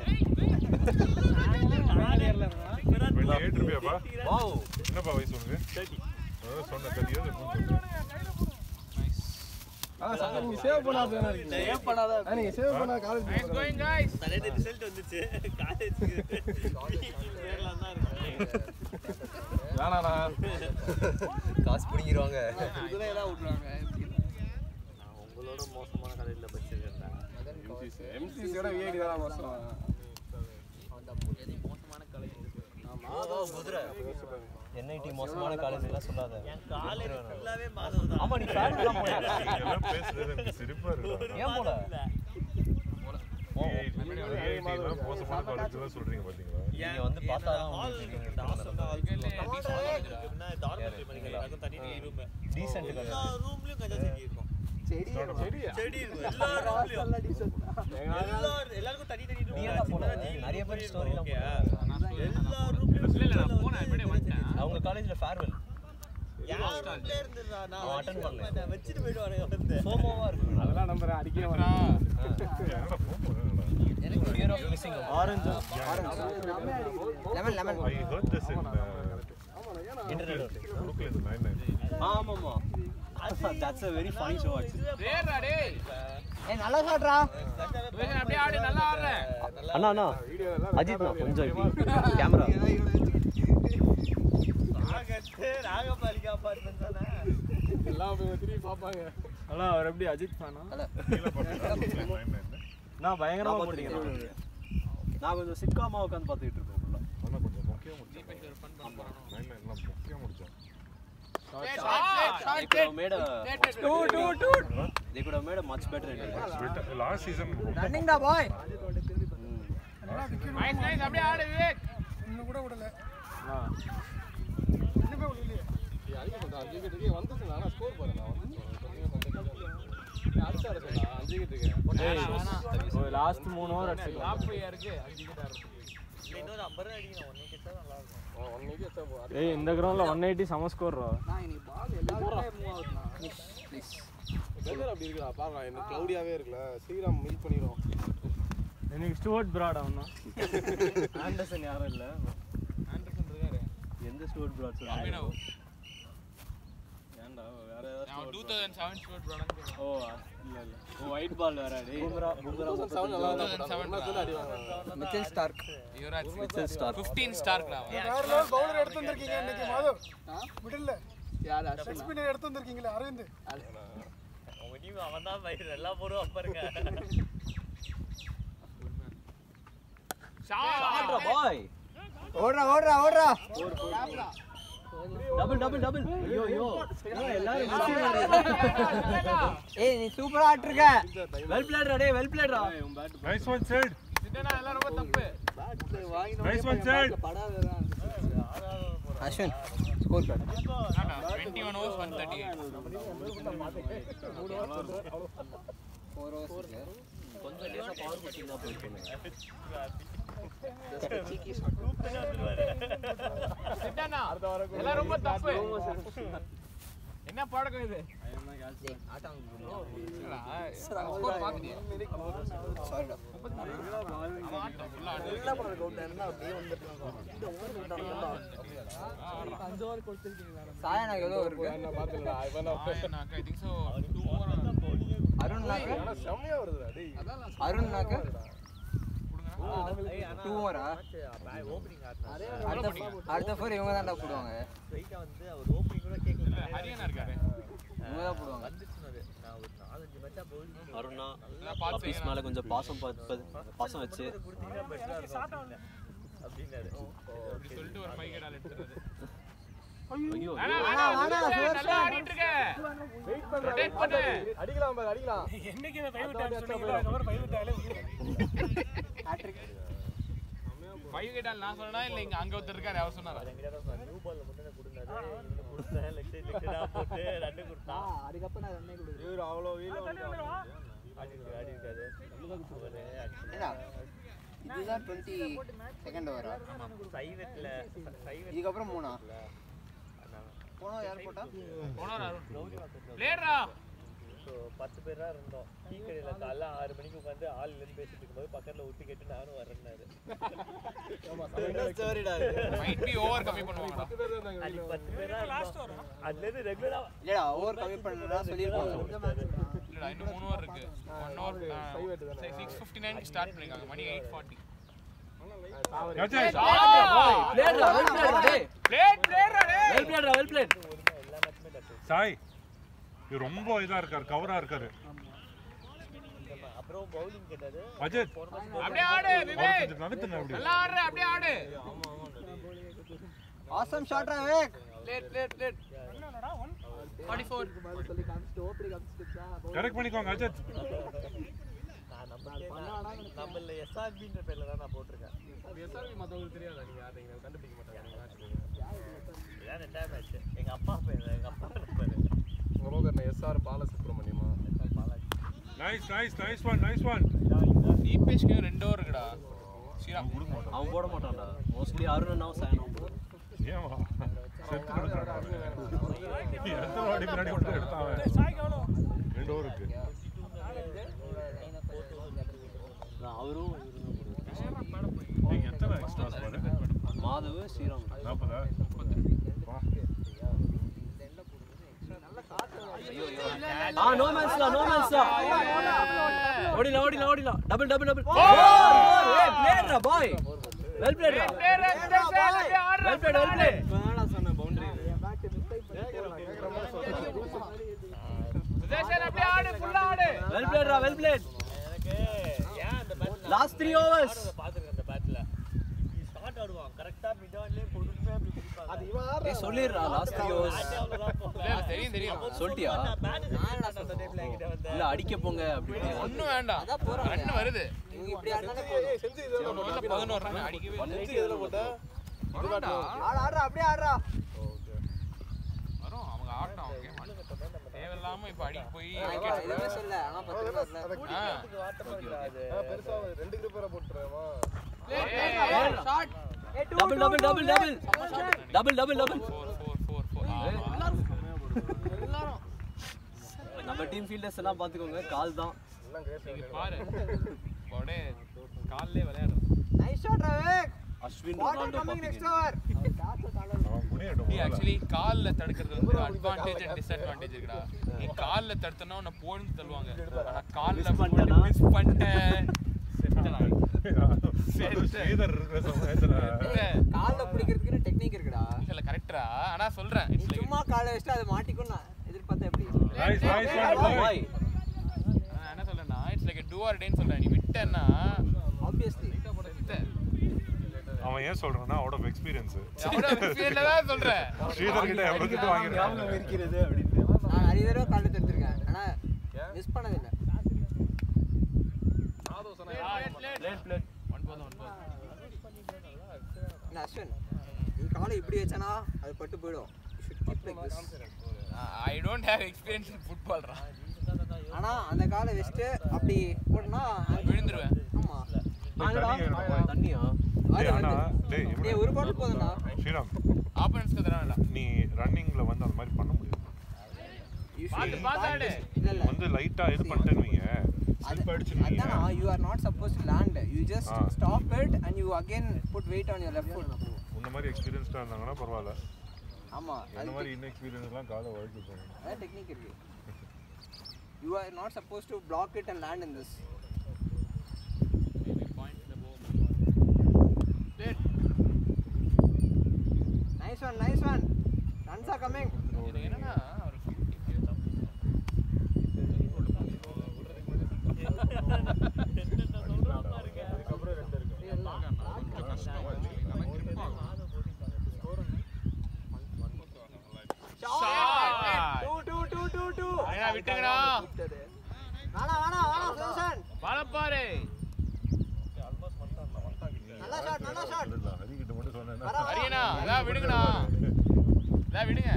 28 ரூபாயாப்பா வாவ் என்னப்பா வயசு உனக்கு 30 அதான் சொன்ன 30 இயர்ஸ் இருக்குன்னு சொன்னேன் நீங்க சேவ் பண்ணாத சேவ் பண்ணாத நீங்க சேவ் பண்ணா காலேஜ் நைஸ் கோயிங் गाइस தலையில ரிசல்ட் வந்துச்சு காலேஜ்க்கு பேர்லாம் தான் இருக்கு வேணாடா காசு பிடிங்கிடுவாங்க இதுல ஏதாவது விட்டுறாங்க நான் உங்களோட மோசமான காலேஜ்ல படிச்சிருக்கேன் எம்சிசியோட விஐடி தான் மோசம் ஆமா குதிரை என்ஐடி மோசமான காலேஜ் எல்லாம் சொல்லாத என் காலேஜ் ஃபுல்லாவே மாதம் தான் ஆமா நீ ஃபேன் எல்லாம் போயா எல்லாம் பேசுறது எனக்கு சிரிப்பா இருக்குடா ஏன் போல ஐஐடிலாம் மோசமான காலேஜ்லாம் சொல்றீங்க பாத்தீங்களா நீங்க வந்து பார்த்தா ஹால் டார்மெட்ரி பண்ணிக்கலாம் எல்லாருக்கும் தனி ரூம் டீசன்ட் எல்லா ரூம்லயும் கஞ்சா செடி இருக்கும் செடி செடி இருக்கும் எல்லா ரூம்லயும் எல்லாருக்கும் தனி தனி நீ ரூம் என்ன போல நிறைய பேர் ஸ்டோரி எல்லாம் எல்லா ரூம்லயும் இல்ல நான் போனேன் அப்படியே வந்துட்டேன் அவங்க காலேஜ்ல ஃபேர்வெல் யாருமே இருந்துடா நான் attend பண்ணல. நான் வச்சிட்டு போயிடுவானுங்க வந்து சோமோவா இருக்கு அதெல்லாம் நம்புறேன் அடிக்கவே மாட்டேன் என்னடா போறேன் எனக்கு fear of missing orange lemon I heard this in internet Brooklyn 99 ஆமாமா that's a very funny show actually ரேடா டேய் ஏய் நல்லா சாட்றா வேகன் அப்படியே ஆடு நல்லா ஆடுற அண்ணா அண்ணா அஜித் நான் கொஞ்சம் இப்படி கேமரா நாகபாலிகா அபார்ட்மெண்ட் தானே எல்லாம் போய் திரும்பி பார்ப்பாங்க அண்ணா அவர் எப்படி அஜித் ஃபேனா கீழே பார்த்தா Brooklyn 99 நான் பயங்கரமா போட்டீங்க நான் கொஞ்சம் சிக்காமா உட்கார்ந்து பார்த்துட்டு இருக்கேன் ஃபுல்லா ஆனா கொஞ்சம் மொக்கையா முடிச்சோம் 99 எல்லாம் மொக்கையா முடிச்சோம் they could have made a they could have made a much better ending last season running டா பாய் நைஸ் நைஸ் அப்படியே ஆடு விவேக் இன்னும் கூட விடல அடிக்க மாட்டான் 5 விக்கெட்டுக்கு வந்துச்சு ஆனா ஸ்கோர் பாருங்க வந்துச்சு அடிச்சாட சொன்னா 5 விக்கெட்டுக்கு லாஸ்ட் 3 ஓவர் அடிச்சிடலாம். டாப் 5 இருக்கு 5 விக்கெட் ஆடுறதுக்கு. இன்னொரு 50 அடிக்கணும் 1 விக்கெட் தான் நல்லா இருக்கும். 1 விக்கெட் தான் போகுது. ஏய் இந்த கிரவுண்ட்ல 180 சம ஸ்கோர் ரா. நான் இன்னைக்கு பால் எல்லாமே மூவ் ஆகுதுண்ணா. ப்ளீஸ் வெதர் அப்படி இருக்குடா பாருடா என்ன க்ளவுடியாவே இருக்குல ஸ்ரீராம் மீட் பண்ணிரோம். எனக்கு ஸ்டூவர்ட் பிராட் அவனா. ஆண்டர்சன் யாரும் இல்ல. ஆண்டர்சன் இருக்காரு. எந்த ஸ்டூவர்ட் பிராட் சொல்றீங்க? அபினவ். ஏன்டா வேற ஏதாவது நான் 2007 ஸ்டூவர்ட் பிராட். ஓ இல்ல இல்ல. ஓ ஒயிட் பால் வேற டேய். பும்ரா 2007 நல்லா இருந்தா அடி வாங்குறான். Mitchell Starc Yuvraj Mitchell Starc 15 ஸ்டார்க்டா. வேற லெவல் பவுலர் எடுத்து வந்திருக்கீங்க இன்னைக்கு மாதவ். மிடில்ல யார் அஸ்வின் ஸ்பின்னர் எடுத்து வந்திருக்கீங்களே அரவிந்த். உங்க டீம் அவன் தான் பைர் எல்லாம் போடுவான் பாருங்க. ஷாட்ரா பாய். ஓடுறா டபுள் ஐயோ எல்லாரும் ஏய் நீ சூப்பரா ஆட்றீங்க. வெல் பிளேட்ரா டேய் வெல் பிளேட்ரா. Nice one side. சிட்டனா எல்லாம் ரொம்ப தப்பு. Nice one side. Ashwin score card 21 overs 138. கொஞ்சம் லேசா பவர் புஷிங் தான் போயிட்டு சிட்டனா எல்லாம் ரொம்ப தப்பு. என்ன பழக்கம் இது? ஸ்கோர் பாத்துட்டியா? சாரிடா சாயா நாக்கு ஏதோ இருக்கு. I think so 2 more. Arun நாக்கு செம்மையா வருதுடா டேய். அருண் நாக்கு 2 ஓவரா ஓபனிங் அடுத்த ஃபோர் இவங்க தான்டா போடுவாங்க. ஸ்ட்ரைட்டா வந்து அவர் ஓபனிங் கூட கேக்கல. ஹரியானா இருக்காரு. இவங்க தான் போடுவாங்க. வந்துச்சுனது நான் ஒரு 4-5 மேட்சா பவுலிங் அருணா பாத்து ஆபீஸ் மேல கொஞ்சம் பாசம் வச்சு குடுத்தீங்க பெட்டரா இருக்கும் அப்படினாரு. அப்படி சொல்லிட்டு ஒரு 5 விக்கெட் எடுத்துறது. ஐயோ நல்லா ஆடிட்டு இருக்க. வெயிட் பண்றா. ரொட்டேட் பண்ணு. அடிக்கலாம் பாரு அடிக்கலாம். என்னைக்கு இந்த 5 விட்டு சொன்னீங்களோ அதுக்கப்புறம் 5 விட்டாலே ஹேட்ரிக் 5 விக்கெட் நான் சொன்னா இல்ல இங்க அங்க ஒருத்தர் இருக்காரு அவர் சொன்னாரா? நியூ பால்ல மட்டும் கொடுத்தாரு. இவங்க கொடுத்தா லெக்டா போட்டு ரன் கொடுத்தா. அதுக்கப்புறம் நான் ரன்னே கொடுக்குறேன். இவர் அவ்வளோ வீல ஆடி இருக்காரு. அவரு ஏடா இதுதான் 22nd ஓவரா? சைவெட்ல இதுக்கப்புறம் 3ஆ? போனோம் யார் போட்டா? போனாரா பிளேயரா? ஸோ 10 பேரா இருந்தோம். டீ கடையில் காலைல 6 மணிக்கு உட்காந்து ஆள் இல்லைன்னு பேசிட்டு இருக்கும்போது பக்கத்தில் ஒட்டி கேட்டு நானும் வரேன்னாரு. மைட் பி ஓவர் கம்மி பண்ணுவாங்கடா. அன்னைக்கு 10 பேரா இருந்தோம். அதுலேருந்து ரெகுலரா இல்லடா ஓவர் கம்மி பண்ணறதா சொல்லிருக்காங்க. இல்லடா இன்னும் 3 ஓவர் இருக்கு. 1 ஓவர் 6:59 க்கு ஸ்டார்ட் பண்ணிருக்காங்க. மணி 8:40. சாய் இது ரொம்ப இதா இருக்காரு கவரா இருக்காரு. அப்புறம் பவுலிங் கேட்டாரு. அஜித் அப்படியே ஆடு விவேக். நகத்துங்க அப்படி. நல்லா ஆடுற அப்படியே ஆடு. ஆசம் ஷாட் ரா விவேக். லேட் 44 சொல்லி காமிச்சிட்டு ஓபனிங் காமிச்சிட்டா. கரெக்ட் பண்ணிக்கோங்க அஜித். நம்மள எஸ்ஆர்பின்ற பேர்ல தான் நான் போட்டிருக்கேன். எஸ்ஆர்பி மத்தவங்களுக்கு தெரியாதா நீங்க யாரையும் கண்டுபிடிக்க மாட்டாங்க. இதான் ரெண்டாவது மேட்ச். எங்க அப்பா பேர் நம்பர். உங்க பேர் எஸ்ஆர் பாலசுப்ரமணியமா? எஸ்ஆர் பாலாஜி. Nice one. தீபேஷ்க்கு 2 ஓவர் இருக்குடா. ஸ்ரீராம் அவன் போட மாட்டான்டா. மோஸ்ட்லி அருணனாவும் சாயனும் போடுவான். ஏமா செத்து கொடுக்குறான். எத்தனை வாடி பின்னாடி விட்டு எடுத்தாங்க. 2 ஓவருக்கு. அவரும் நீங்க எத்தனை எக்ஸ்ட்ரா பாரு? மாதவு ஸ்ரீராம் 40. நோ மேன்ஸ் ஓடிலாம் டபுள் ஏய் பிளேயர்டா பாய் வெல் பிளேயர் சொன்ன பவுண்டரி சுதேஷன் அப்படியே ஆடு ஃபுல்லா ஆடு. வெல் பிளேயர் எனக்கு ஏன் அந்த பேட்ல லாஸ்ட் 3 ஓவர்ஸ் பாத்துக்கிறேன். அந்த பேட்ல ஷாட் ஆடுவான் கரெக்ட்டா மிட் ஆன்லயே பொறுமையா அப்படி பிடிப்பாங்க. அது இவன் ஏய் சொல்லிடுறா லாஸ்ட் 3 ஓவர்ஸ் தெரியும் சொல்லிட்டியா? அந்த டைம்ல என்கிட்ட வந்து இல்ல அடிக்க போங்க அப்படி ஒண்ணும் வேண்டாம். ரன் வருது. இவங்க இப்படி ஆடுனானே போதும். செஞ்சு இதெல்லாம் போட்டா 11 ரன் அடிக்கவே இல்லை. செஞ்சு இதெல்லாம் போட்டா வரும்டா. ஆடுறா அப்படியே ஆடுறா. வரும் அவங்க ஆடணும். ஓகே தேவையில்ல தேவையில்லாம இப்ப அடி போய் எதுவுமே சொல்ல ஆனா பெருசா 2 கிரிப் வர போட்டுறேமா shot double double double double double double double 4 எல்லாரும் நம்ம டீம் ஃபீல்டர்ஸ் எல்லாம் பாத்துக்கோங்க கால் தான் நீங்க பாரு போடே கால்லே விளையாடுற நைஸ் ஷாட் ரவேக் Ashwin Ronaldo coming next over actually கால்ல தடுக்கிறது வந்து அட்வான்டேஜ் அண்ட் டிஸ்அட்வான்டேஜ் இருக்குடா நீ கால்ல தடுத்தனா உன்னை போன்னு தள்ளுவாங்க ஆனா கால்ல போட்டு மிஸ் பண்ணிட்டேன் ஸ்ரீதர் இருக்கிற சமயத்துல கால்ல பிடிக்கிறதுக்கு டெக்னிக் இருக்குடா இல்ல கரெக்ட்டா ஆனா சொல்றேன் சும்மா காலை வச்சிட்டு அது மாட்டிக்கும் நான் எதிர்பார்த்தேன் எப்படி நைஸ் நைஸ் பாய் நான் என்ன சொல்றேன்னா இட்ஸ் லைக் டு ஆர் டேன்னு சொல்றேன் நீ விட்டேன்னா ஆப்வியஸ்லி அவன் ஏன் சொல்றானா அவுட் ஆஃப் எக்ஸ்பீரியன்ஸ் தான் சொல்றேன் ஸ்ரீதர் கிட்ட எவ்வளவு திட்டு வாங்கிருக்கான் இருக்கிறது அப்படினு நான் நிறைய தடவை கால்ல தடுத்திருக்கேன் ஆனா மிஸ் பண்ணது இல்ல பிளேட் அஸ்வின் நீ காலை இப்படி வச்சனா அது பட்டு போய்டும் I don't have experience in football ரா ஆனா அந்த காலை வெச்சிட்டு அப்படி போடுனா விழுந்துருவேன் ஆமா தண்ணியா டேய் ஒரு பாட்டில் போதும்டா ஸ்ரீராம் ஆப்போனன்ட்ஸ்க்கு தரணும்ல நீ ரன்னிங்ல வந்து அந்த மாதிரி பண்ண முடியாது பாத்தாடே இல்ல வந்து லைட்டா இது பண்ணிட்டேன்வீங்க ஸ்லிப் அடிச்சிருவீங்க அதான் you are not supposed to land you just stop it and you again put weight on your left foot இந்த மாதிரி எக்ஸ்பீரியன்ஸ்டா இருந்தாங்கன்னா பரவாயில்லை ஆமா இந்த மாதிரி இன்எக்ஸ்பீரியன்ஸ்லாம் காலை வழுக்கி போகும் அத டெக்னிக் இருக்கு you are not supposed to block it and land in this nice one runs are coming என்னன்னா விட்டுங்கடா வேணா சுதர்ஷன் பால பாரு நல்ல ஷாட் ஹரிகிட்ட மட்டும் சொன்னேன்னா ஹரியனா அத விடுங்கடா அத விடுங்க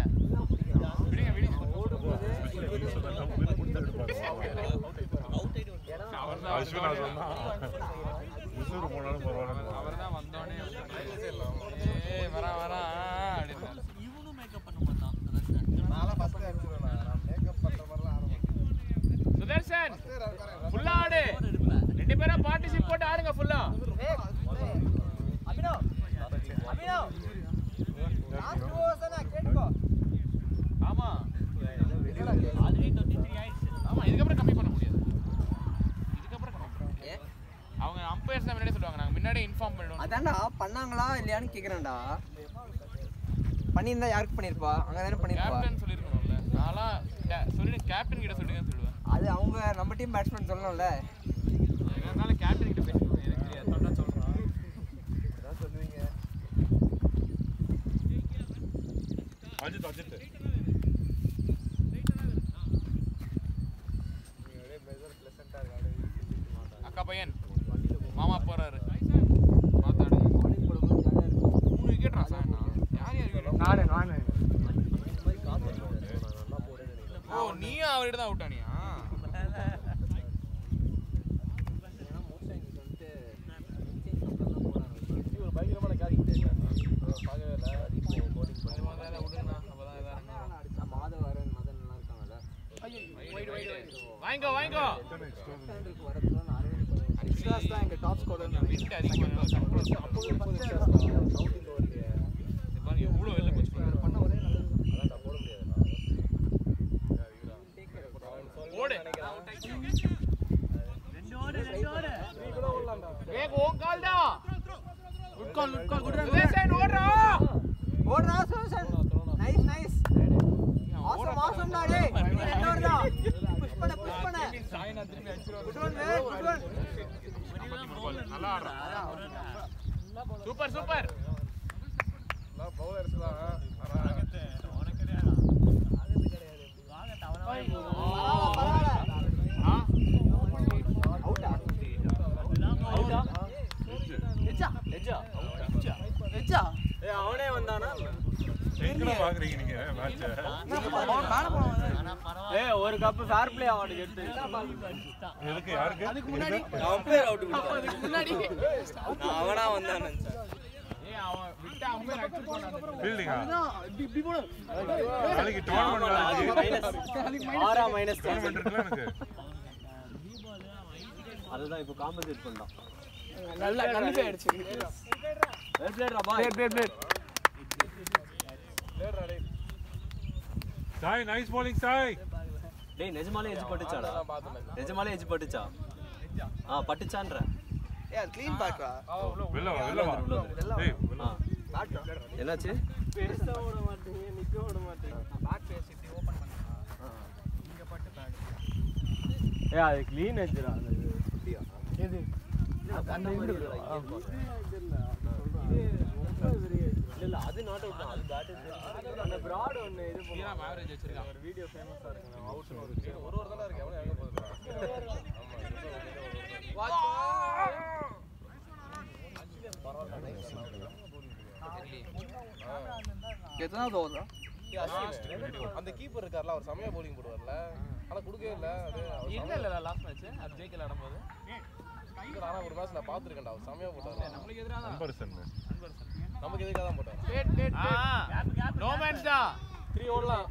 அஸ்வினா சொன்னா உசூர் போனாலும் பரவாயில்ல அவர்தான் வந்தோனே வரா அப்படினா இவனும் மேக்கப் பண்ண மாட்டான் நாளா ஃபர்ஸ்ட் அடிச்சுறேன் நான் மேக்கப் பண்ற மாதிரிலாம் ஆரம்பிச்சேன் சுதர்ஷன் ஃபுல்லா ஆடு ரெண்டு பேரும் பார்ட்டிசிபேட் போட்டு ஆடுங்க ஃபுல்லா அபினவ் லாஸ்ட் ஓவர்ஸ்னா கேட்கோ ஆமா அதுவே 23 ஆயிடுச்சு ஆமா இதுக்கப்புறம் கம்மி பண்ண முடியாது அவங்க அம்பையர்ஸ் முன்னாடியே சொல்லுவாங்க நாங்க முன்னாடியே இன்ஃபார்ம் பண்ணிடுவோம் அதான்டா பண்ணாங்களா இல்லையான்னு கேக்குறேன்டா பண்ணியிருந்தா யாருக்கு பண்ணிருப்பா அங்க தானே பண்ணிருப்பா கேப்டன் சொல்லிருக்கணும்ல நாளா சொல்லிடு கேப்டன் கிட்ட சொல்லுங்கன்னு சொல்லுவேன் அது அவங்க நம்ம டீம் பேட்ஸ்மேன் சொல்லணும்ல அதனால கேப்டன் கிட்ட பேசிடுவோம் எனக்கு தெரியாது சொன்னா சொல்றான் அதான் சொல்லுவீங்க அஜித் அக்கா பையன் மாமா போறாரு மாத்தாடுங்க 3 விக்கெட் ராசானா யார் நானே ஓ நீயா அவர்கிட்ட தான் அவுட் ஆனியா ஒரு பயங்கரமான கேரிங் பார்க்கவே இல்லை இப்போ போலிங் பண்ணி மாதவ் வரன் மதன் எல்லாம் இருக்காங்கல்ல வாங்கோ எக்ஸ்ட்ராஸ் தான் எங்க டாப் ஸ்கோரர் விட்டு அதிகமா சவுத் இந்தியா வரலையே பாருங்க எவ்வளவு வெல்ல போச்சு பண்ண ஒரே நல்லது அதான் போட முடியாது ஓடு 2 ஓவர் வேக ஓன் கால்டா குட் கால் சுதர்ஷன் ஓடுறா சுதர்ஷன் நைஸ் ஆசம் டா டேய் இன்னொருடா புஷ் பண்ண சாய்னா திரும்பி அடிச்சிரு குட் ஒன் நல்லா ஆடுறா சூப்பர் நான் பவுலர்ஸ் தான் ஆனா அவனே வந்தானா எங்கடா பாக்குறீங்க நீங்க மேட்ச் மேல போவாங்க ஆனா பரவாயில்ல ஏய் ஒரு கப் ஃபேர் ப்ளே அவார்டு எடுத்து எதுக்கு யாருக்கு அதுக்கு முன்னாடி அவன் பேர் அவுட் கொடுத்தான் அதுக்கு முன்னாடி நான் அவனா வந்தானே ஏய் அவன் விட்டா அவங்க அடிச்சு போறாங்க ஃபீல்டிங்கா இப்படி போடு நாளைக்கு டோர்னமெண்ட் மைனஸ் டோர்னமெண்ட் இருக்குல எனக்கு அதுதான் இப்போ காம்பன்சேட் பண்ணலாம் நல்லா கன்ஃபியூஸ் ஆயிடுச்சு வெல் பிளேட் ரா boy played Sai nice bowling Sai டேய் நிஜமாலே எட்ஜ் பட்டுச்சாடா நிஜமாலே எட்ஜ் பட்டுச்சா பட்டுச்சான்ற ஏய் க்ளீன் பேக்ரா வெல்ல வா டேய் என்னாச்சு பேச விட மாட்டீங்க நிக்க விட மாட்டீங்க பேக் பேசிட்டு ஓபன் பண்ணா இங்க பட்டு பேக் ஏய் அது க்ளீன் எட்ஜ்டா எது அந்த இது இல்ல அது நாட் அவுட் தான் அது பேட் அந்த பிராட் ஒன்னு இது ஹீரா ஆவரேஜ் வச்சிருக்காங்க ஒரு வீடியோ ஃபேமஸா இருக்கு அவுட் ஒரு தான இருக்கு அவனே எங்க போறது எத்தனாவது ஓவரா அந்த கீப்பர் இருக்கார்ல அவர் செமையா bowling போடுவார்ல ஆனா குடுக்கவே இல்ல அது இல்ல லாஸ்ட் மேட்ச் அது ஜெயிக்கல ஆடும்போது ஆனா ஒரு மேட்ச் நான் பாத்துர்க்கேன்டா அவர் செமையா போட்டாரு நமக்கு எதிரா தான் நம்பர்சன் நமக்கு எதுக்காக தான் போட்டாரு டேட் நோ மேட்ச் டா 3 ஓடலாம்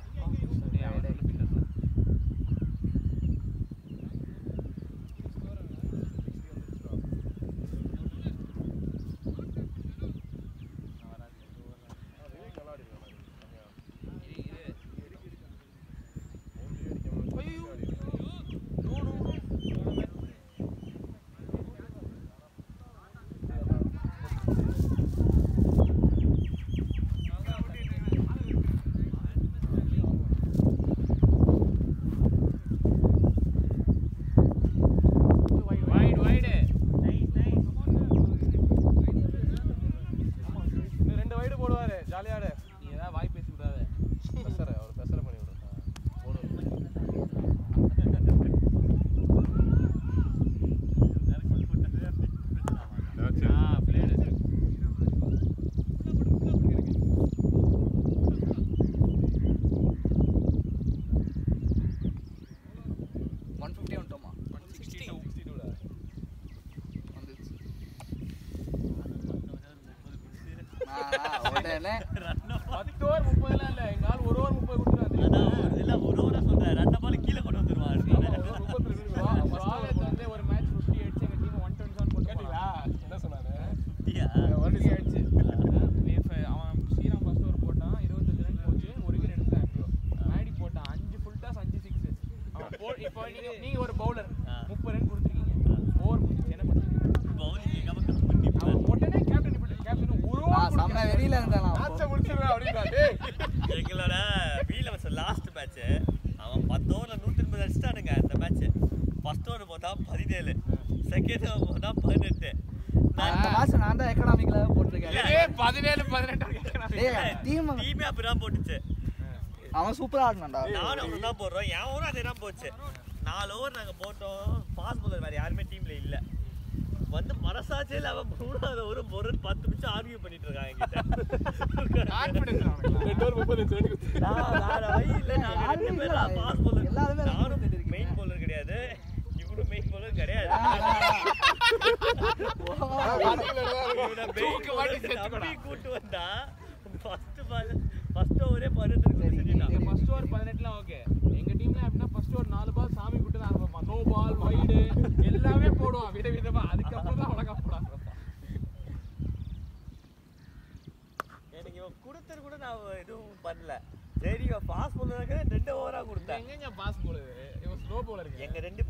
உடனே 10 ஓவர் 30 எல்லாம் இல்ல எங்கால் 1 ஓவர் 30 கொடுத்துறாரு அதான் இல்ல ஒரு ஓவரா சொல்றேன் ரெண்டு பால் கீழ கொண்டு வந்துருவான் வந்து ஒரு மேட்ச் 50 அடிச்சு எங்க டீம் 127 போட்டு கேட்டியா என்ன சொன்னாரு டியா 150 அடிச்சு அவன் ஸ்ரீராம் ஃபர்ஸ்ட் ஓவர் போட்டான் 25 ரன் போச்சு ஒரு விக்கெட் எடுத்தான் மேடி போட்டான் 5 ஃபுல் டாஸ் 5 6 அவன் இப்போ நீங்க ஒரு பவுலர் 30 ரன் கொடுத்துருக்கீங்க ஓவர் முடிஞ்சு என்ன பண்ணுவீங்க பவுலிங் கமக்க பண்ணி அவன் உடனே கேப்டன் ஒரு ஓவர் சம வெளியில இருந்தானா மேட்சை முடிச்சிருவேன் அப்படினா டேய் எங்களோட வீலவஸ் லாஸ்ட் மேட்ச் அவன் 10 ஓவர்ல 180 அடிச்சிட்டானுங்க இந்த மேட்ச் ஃபர்ஸ்ட் ஓவர் போட்டா 17 செகண்ட் ஓவர் போட்டா 18 அந்த மாசம் நான் தான் எக்கனாமிக்ல போட்டுருக்கேன் ஏய் 17 18 டேய் டீமே அப்படிதான் போட்டுச்சு அவன் சூப்பரா ஆடுனான்டா நானும் அவன் தான் போடுறோம் என் ஓவர் அதே தான் போச்சு 4 ஓவர் நாங்க போட்டோம் ஃபாஸ்ட் bowler வேற யாருமே டீம்ல இல்ல வந்து மனசாட்சியில அவன் 3வது ஓவர் ஒரு 10 நிமிஷம் ஆர்கியூ பண்ணிட்டு இருக்காங்க என்கிட்ட கான்ஃபிடன்ஸ் அவனுக்கு 2 ஓவர் 35 ரன் கொடுத்து நான் வழி இல்ல நாங்க ரெண்டு பேரும் ஃபாஸ்ட் bowler எல்லாரும் நானும் மெயின் bowler கிடையாது இவனும் மெயின் bowler கிடையாது தம்பி கூட்டு வந்தா ஃபர்ஸ்ட் ஓவரே 18 செஞ்சிட்டான் ஃபர்ஸ்ட் ஓவர் 18ல ஓகே எங்க டீம்ல அப்படினா ஃபர்ஸ்ட் ஓவர் 4 பால் சாமி கூட்டு தான் ஆரம்பிப்பான் நோ பால் வைடு எல்லாமே போடுவான் விதவிதமா அதுக்கப்புறம் தான் உலக போறான் எனக்கு இவன் கொடுத்தது கூட நான் எதுவும் பண்ணல சரி இவன் ஃபாஸ்ட் bowler 2 ஓவரா கொடுத்தேன் எங்கங்க பாஸ் போடுது இவன் ஸ்லோ பவுலர் நாங்க ரெண்டு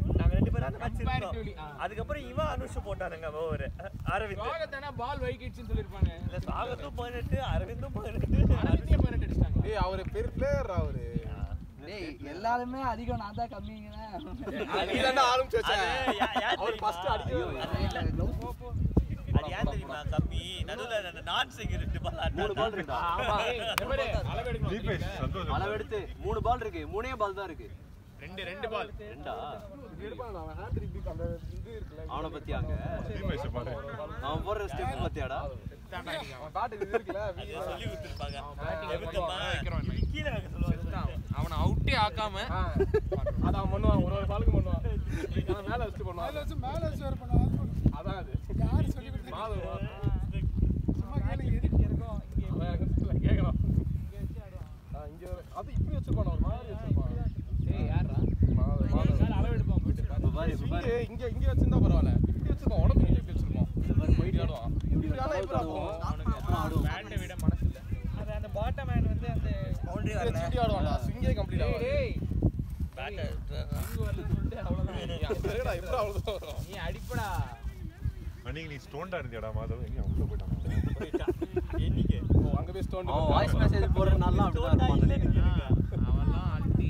பேரும் அந்த மேட்ச் இருந்தோம் அதுக்கப்புறம் இவன் அனுஷ் போட்டானுங்க ஓவர் அரவிந்த் ஸ்வாகத்தான பால் வைக்கிட்ஸ்னு சொல்லிருப்பாங்க இல்ல சாகத்தும் 18 அரவிந்தும் 18 அரவிந்தே 18 அடிச்சாங்க டேய் அவரே பெரிய பிளேயர் அவரு டேய் எல்லாரும் அதிகம் நான் தான் கம்மிங்கனே நீதானே ஆரம்பிச்சே அவர் ஃபர்ஸ்ட் அடிக்கவே அது ஏன் தெரியுமா கம்மி நடுவுல நான் செக்யூரிட்டி பால் 3 பால் இருக்கா ஆமா எவரே அளவு எடுக்கணும் தீபேஷ் சந்தோஷம் அளவு எடுத்து 3 பால் இருக்கு 3 பால் தான் இருக்கு ரெண்டு பால் ரெண்டா எடுப்பான் அவன் ஹேட்ரிக் பீக் அந்த இது இருக்குல அவனை பத்தியாங்க தீபேஷ் பாரு அவன் போடுற ஸ்டெப் பத்தியாடா அவன் பேட் இது இருக்குல சொல்லி கொடுத்திருப்பாங்க கீழ வைக்க சொல்லுவாங்க அவனை அவுட்டே ஆக்காம அதான் பண்ணுவான் ஒரு பாலுக்கு பண்ணுவான் ஆனா மேல வச்சு பண்ணுவான் மேல வச்சு வேற பண்ணுவான் அதான் அது யார் சொல்லி கொடுத்தா மாதவா சும்மா கேளுங்க எதுக்கு இருக்கோம் கேக்குறோம் இங்க அது இப்படி வச்சிருப்பான் ஒரு மாதிரி வச்சிருப்பான் யாரா அளவு எடுப்பான் போயிட்டு இங்க இங்க வச்சிருந்தா பரவாயில்ல இப்படி வச்சிருப்பான் உடம்பு இப்படி வச்சிருப்பான் போயிட்டு ஆடுவான் இப்படி ஆனா எப்படி ஆடுவான் பேட்டை விட மனசு இல்ல அது அந்த பாட்டம் மேன் வந்து அந்த பவுண்டரி வரல இப்படி ஆடுவான்டா ஸ்விங்கே கம்ப்ளீட் ஆகும் பேட்டை இங்க வரல சொல்லிட்டு அவ்வளவுதான் சரிடா இப்படி அவ்வளவுதான் வரும் நீ அடிப்படா அன்னைக்கு நீ ஸ்டோன்டா இருந்தியாடா மாதவ் எங்க உள்ள போயிட்டான் என்னைக்கு அங்க போய் ஸ்டோன் வாய்ஸ் மெசேஜ் போற நல்லா அப்படிதான் இருப்பான் அவன்லாம் அல்டி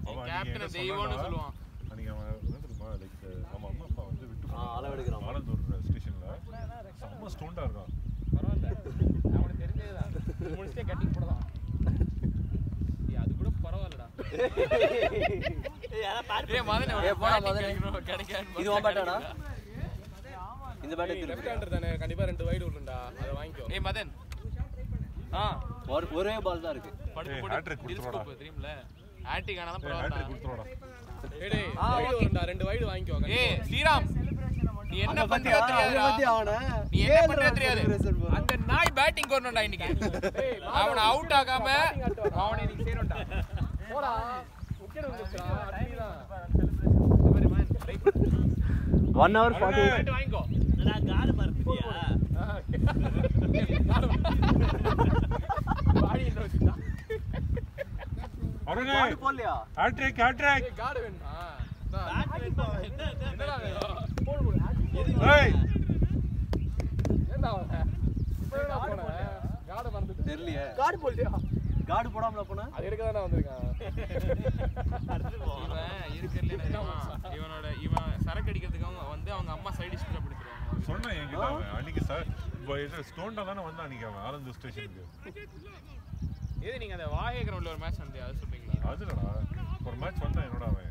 அவன் கேப்டன் தெய்வம்னு சொல்லுவான் அன்னைக்கு அவன் என்ன தெரியுமா லைக் நம்ம அம்மா அப்பா வந்து விட்டு அளவெடுக்கிறான் ஆனந்தூர் ஸ்டேஷன்ல செம்ம ஸ்டோன்டா இருக்கான் பரவாயில்ல அவனுக்கு தெரிஞ்சதுதான் முடிச்சே கட்டிங் போடலாம் அது கூட பரவாயில்லடா ஏய் மதனே போடா மதனே கிடைக்காது இது உன் பேட்டாடா இந்த பேட் லெஃப்ட் ஹேண்டர் தானே கண்டிப்பா 2 வைடு உள்ளடா அத வாங்கிக்கோ ஏய் மதன் ஒரே பால் தான் இருக்கு படுத்து ஏய், போடு hat-trick கொடுத்துருடா. தெரியும்ல ஹேட்ரிக் ஆனா தான் ஹேட்ரிக் பரவாயில்ல கொடுத்துறோடா டேய் வைடு உள்ளடா 2 வைடு வாங்கிக்கோ ஏய் ஸ்ரீராம் நீ என்ன பண்றியோ தெரியாதுடா நீ என்ன பண்றியோ தெரியாது அந்த நாய் பேட்டிங் வரணும்டா இன்னைக்கு அவனை அவுட் ஆகாம அவனை இன்னைக்கு சேரணும்டா போடா விக்கெட் வந்துச்சா அடிடா 1 hour 40 பேட் வாங்கிக்கோ நான் கார் பறப்பியா பாடி என்ன வச்சிட்டா அருணே போடலையா ஹேட்ரிக் ஹேட்ரிக் கார்டு வேணுமா என்னடா ஏய் ஏண்டா இப்போடா போறே கார்டு மறந்துட்டு தெரியலையே கார்டு போடலையா கார்டு போடாமல போனா அது எடுக்க தான வந்திருக்கான் இவன் இருக்கறல இவன் சரக்கு அடிக்கிறதுக்கு வந்து அவங்க அம்மா சைடு டிஷ்ல பிடிச்சிருவாங்க சொன்னேன் என்கிட்ட அவன் அன்னைக்கு சார் இது ஸ்டோன்டா தானே வந்தான் அன்னைக்கு அவன் ஆனந்தூர் ஸ்டேஷனுக்கு ஏது நீங்க அந்த வாகை கிரவுண்ட்ல ஒரு மேட்ச் வந்து அது சொல்றீங்களா அதுலடா ஒரு மேட்ச் வந்தான் என்னோட அவன்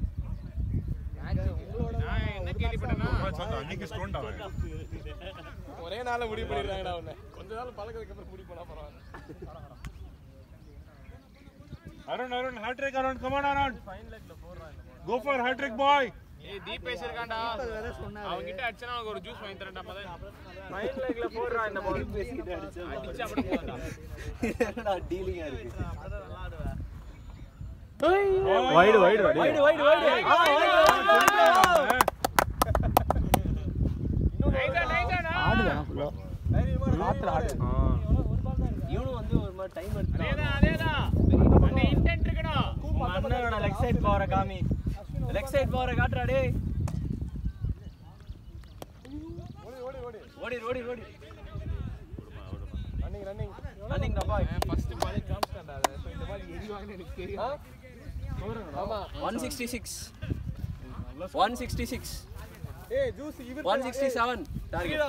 நான் என்ன கேள்விப்பட்டேன்னா ஒரு மேட்ச் வந்தான் அன்னைக்கு ஸ்டோன்டா அவன் ஒரே நாள்ல முடிவு பண்ணிடுறாங்கடா அவனை கொஞ்ச நாள் பழக்கத்துக்கு அப்புறம் முடிவு பண்ணா பரவாயில்லை Arun, hat-trick, Arun, come on, Arun. Go for hat-trick, boy. ஏய் தீபேஷ் இருக்கான்டா அவங்க கிட்ட அடிச்சனா உங்களுக்கு ஒரு ஜூஸ் வாங்கி தரேன்டா மதன் ஃபைன் லெக்ல போடுறா இந்த பால் பேசிட்டு அடிச்சு அப்படி போடா என்னடா டீலிங்கா இருக்கு அத விளையாடுவா Wide. வைடு நைஸா ஆடுடா ஃபுல்லா காத்துல ஆடு இவனும் வந்து ஒரு மாதிரி டைம் எடுத்து அதேதான் அந்த இன்டென்ட் இருக்கணும் அண்ணனோட லெக் சைடு பவர காமி லெக் சைடு பவர காட்றா டேய் ஓடி ரன்னிங் டப்பா ஃபர்ஸ்ட் பால் காம்ஸ்டன்டா சோ இந்த பால் எரி வாங்குன்னு எனக்கு தெரியும் ஆமா 166 ஏய் ஜூஸ் இவர் 167 டார்கெட்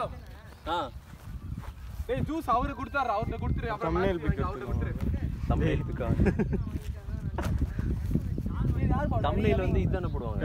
ஏய் ஜூஸ் அவரு கொடுத்தாரு அவர்ட்ட கொடுத்துரு அப்புறம் தம்ப்நெயில் பிக் கொடுத்துரு தம்ப்நெயில் பிக்கா தம்ப்நெயில் வந்து இதானே போடுவாங்க